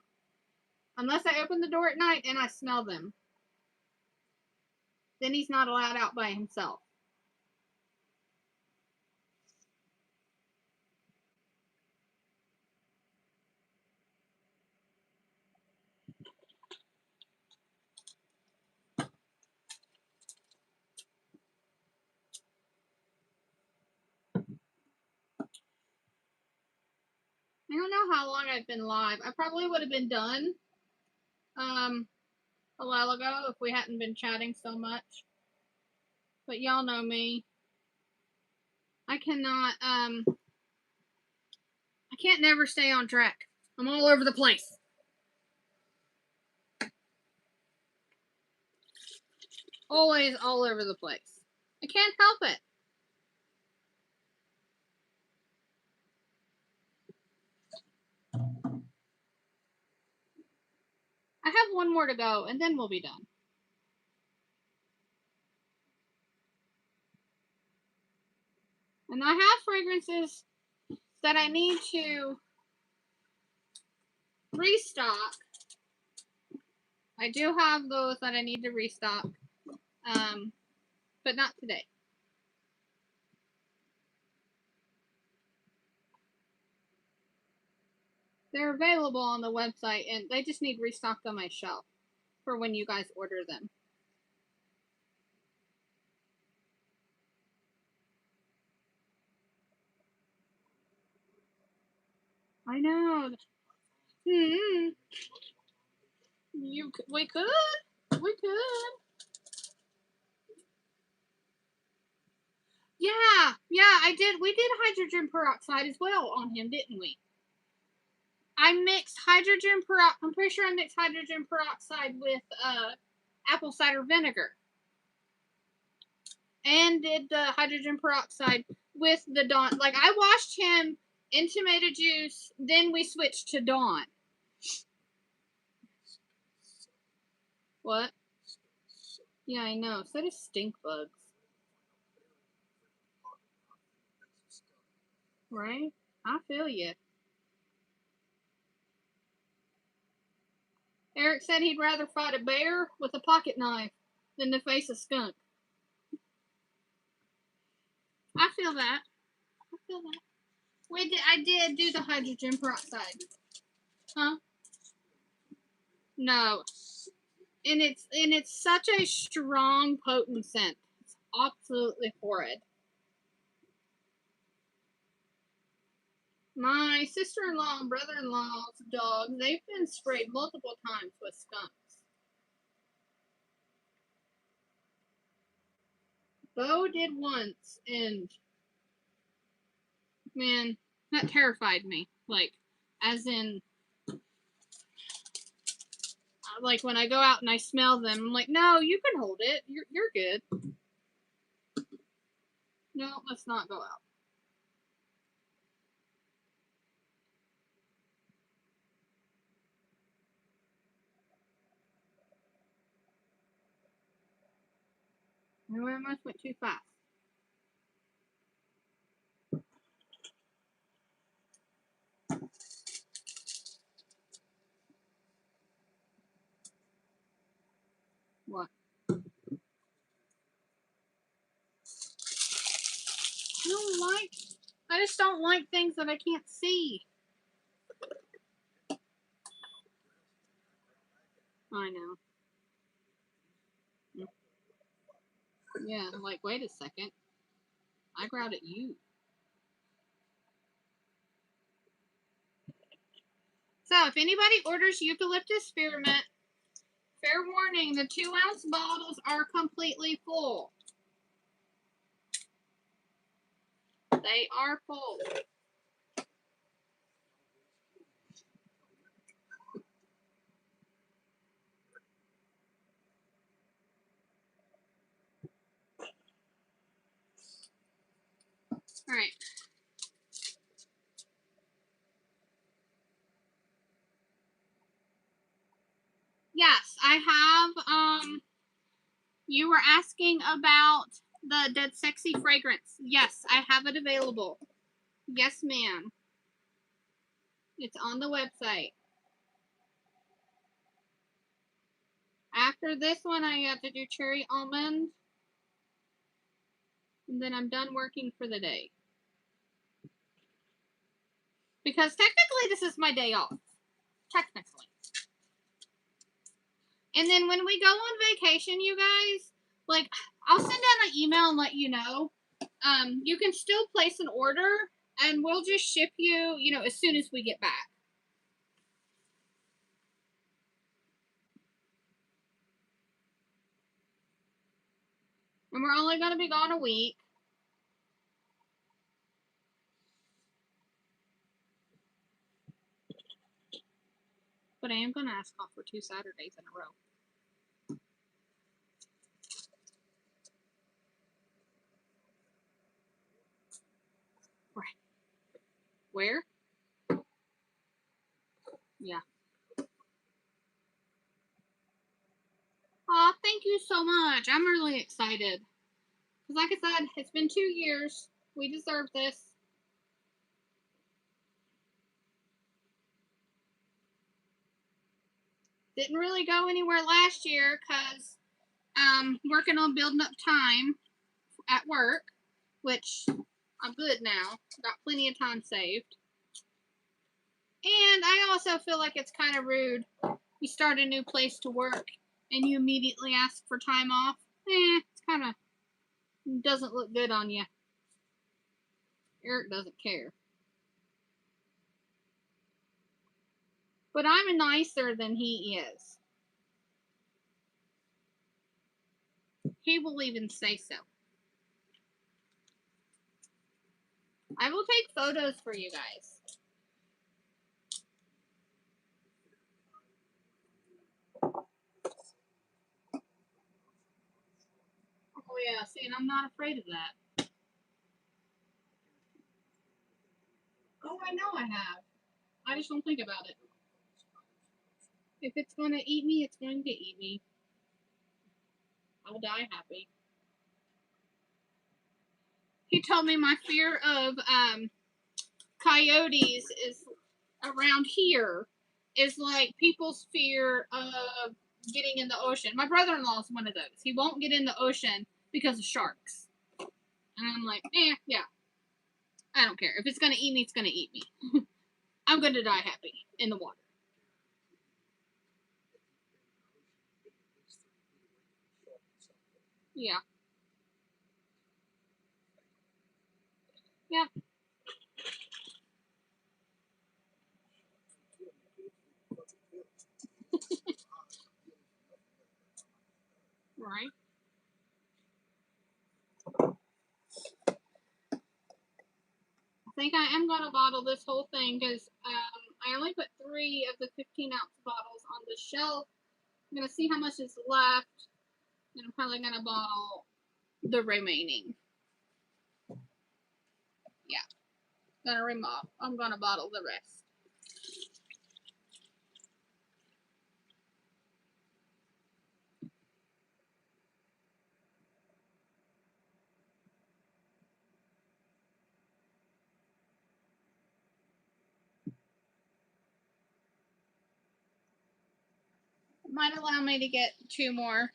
Unless I open the door at night and I smell them. Then he's not allowed out by himself. I don't know how long I've been live. I probably would have been done a while ago if we hadn't been chatting so much. But y'all know me. I cannot, I can't never stay on track. I'm all over the place. Always all over the place. I can't help it. I have one more to go, and then we'll be done. And I have fragrances that I need to restock. I do have those that I need to restock, but not today. They're available on the website, and they just need restocked on my shelf for when you guys order them. I know. We could. We could. Yeah, I did. We did hydrogen peroxide as well on him, didn't we? I mixed hydrogen peroxide. I'm pretty sure I mixed hydrogen peroxide with apple cider vinegar, and did the hydrogen peroxide with the Dawn. Like, I washed him in tomato juice, then we switched to Dawn. What? Yeah, I know. So do stink bugs. Right? I feel you. Eric said he'd rather fight a bear with a pocket knife than to face a skunk. I feel that. I feel that. I did do the hydrogen peroxide. Huh? No. And it's such a strong, potent scent. It's absolutely horrid. My sister-in-law and brother-in-law's dogs, they've been sprayed multiple times with skunks. Bo did once, and man, that terrified me. Like, as in, like when I go out and I smell them, I'm like, no, you can hold it. You're good. No, let's not go out. I almost went too fast. just don't like things that I can't see. I know. Yeah, like, wait a second. I growled at you. So, if anybody orders eucalyptus spearmint, fair warning, the 2-ounce bottles are completely full. They are full. All right. Yes, I have, you were asking about the Dead Sexy fragrance. Yes, I have it available. Yes, ma'am. It's on the website. After this one, I have to do cherry almond. And then I'm done working for the day. Because technically, this is my day off. Technically. And then when we go on vacation, you guys, like, I'll send out an email and let you know. You can still place an order, and we'll just ship you, you know, as soon as we get back. And we're only going to be gone a week. But I am going to ask off for 2 Saturdays in a row. Right. Where? Yeah. Aw, thank you so much. I'm really excited. Because like I said, it's been 2 years. We deserve this. Didn't really go anywhere last year because working on building up time at work, which I'm good now. Got plenty of time saved. And I also feel like it's kind of rude. You start a new place to work and you immediately ask for time off. It's kind of doesn't look good on you. Eric doesn't care. But I'm nicer than he is. He will even say so. I will take photos for you guys. Oh yeah, see, and I'm not afraid of that. Oh, I know I have. I just don't think about it. If it's going to eat me, it's going to eat me. I'll die happy. He told me my fear of coyotes is around here is like people's fear of getting in the ocean. My brother-in-law is one of those. He won't get in the ocean because of sharks. And I'm like, yeah. I don't care. If it's going to eat me, it's going to eat me. I'm going to die happy in the water. Yeah. Yeah. Right. I think I am going to bottle this whole thing because I only put 3 of the 15-ounce bottles on the shelf. I'm going to see how much is left, and I'm probably going to bottle the remaining. Yeah. I'm going to bottle the rest. It might allow me to get 2 more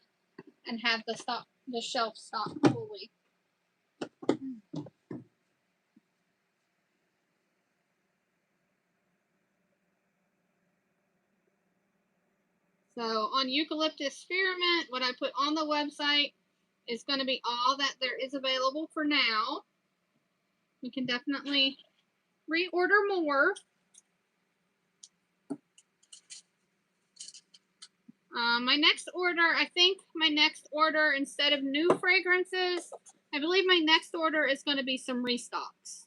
and have the shelf stocked fully. So on Eucalyptus Spearmint, what I put on the website is going to be all that there is available for now. You can definitely reorder more. My next order, I think my next order, instead of new fragrances, I believe my next order is going to be some restocks.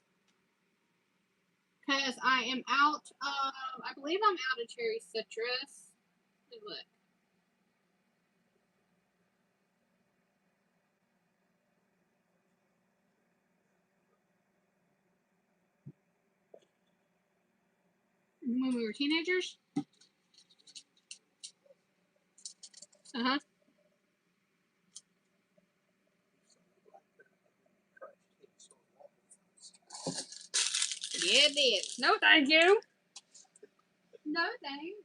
Because I am out of, I believe I'm out of cherry citrus. Let me look. When we were teenagers? Uh-huh. Yeah, it did. No, thank you. No, thanks.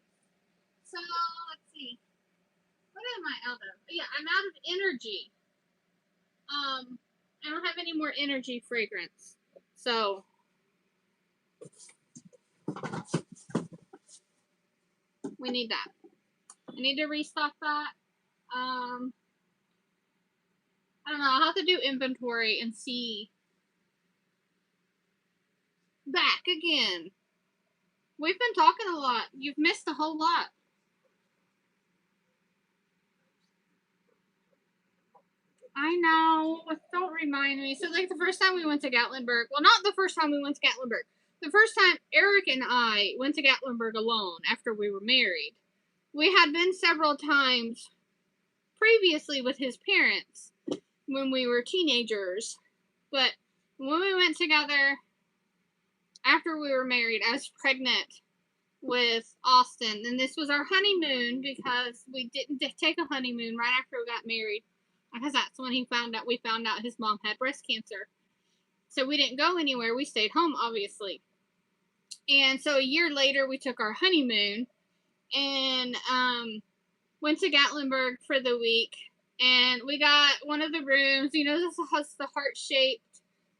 So, let's see. What am I out of? Yeah, I'm out of energy. I don't have any more energy fragrance. So, we need that. I need to restock that. I don't know. I'll have to do inventory and see. Back again. We've been talking a lot. You've missed a whole lot. I know. Don't remind me. So, like, the first time we went to Gatlinburg, well, not the first time we went to Gatlinburg. The first time Eric and I went to Gatlinburg alone after we were married. We had been several times previously with his parents when we were teenagers. But when we went together after we were married, I was pregnant with Austin, and this was our honeymoon because we didn't take a honeymoon right after we got married, because that's when we found out his mom had breast cancer. So we didn't go anywhere. We stayed home, obviously. And so a year later, we took our honeymoon and went to Gatlinburg for the week. And we got one of the rooms, this has the heart-shaped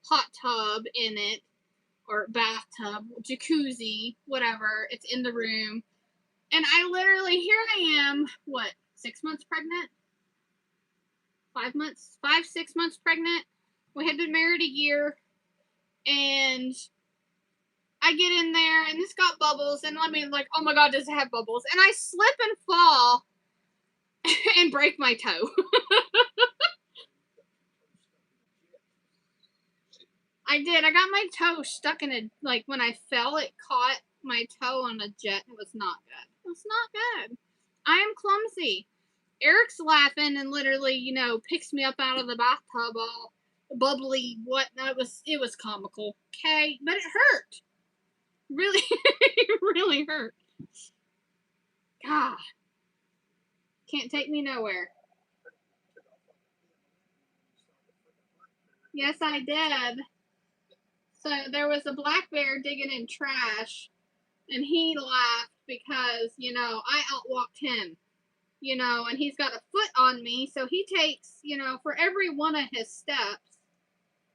hot tub in it, or bathtub, jacuzzi, whatever. It's in the room. And I literally, here I am, 6 months pregnant? 5 months? 6 months pregnant. We had been married a year. And I get in there, and it's got bubbles. And I mean, like, oh my God, does it have bubbles? And I slip and fall and break my toe. I did. I got my toe stuck in when I fell, it caught my toe on a jet. It was not good. It was not good. I am clumsy. Eric's laughing and literally, picks me up out of the bathtub all bubbly. It was comical. Okay, but it hurt. Really, it really hurt. God, can't take me nowhere. Yes, I did. So there was a black bear digging in trash, and he laughed because, I outwalked him. And he's got a foot on me, so he takes, for every one of his steps,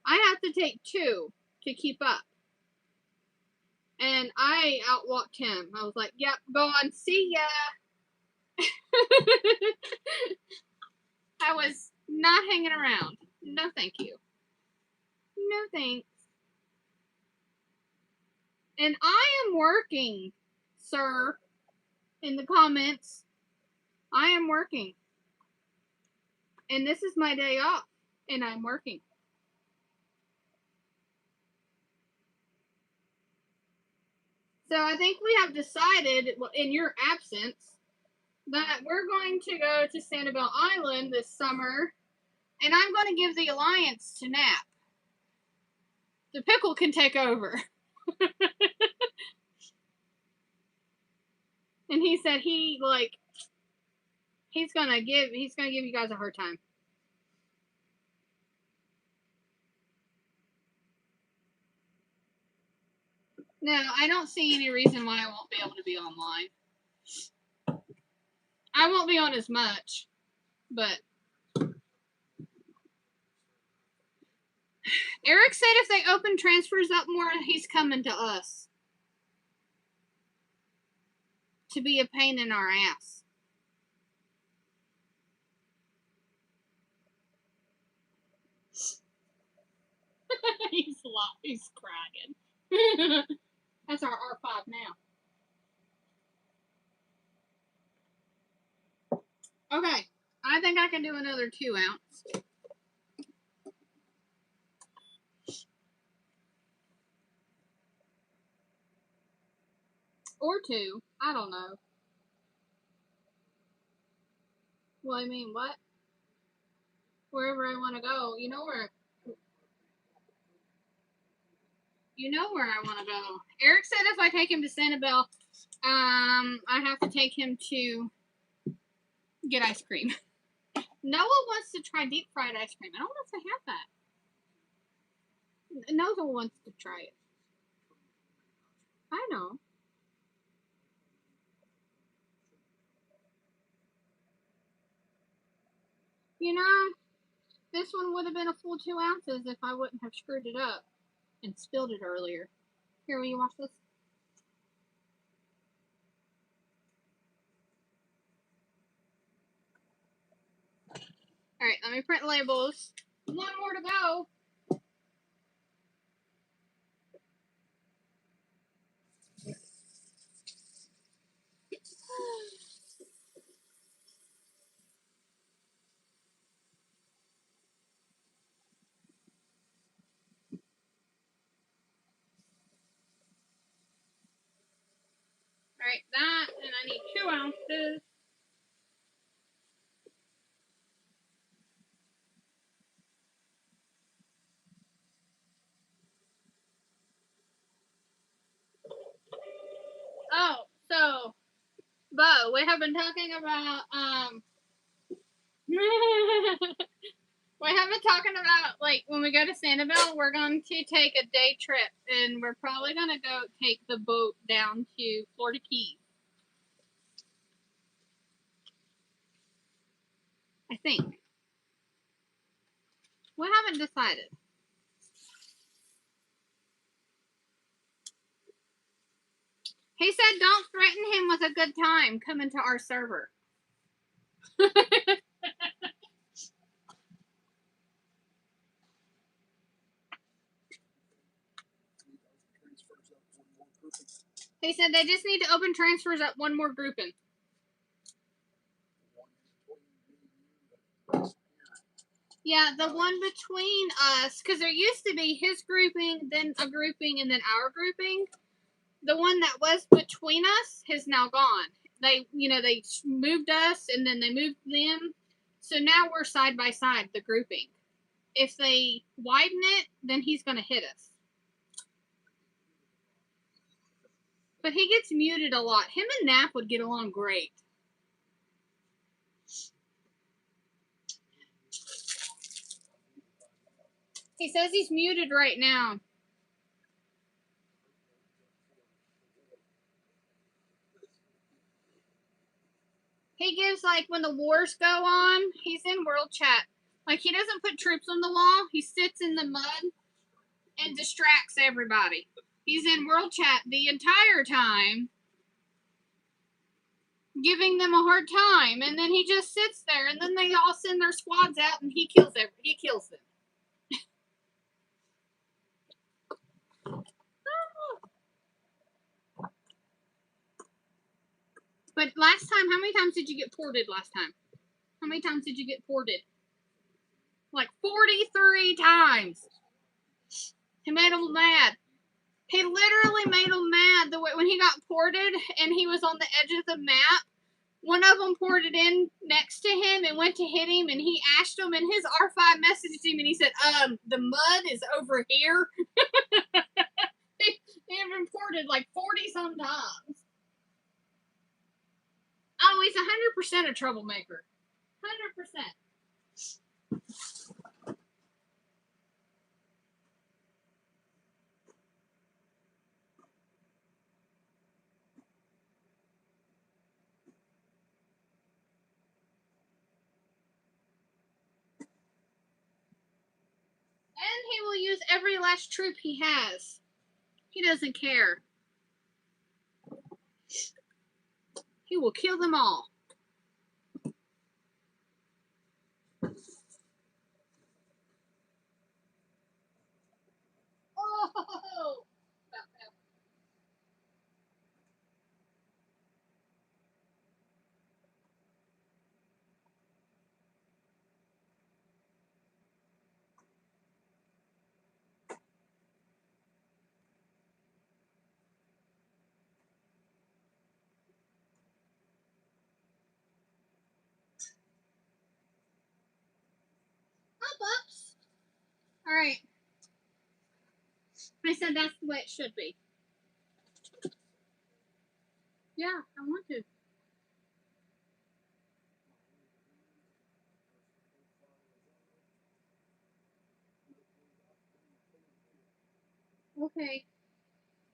I have to take 2 to keep up. And I outwalked him. I was like, yep, go on, see ya. I was not hanging around. No, thank you. No, thanks. And I am working, sir, in the comments. I am working. And this is my day off, and I'm working. So I think we have decided, in your absence, that we're going to go to Sanibel Island this summer, and I'm going to give the Alliance to Nap. The pickle can take over. And he said he's gonna give you guys a hard time. No, I don't see any reason why I won't be able to be online. I won't be on as much, but Eric said if they open transfers up more, he's coming to us to be a pain in our ass. He's crying. That's our R5 now. Okay, I think I can do another 2 ounce. Or 2. I don't know. Well, I mean, what? Wherever I want to go. You know where I want to go. Eric said if I take him to Sanibel, I have to take him to get ice cream. Noah wants to try deep fried ice cream. I don't know if they have that. Noah wants to try it. I know. You know, this one would have been a full 2 ounces if I wouldn't have screwed it up and spilled it earlier. Here, will you watch this? Alright, let me print labels. 1 more to go. Alright, that, and I need 2 ounces. Oh, so, Bo, we have been talking about, we have been talking about, like, when we go to Sanibel, we're going to take a day trip, and we're probably going to go take the boat down to Florida Keys. I think. We haven't decided. He said don't threaten him with a good time coming to our server. He said they just need to open transfers up 1 more grouping. Yeah, the one between us, because there used to be his grouping, then a grouping, and then our grouping. The one that was between us has now gone. They moved us, and then they moved them. So now we're side by side, the grouping. If they widen it, then he's going to hit us. But he gets muted a lot. Him and Nap would get along great. He says he's muted right now. He gives, like, when the wars go on, he's in world chat. Like, he doesn't put troops on the wall. He sits in the mud and distracts everybody. He's in world chat the entire time, giving them a hard time, and then he just sits there, and then they all send their squads out, and he kills them. But last time, how many times did you get ported last time? How many times did you get ported? Like 43 times. He made him mad. He literally made him mad the way when he got ported and he was on the edge of the map. One of them ported in next to him and went to hit him, and he asked him, and his R5 messaged him, and he said, the mud is over here. He had been ported like 40 some times. Oh, he's 100% a troublemaker. 100%. And he will use every last troop he has. He doesn't care. He will kill them all. Oh! Oops. All right. I said that's the way it should be. Yeah, I want to. Okay.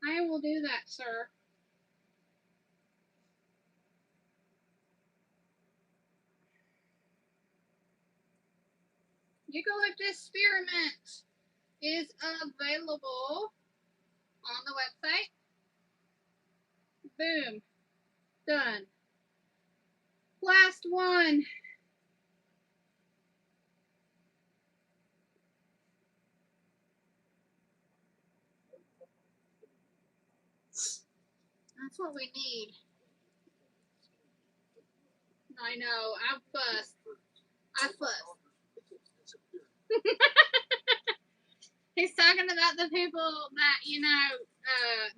I will do that, sir. Eucalyptus experiment is available on the website. Boom. Done. Last one. That's what we need. I know. I fussed. He's talking about the people that,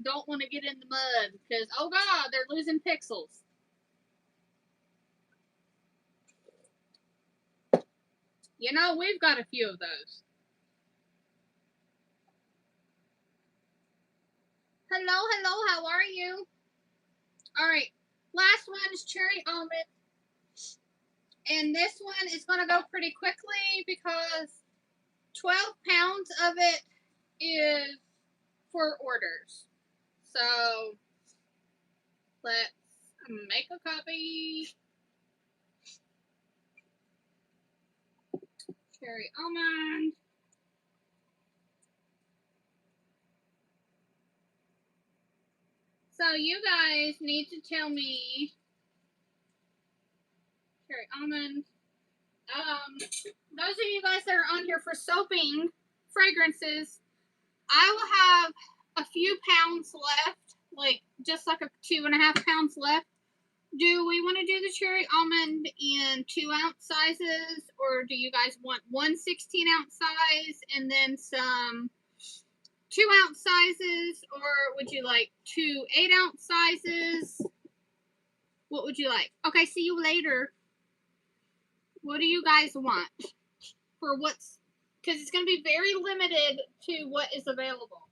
don't want to get in the mud because, oh God, they're losing pixels. You know, we've got a few of those. Hello, how are you? All right, last one is cherry almond. And this one is going to go pretty quickly because 12 pounds of it is for orders. So let's make a copy. Cherry almond. So you guys need to tell me cherry almond. Those of you guys that are on here for soaping fragrances, I will have a few pounds left, like just like a 2.5 pounds left. Do we want to do the cherry almond in 2-ounce sizes, or do you guys want 1 16-ounce size and then some 2-ounce sizes, or would you like 2 8-ounce sizes? What would you like? Okay, see you later. What do you guys want for what's, because it's going to be very limited to what is available.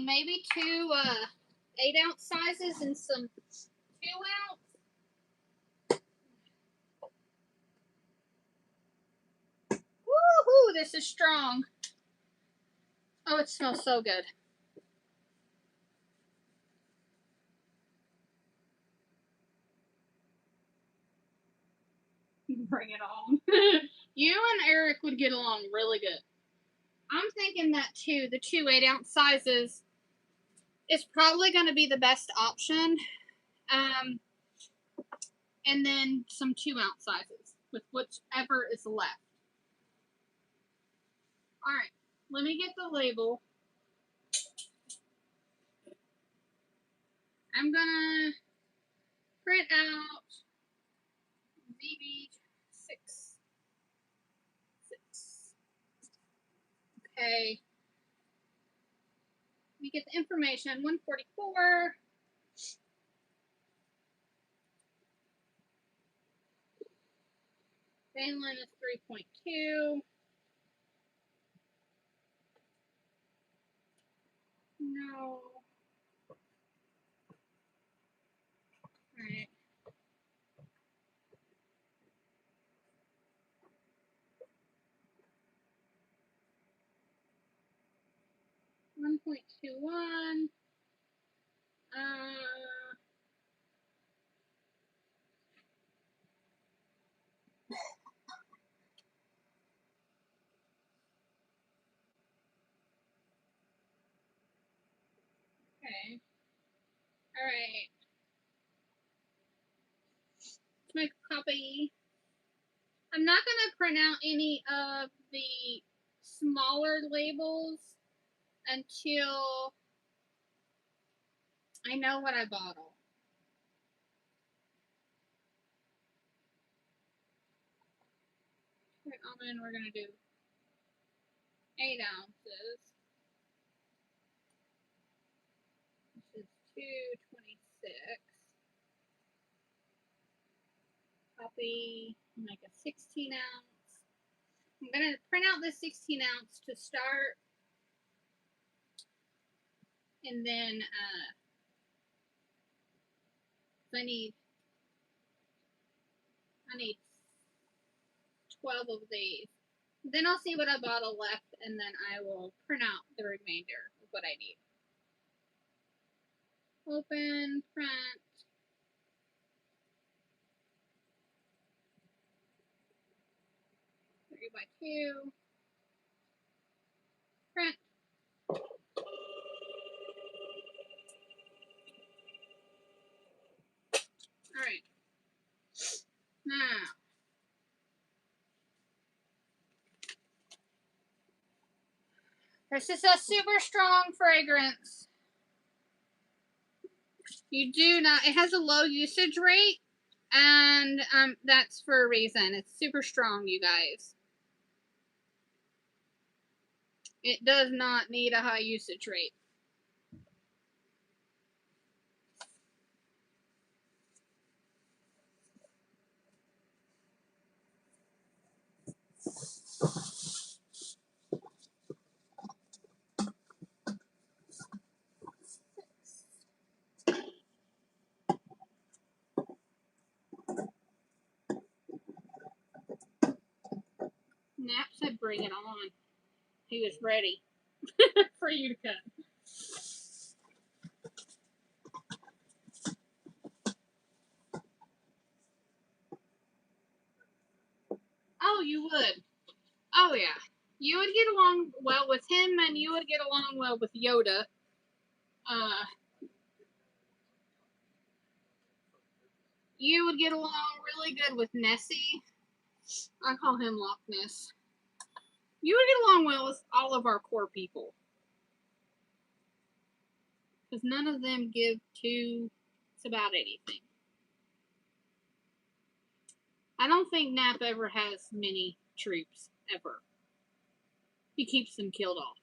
Maybe 2 8-ounce sizes and some 2-ounce. Woohoo, this is strong. Oh, it smells so good. Bring it on. You and Eric would get along really good. I'm thinking that too. The 2 8-ounce sizes is probably going to be the best option. And then some 2-ounce sizes with whichever is left. All right, let me get the label. I'm gonna print out ZB6. Okay. Let me get the information. 144. Vanillin is 3.2. No. Alright. 1.21. Okay. All right. Let's make a copy. I'm not going to print out any of the smaller labels until I know what I bottle. Almond, we're going to do 8 ounces. This is 226. Copy, make a 16 ounce. I'm going to print out this 16 ounce to start. And then I need 12 of these. Then I'll see what I bottle left, and then I will print out the remainder of what I need. Open, print. Three by 2. Print. Alright. Now. This is a super strong fragrance. You do not, it has a low usage rate, and that's for a reason. It's super strong, you guys. It does not need a high usage rate. Nap said bring it on. He was ready for you to cut. Oh, you would. Oh, yeah. You would get along well with him, and you would get along well with Yoda. You would get along really good with Nessie. I call him Loch Ness. You would get along well with all of our core people. Because none of them give two about anything. I don't think Nap ever has many troops, ever. He keeps them killed off.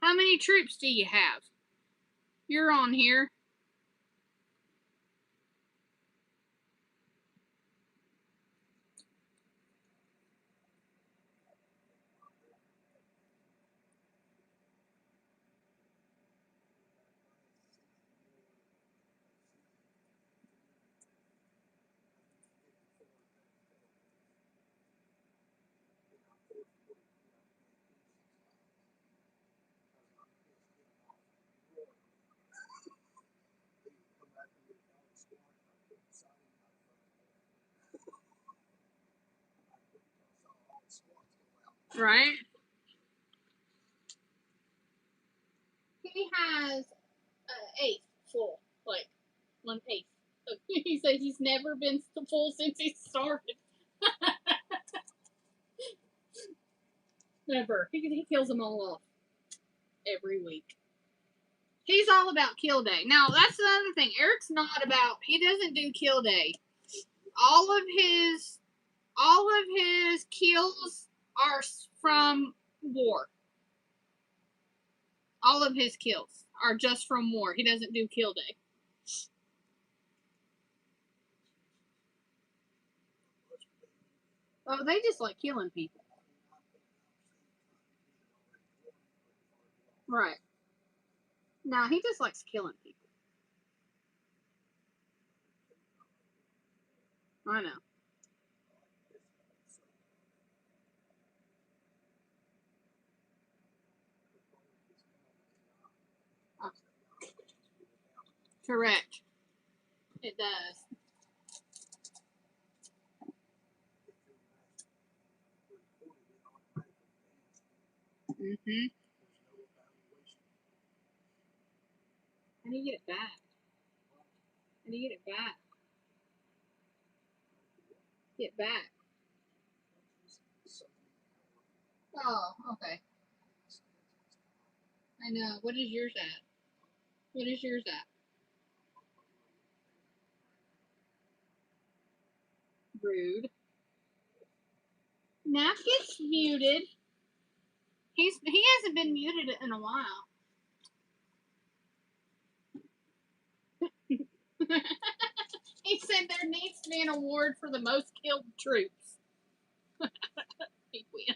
How many troops do you have? You're on here. Right? He has an eighth full. Like, 1/8. So he says he's never been full since he started. Never. He kills them all off every week. He's all about kill day. Now, that's another thing. Eric's not about, he doesn't do kill day. All of his kills are from war. All of his kills are just from war. He doesn't do kill day. Oh, they just like killing people. Right. No, he just likes killing people. I know. Correct. It does. Mm-hmm. How do you get it back? How do you get it back? Get back. Oh, okay. I know. What is yours at? What is yours at? Rude. Nap gets muted. He hasn't been muted in a while. He said there needs to be an award for the most killed troops. He win.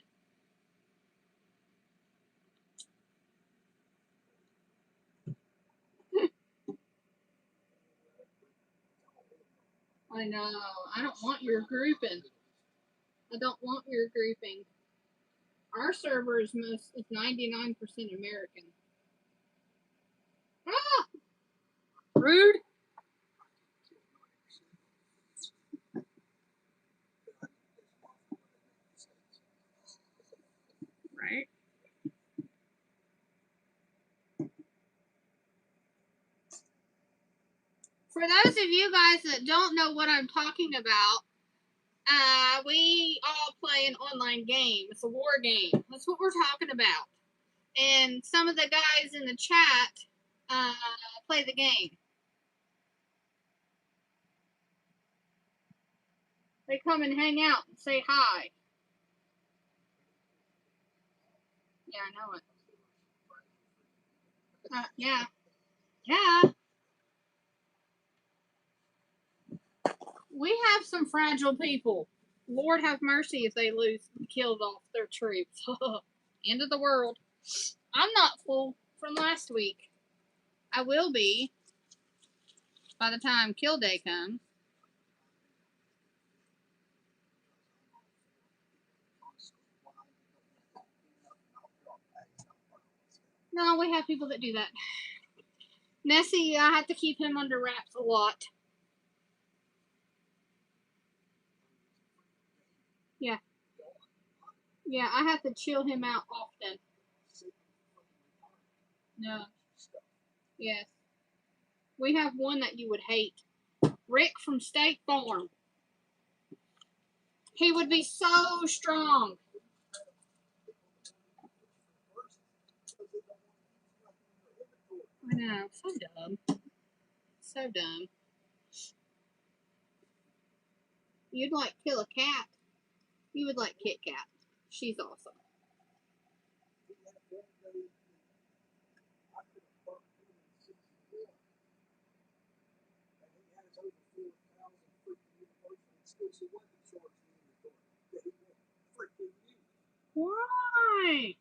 I know. I don't want your grouping. I don't want your grouping. Our server is 99% American. Ah, rude. Right. For those of you guys that don't know what I'm talking about, we all play an online game. It's a war game. That's what we're talking about. And some of the guys in the chat play the game. They come and hang out and say hi. Yeah, I know it. Yeah. Yeah. We have some fragile people. Lord have mercy if they killed off their troops. End of the world. I'm not full from last week. I will be by the time kill day comes. No, we have people that do that. Nessie, I have to keep him under wraps a lot. Yeah. Yeah, I have to chill him out often. No. Yes. We have one that you would hate. Rick from State Farm. He would be so strong. I know. So dumb. So dumb. You'd like kill a cat. You would like Kit Kat. She's awesome. Why?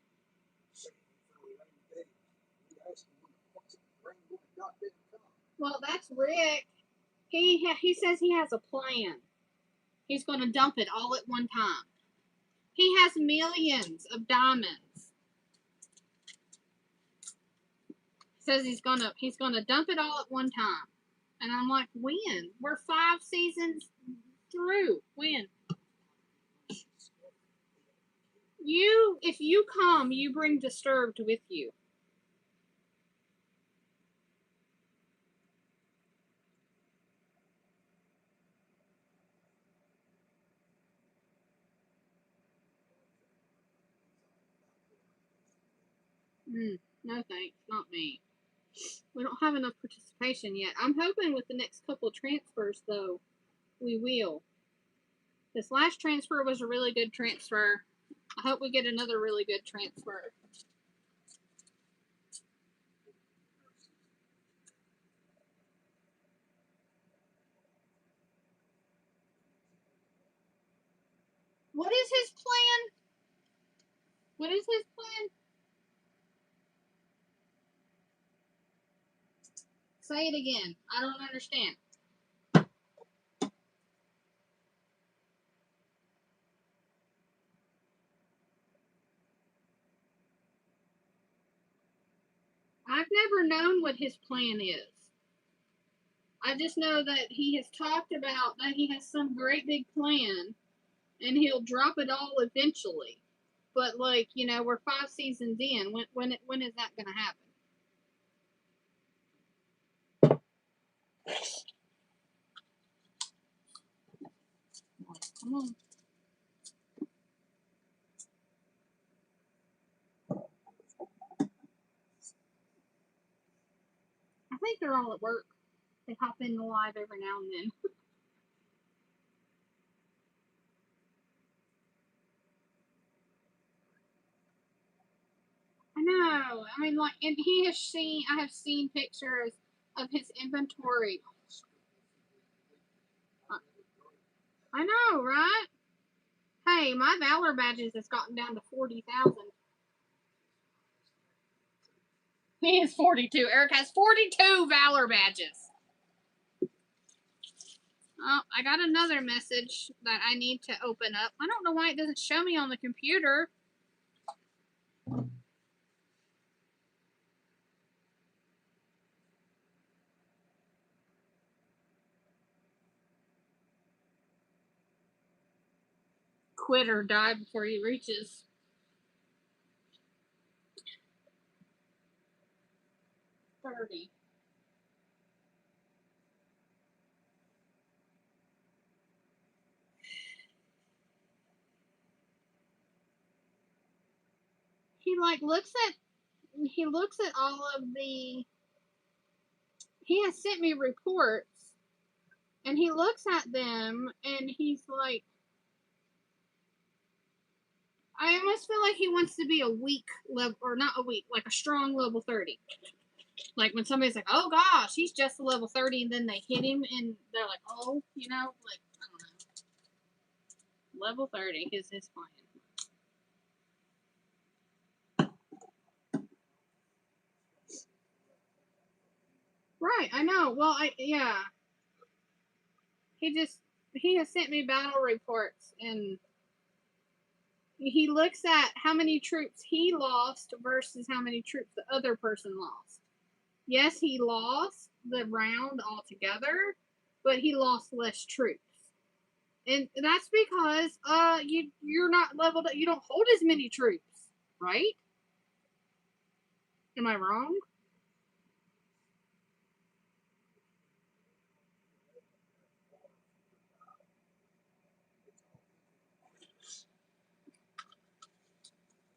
Well, that's Rick. He says he has a plan. He's going to dump it all at one time. He has millions of diamonds. He says he's gonna dump it all at one time. And I'm like, when? We're 5 seasons through. When? If you come, you bring Disturbed with you. No thanks, not me. We don't have enough participation yet. I'm hoping with the next couple of transfers, though, we will. This last transfer was a really good transfer. I hope we get another really good transfer. What is his plan? What is his plan? Say it again. I don't understand. I've never known what his plan is. I just know that he has talked about that he has some great big plan, and he'll drop it all eventually. But like, you know, we're 5 seasons in. When is that going to happen? Come on. I think they're all at work. They hop in the live every now and then. I know. I mean, like, and I have seen pictures of his inventory. I know, right? Hey, my Valor badges has gotten down to 40,000. He is 42. Eric has 42 Valor badges. Oh, I got another message that I need to open up. I don't know why it doesn't show me on the computer. Quit or die before he reaches 30. He like looks at all of the he has sent me reports, and he looks at them and he's like, I almost feel like he wants to be a weak level, or not a weak, like a strong level 30. Like when somebody's like, oh gosh, he's just a level 30, and then they hit him and they're like, oh, you know, like, I don't know. Level 30 is his plan. Right, I know. Well, yeah. He has sent me battle reports, and he looks at how many troops he lost versus how many troops the other person lost. Yes, he lost the round altogether, but he lost less troops. And that's because you're not leveled up. You don't hold as many troops, right? Am I wrong?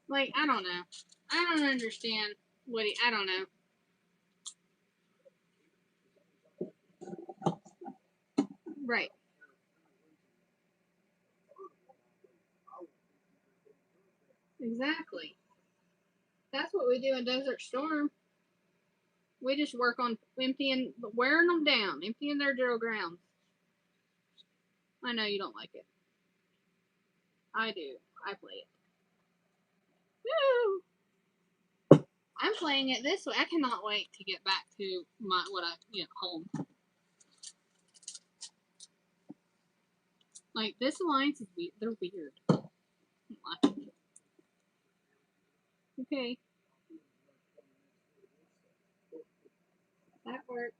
Like, I don't know. I don't understand I don't know. Right. Exactly. That's what we do in Desert Storm. We just work on wearing them down, emptying their drill grounds. I know you don't like it. I do. I play it. Woo! I'm playing it this way. I cannot wait to get back to home. Like, this alliance is weird. They're weird. Okay. That works.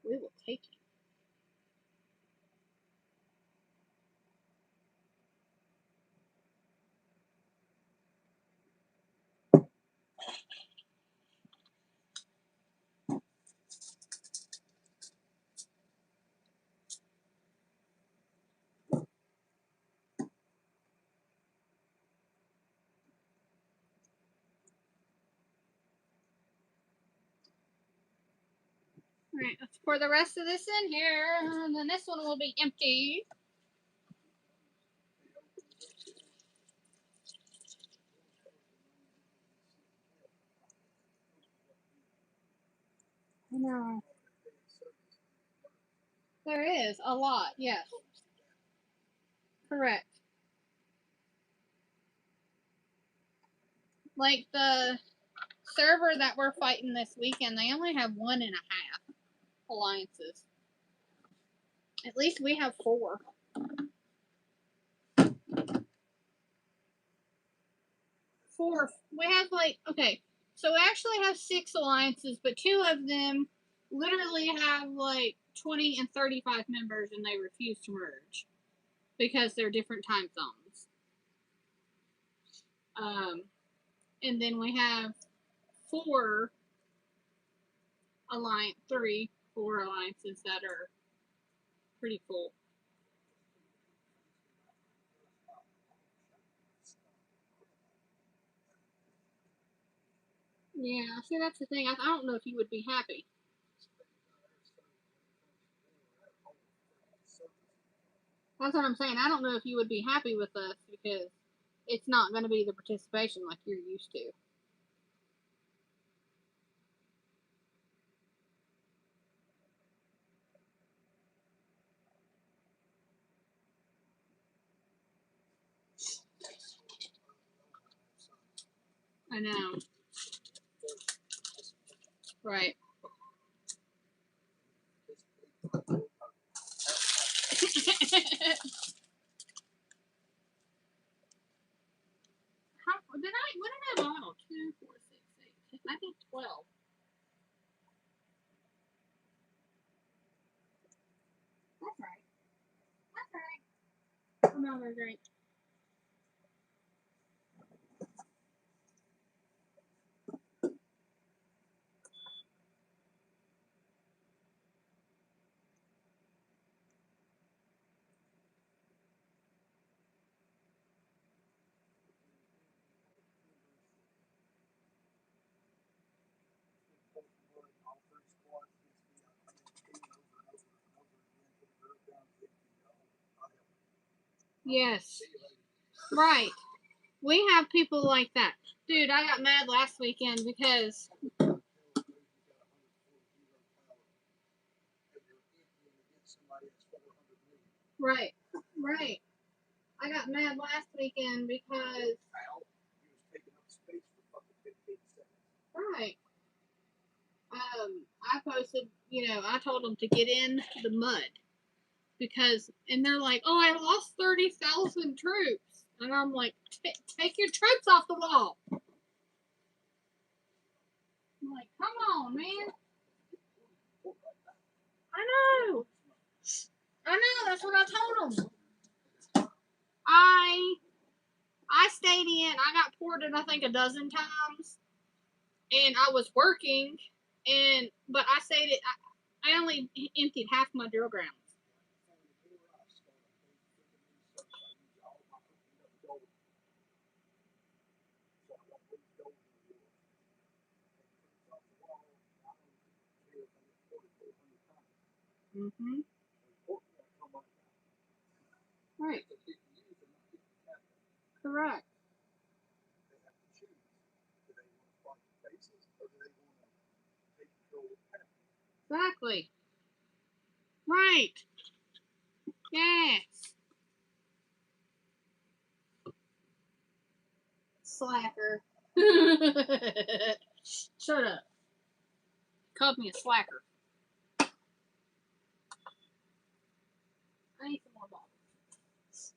We will take it. Alright, let's pour the rest of this in here, and then this one will be empty. I know. There is a lot, yes. Correct. Like the server that we're fighting this weekend, they only have 1.5 alliances. At least we have 4. 4. We have like, okay, So we actually have 6 alliances, but 2 of them literally have like 20 and 35 members, and they refuse to merge because they're different time zones. And then we have 4 alliances that are pretty cool. Yeah, see, that's the thing. I don't know if you would be happy. That's what I'm saying. I don't know if you would be happy with us because it's not going to be the participation like you're used to. I know. Right. When did I bottle? 2, 4, 6, 8. I think 12. That's right. That's right. Another drink. Yes. Right. We have people like that. Dude, I got mad last weekend because. Right. Right. I got mad last weekend because. Right. I posted, I told them to get in the mud because, and they're like, oh, I lost 30,000 troops. And I'm like, take your troops off the wall. I'm like, come on, man. I know. That's what I told them. I stayed in. I got ported, I think, a dozen times, and I was working, but I stayed it. I only emptied half my drill grounds. Mm-hmm. Right. Correct. Exactly. Right. Yes. Slacker. Shut up. Called me a slacker. I need some more bottles.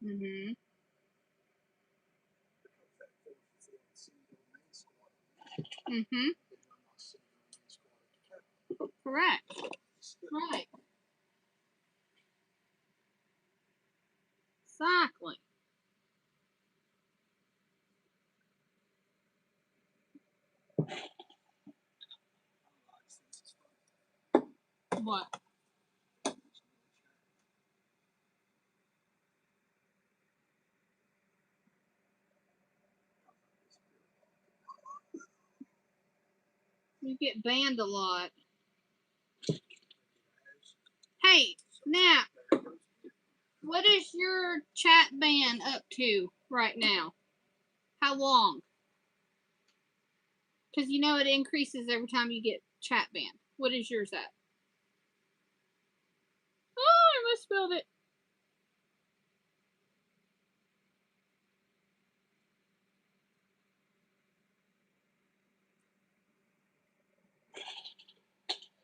Mm-hmm. Mm-hmm. Correct. Right. Exactly. What? You get banned a lot. Hey, Nap, what is your chat ban up to right now? How long? Because you know it increases every time you get chat banned. What is yours at? Oh, I misspelled it.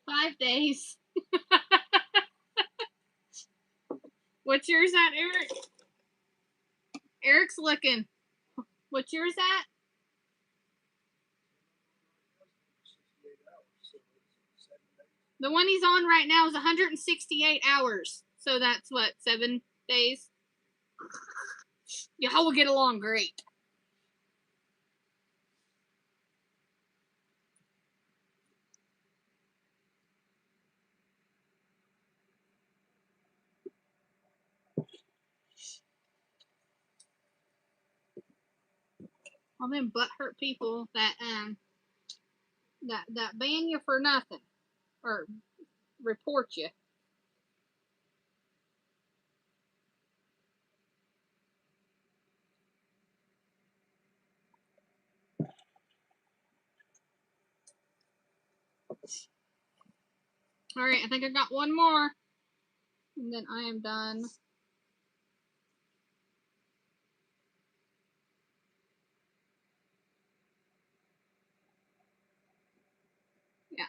"5 days." What's yours at, Eric? Eric's looking. What's yours at? The one he's on right now is 168 hours. So that's what, 7 days? Y'all will get along great. All them butthurt people that ban you for nothing or report you. All right, I think I got one more, and then I am done. Yeah.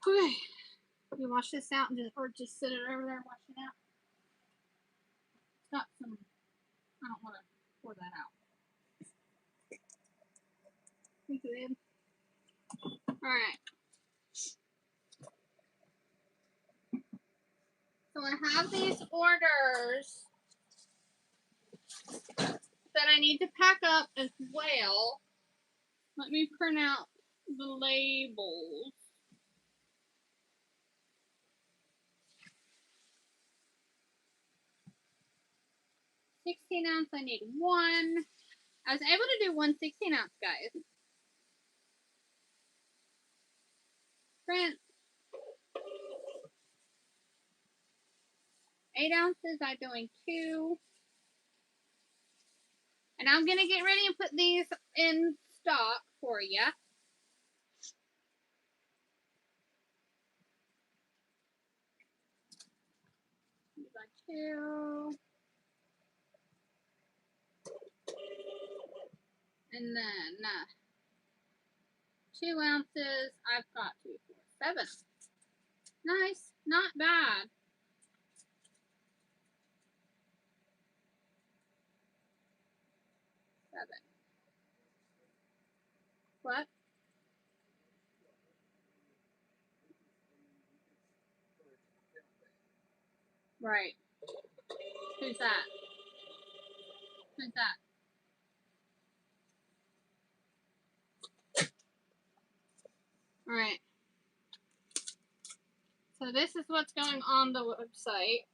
Okay. We wash this out and just sit it over there and wash it out. It's got some. I don't want to pour that out. Think it in. All right. So I have these orders that I need to pack up as well. Let me print out the labels. 16 ounce, I need one. I was able to do one 16 ounce, guys. Print. 8 ounces, I'm doing 2. And I'm going to get ready and put these in stock for you. Got 2. And then 2 ounces, I've got 2, 4, 7. Nice, not bad. What? Right. Who's that? Who's that? Alright. So this is what's going on the website.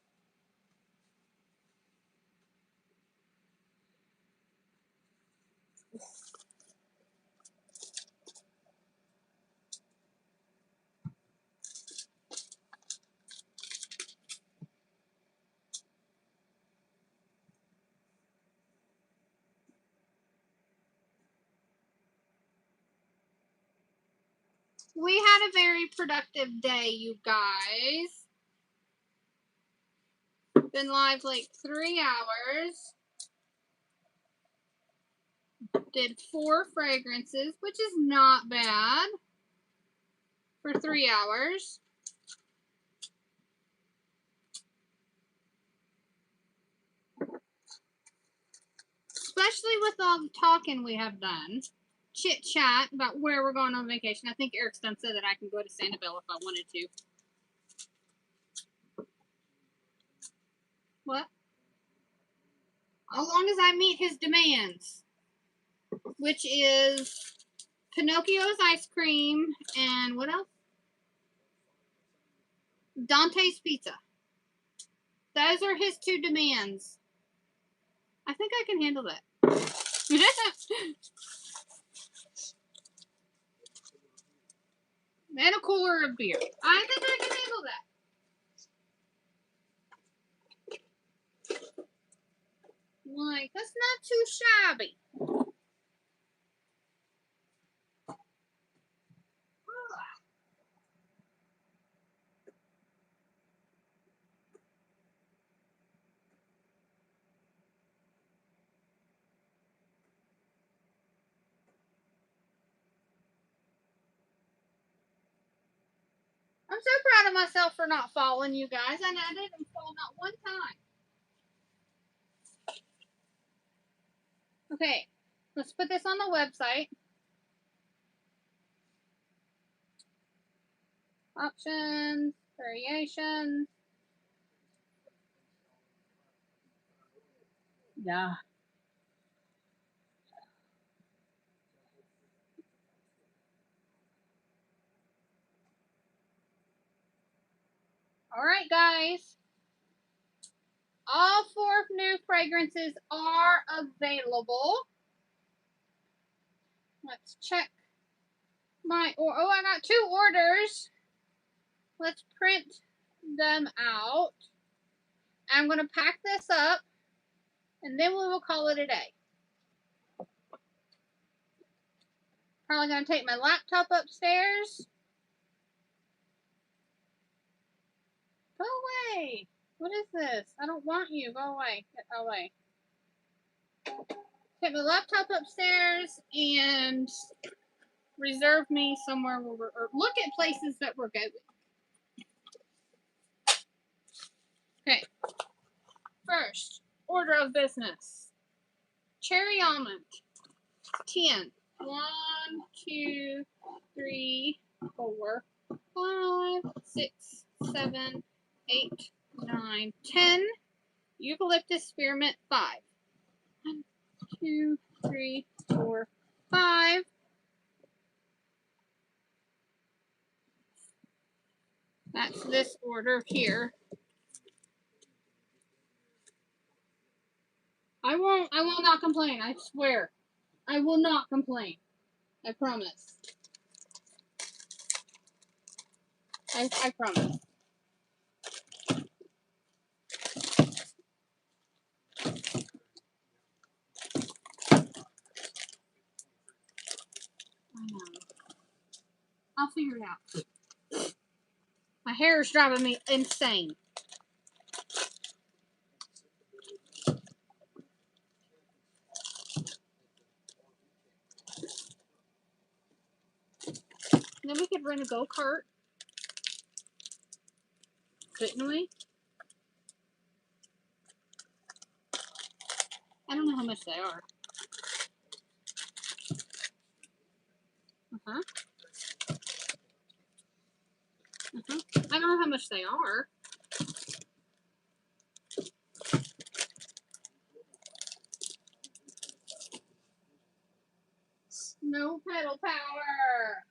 We had a very productive day, you guys. Been live like 3 hours. Did 4 fragrances, which is not bad for 3 hours. Especially with all the talking we have done. Chit chat about where we're going on vacation. I think Eric's done said that I can go to Sanibel if I wanted to. What? As long as I meet his demands, which is Pinocchio's ice cream and what else? Dante's pizza. Those are his 2 demands. I think I can handle that. And a cooler of beer. I think I can handle that. Like, that's not too shabby. I'm so proud of myself for not falling, you guys. And I didn't fall not one time. Okay, let's put this on the website. Options, variations. Yeah. All right, guys. All 4 new fragrances are available. Let's check my, oh, I got 2 orders. Let's print them out. I'm going to pack this up, and then we will call it a day. Probably going to take my laptop upstairs. Go away. What is this? I don't want you. Go away. Get away. Take my laptop upstairs and reserve me somewhere where we're, or look at places that we're going. Okay. First order of business. Cherry almond. 10. 1, 2, 3, 4, 5, 6, 7, 8, 9, 10. Eucalyptus spearmint 5. 1, 2, 3, 4, 5. That's this order here. I will not complain, I swear. I will not complain. I promise. I promise. I know. I'll figure it out. My hair is driving me insane. And then we could rent a go-kart. Couldn't we? I don't know how much they are. Uh-huh. Uh-huh. I don't know how much they are. No pedal power.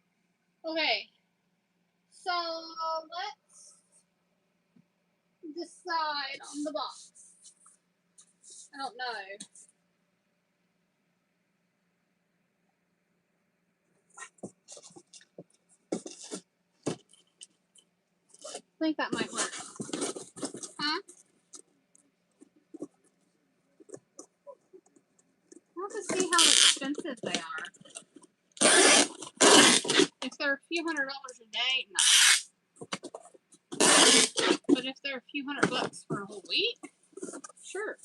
Okay. So let's decide on the box. I don't know. I think that might work. Huh? I have to see how expensive they are. If they're a few $100s a day, no. But if they're a few $100 for a whole week, sure.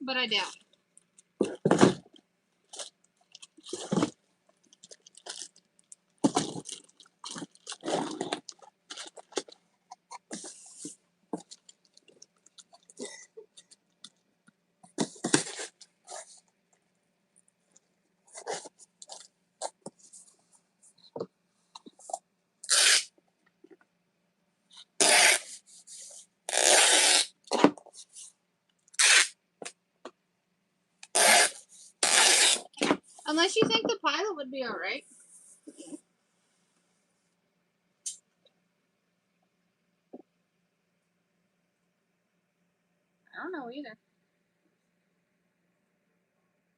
But I doubt it. Unless you think the pilot would be alright. I don't know either.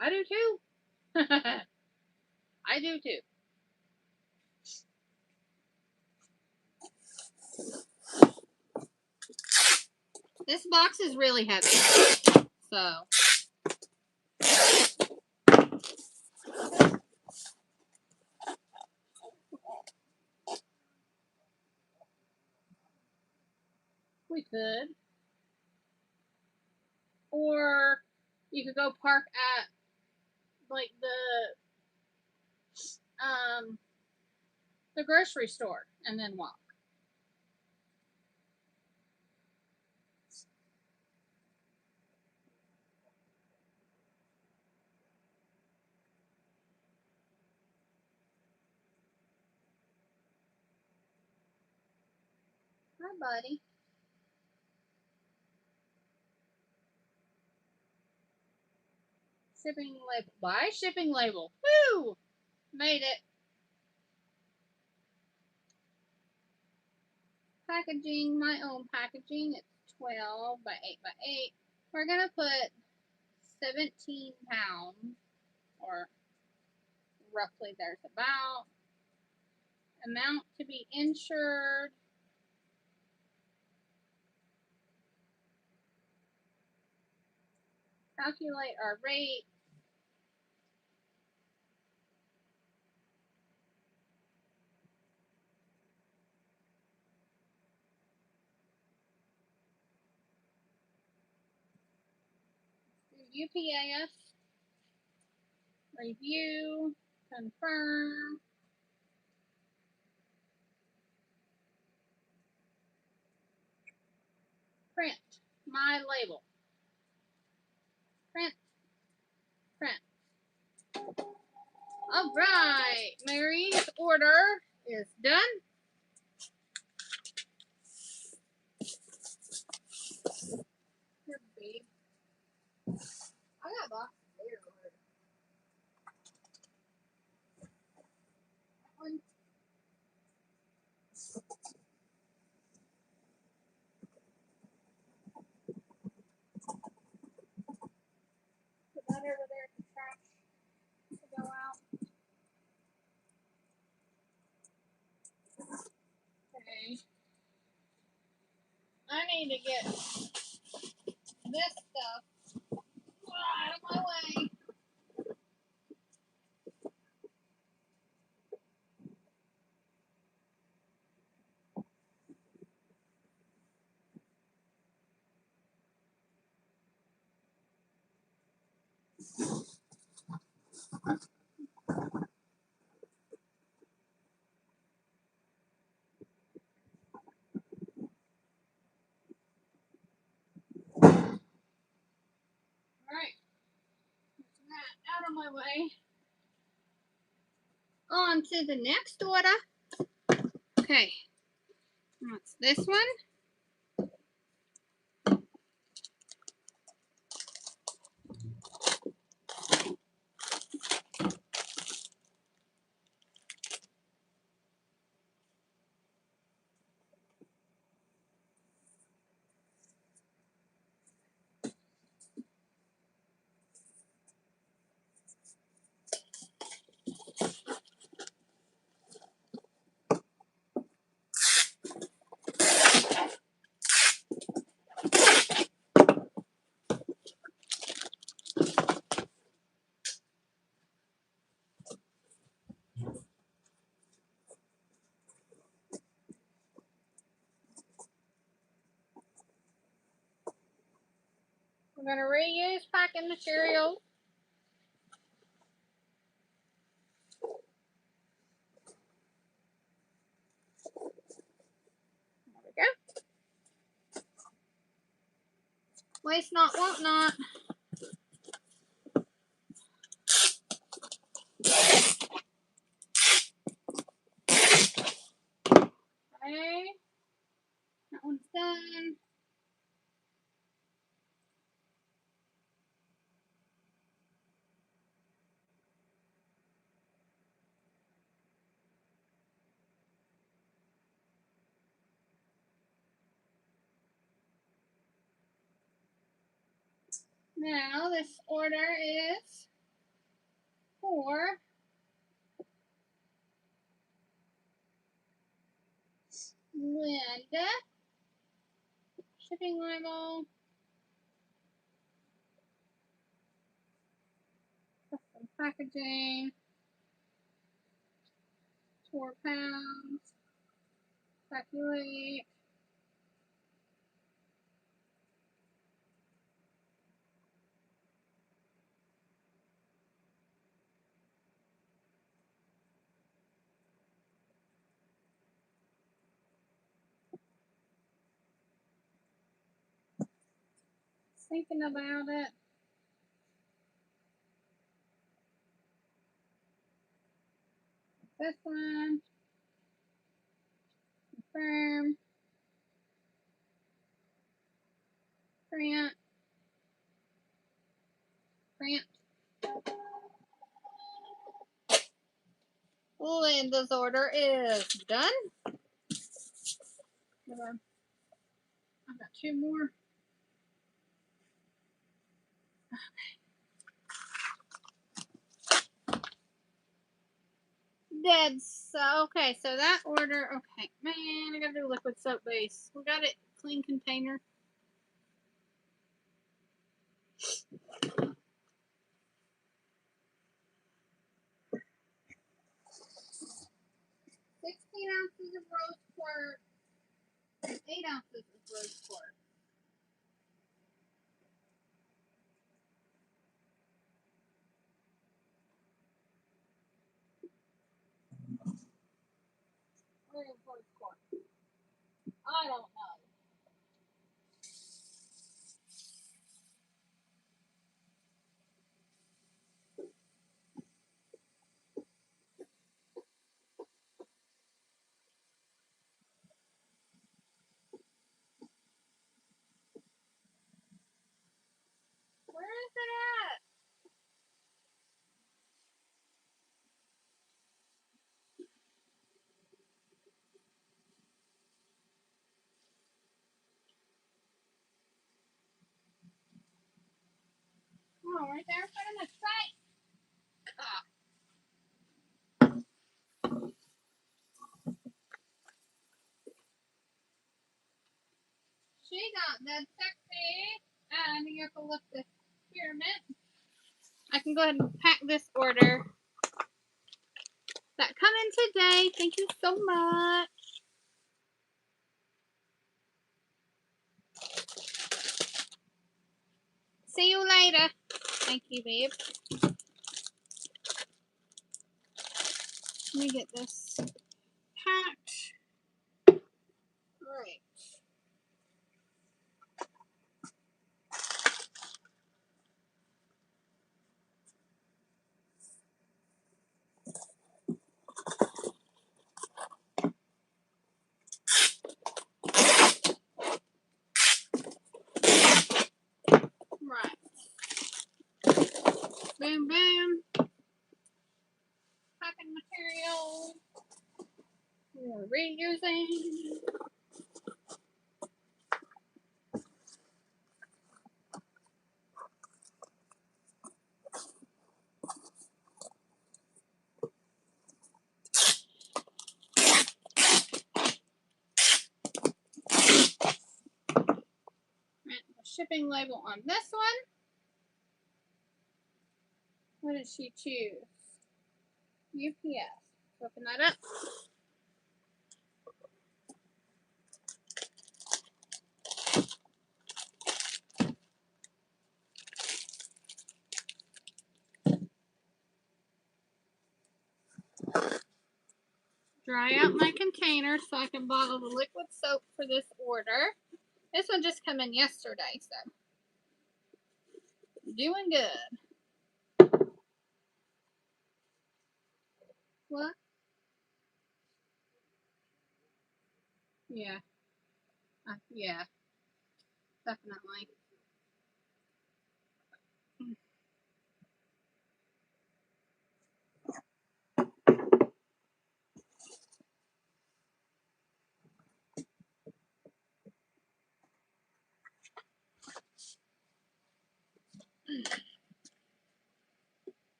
I do too. I do too. This box is really heavy. So. We could. Or you could go park at like the grocery store and then walk. Hi, buddy. Shipping label. Buy shipping label. Woo! Made it. Packaging, my own packaging. It's 12 by 8 by 8. We're going to put 17 pounds, or roughly there's about. Amount to be insured. Calculate our rate. UPAS. Review. Confirm. Print. My label. Print. Print. All right. Mary's order is done. Here, babe. I got lost there. That one. Put that over there for trash to go out. Okay. I need to get this stuff out of my way. Alright. That out of my way. On to the next order. Okay. That's this one. We're going to reuse packing materials. There we go. Waste not, want not. Okay. That one's done. Now this order is for Linda. Shipping label. Custom packaging. 4 pounds. Calculate. Thinking about it. This one. Confirm. Print. Print. Linda's order is done. I've got 2 more. Dead. So, okay, so that order, okay. Man, I gotta do liquid soap base. We got it. Clean container. $16 ounces of rose quartz. 8 ounces of rose quartz. Where is rose quartz? I don't know. Where is it at? Oh, right there in front of my face. Ah. She got that sexy and eucalyptus spearmint. I can go ahead and pack this order that come in today. Thank you so much. See you later. Thank you, babe. Let me get this packed. Alright. Right. Boom, boom. Packing material. We're reusing. The shipping label on this one. What did she choose? UPS. Open that up. Dry out my container so I can bottle the liquid soap for this order. This one just came in yesterday, so doing good. What? Yeah. Yeah, definitely.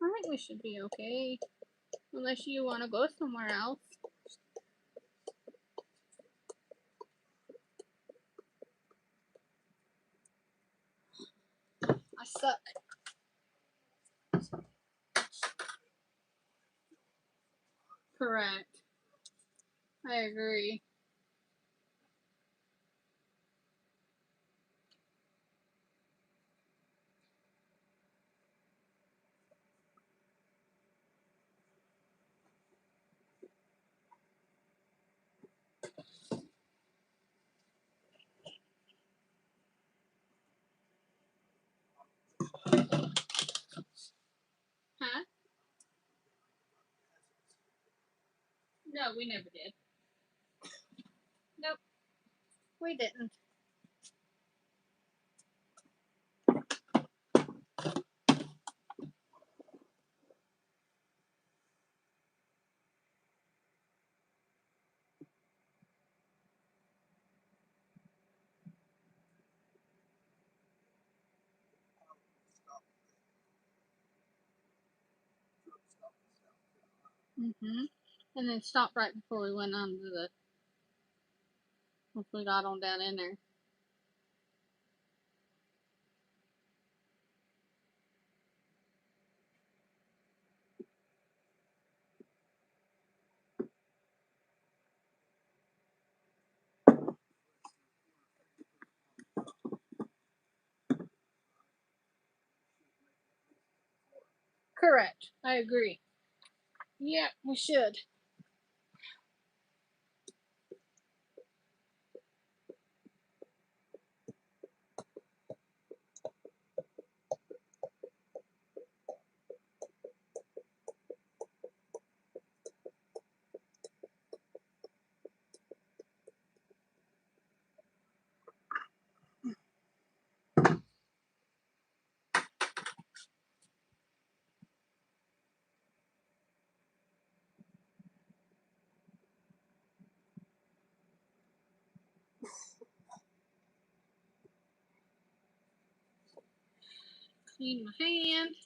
I think we should be okay. Unless you want to go somewhere else. I suck. Correct. I agree. Huh? No, we never did. Nope, we didn't. And then stopped right before we went under the, once we got on down in there. Correct. I agree. Yeah, we should. Clean my hand.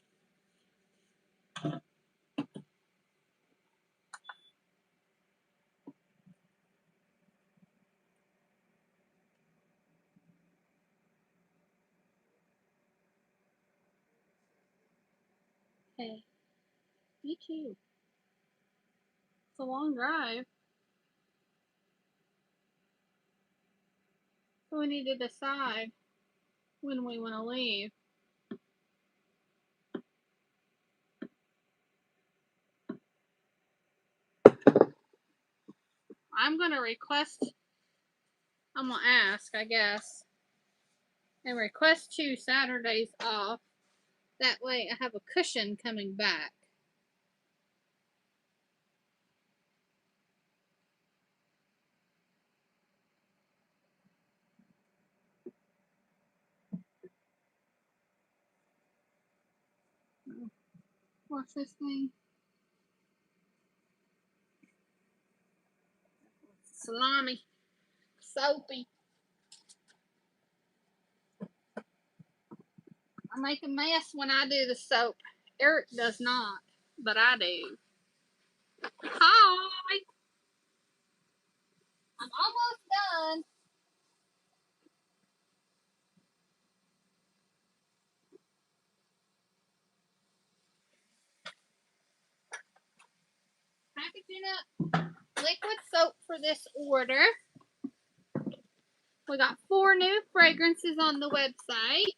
Hey, me too. It's a long drive. So we need to decide when we want to leave. I'm going to request, I'm going to ask, I guess, and request 2 Saturdays off. That way I have a cushion coming back. What's this thing? Salami. Soapy. I make a mess when I do the soap. Eric does not, but I do. Hi! I'm almost done. Packaging up liquid soap for this order. We got 4 new fragrances on the website.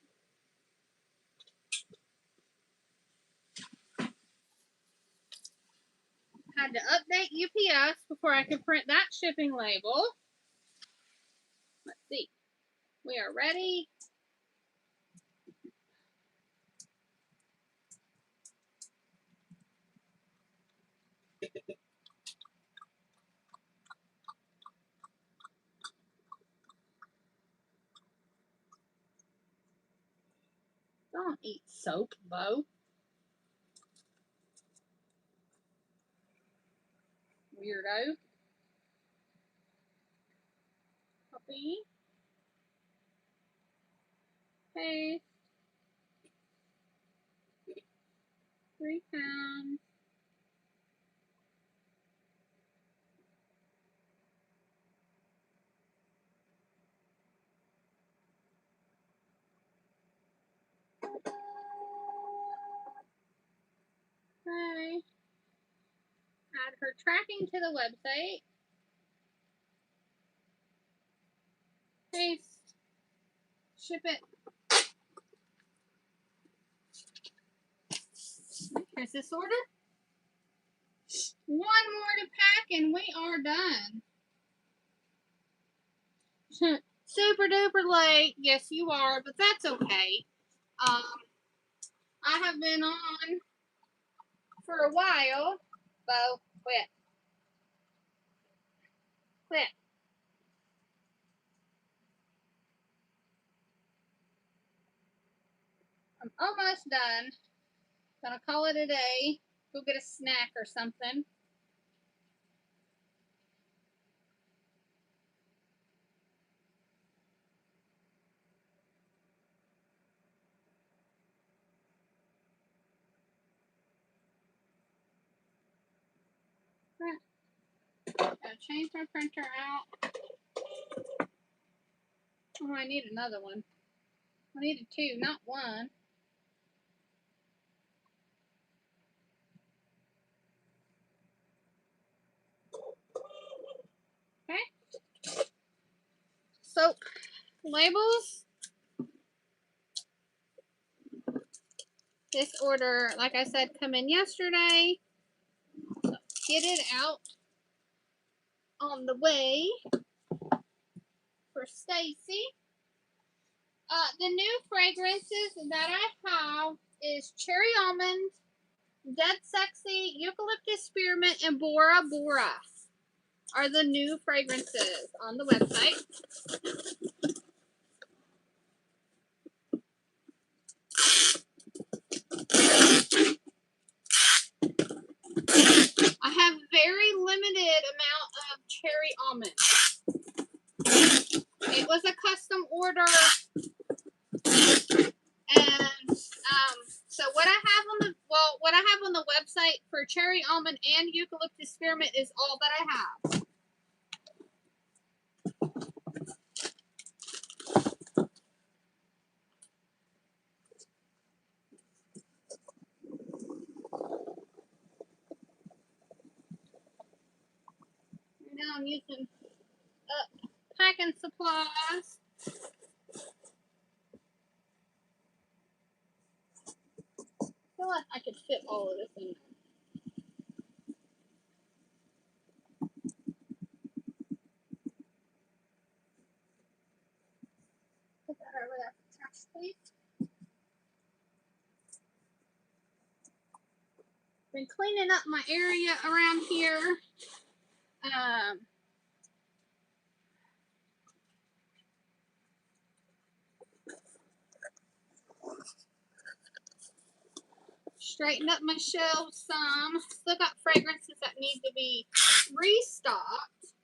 Had to update UPS before I could print that shipping label. Let's see. We are ready. Don't eat soap, Bo. Weirdo. Copy. Paste. 3 pounds. Okay. Add her tracking to the website. Paste. Ship it. Here's this order. 1 more to pack and we are done. Super duper late. Yes, you are, but that's okay. I have been on for a while. Bo, quit. Quit. I'm almost done. Gonna call it a day. Go get a snack or something. Gotta change my printer out. Oh, I need another one. I needed two, not one. Okay. So, labels. This order, like I said, come in yesterday. So get it out on the way for Stacy. The new fragrances that I have is Cherry Almond, Dead Sexy, Eucalyptus Spearmint, and Bora Bora are the new fragrances on the website. I have very limited amount of Cherry Almond. It was a custom order, and so what I have on the website for Cherry Almond and Eucalyptus Spearmint is all that I have. Now I'm using packing supplies. I feel like I could fit all of this in there. Put that over there for trash, please. Been cleaning up my area around here. Straighten up my shelves some. Still got fragrances that need to be restocked.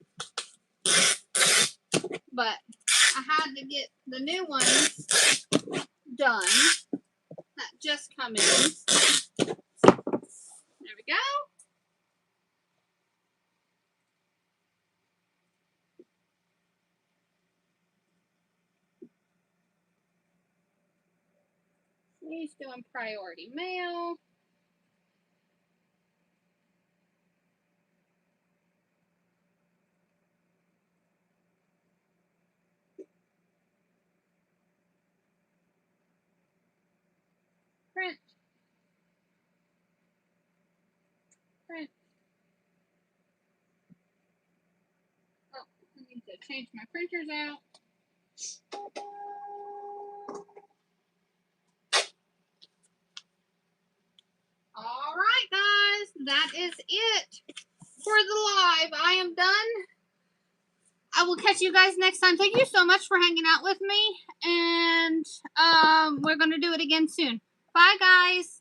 But I had to get the new ones done that just come in. There we go. He's doing priority mail. Print. Print. Oh, I need to change my printers out. All right, guys, that is it for the live. I am done. I will catch you guys next time. Thank you so much for hanging out with me, and we're going to do it again soon. Bye, guys.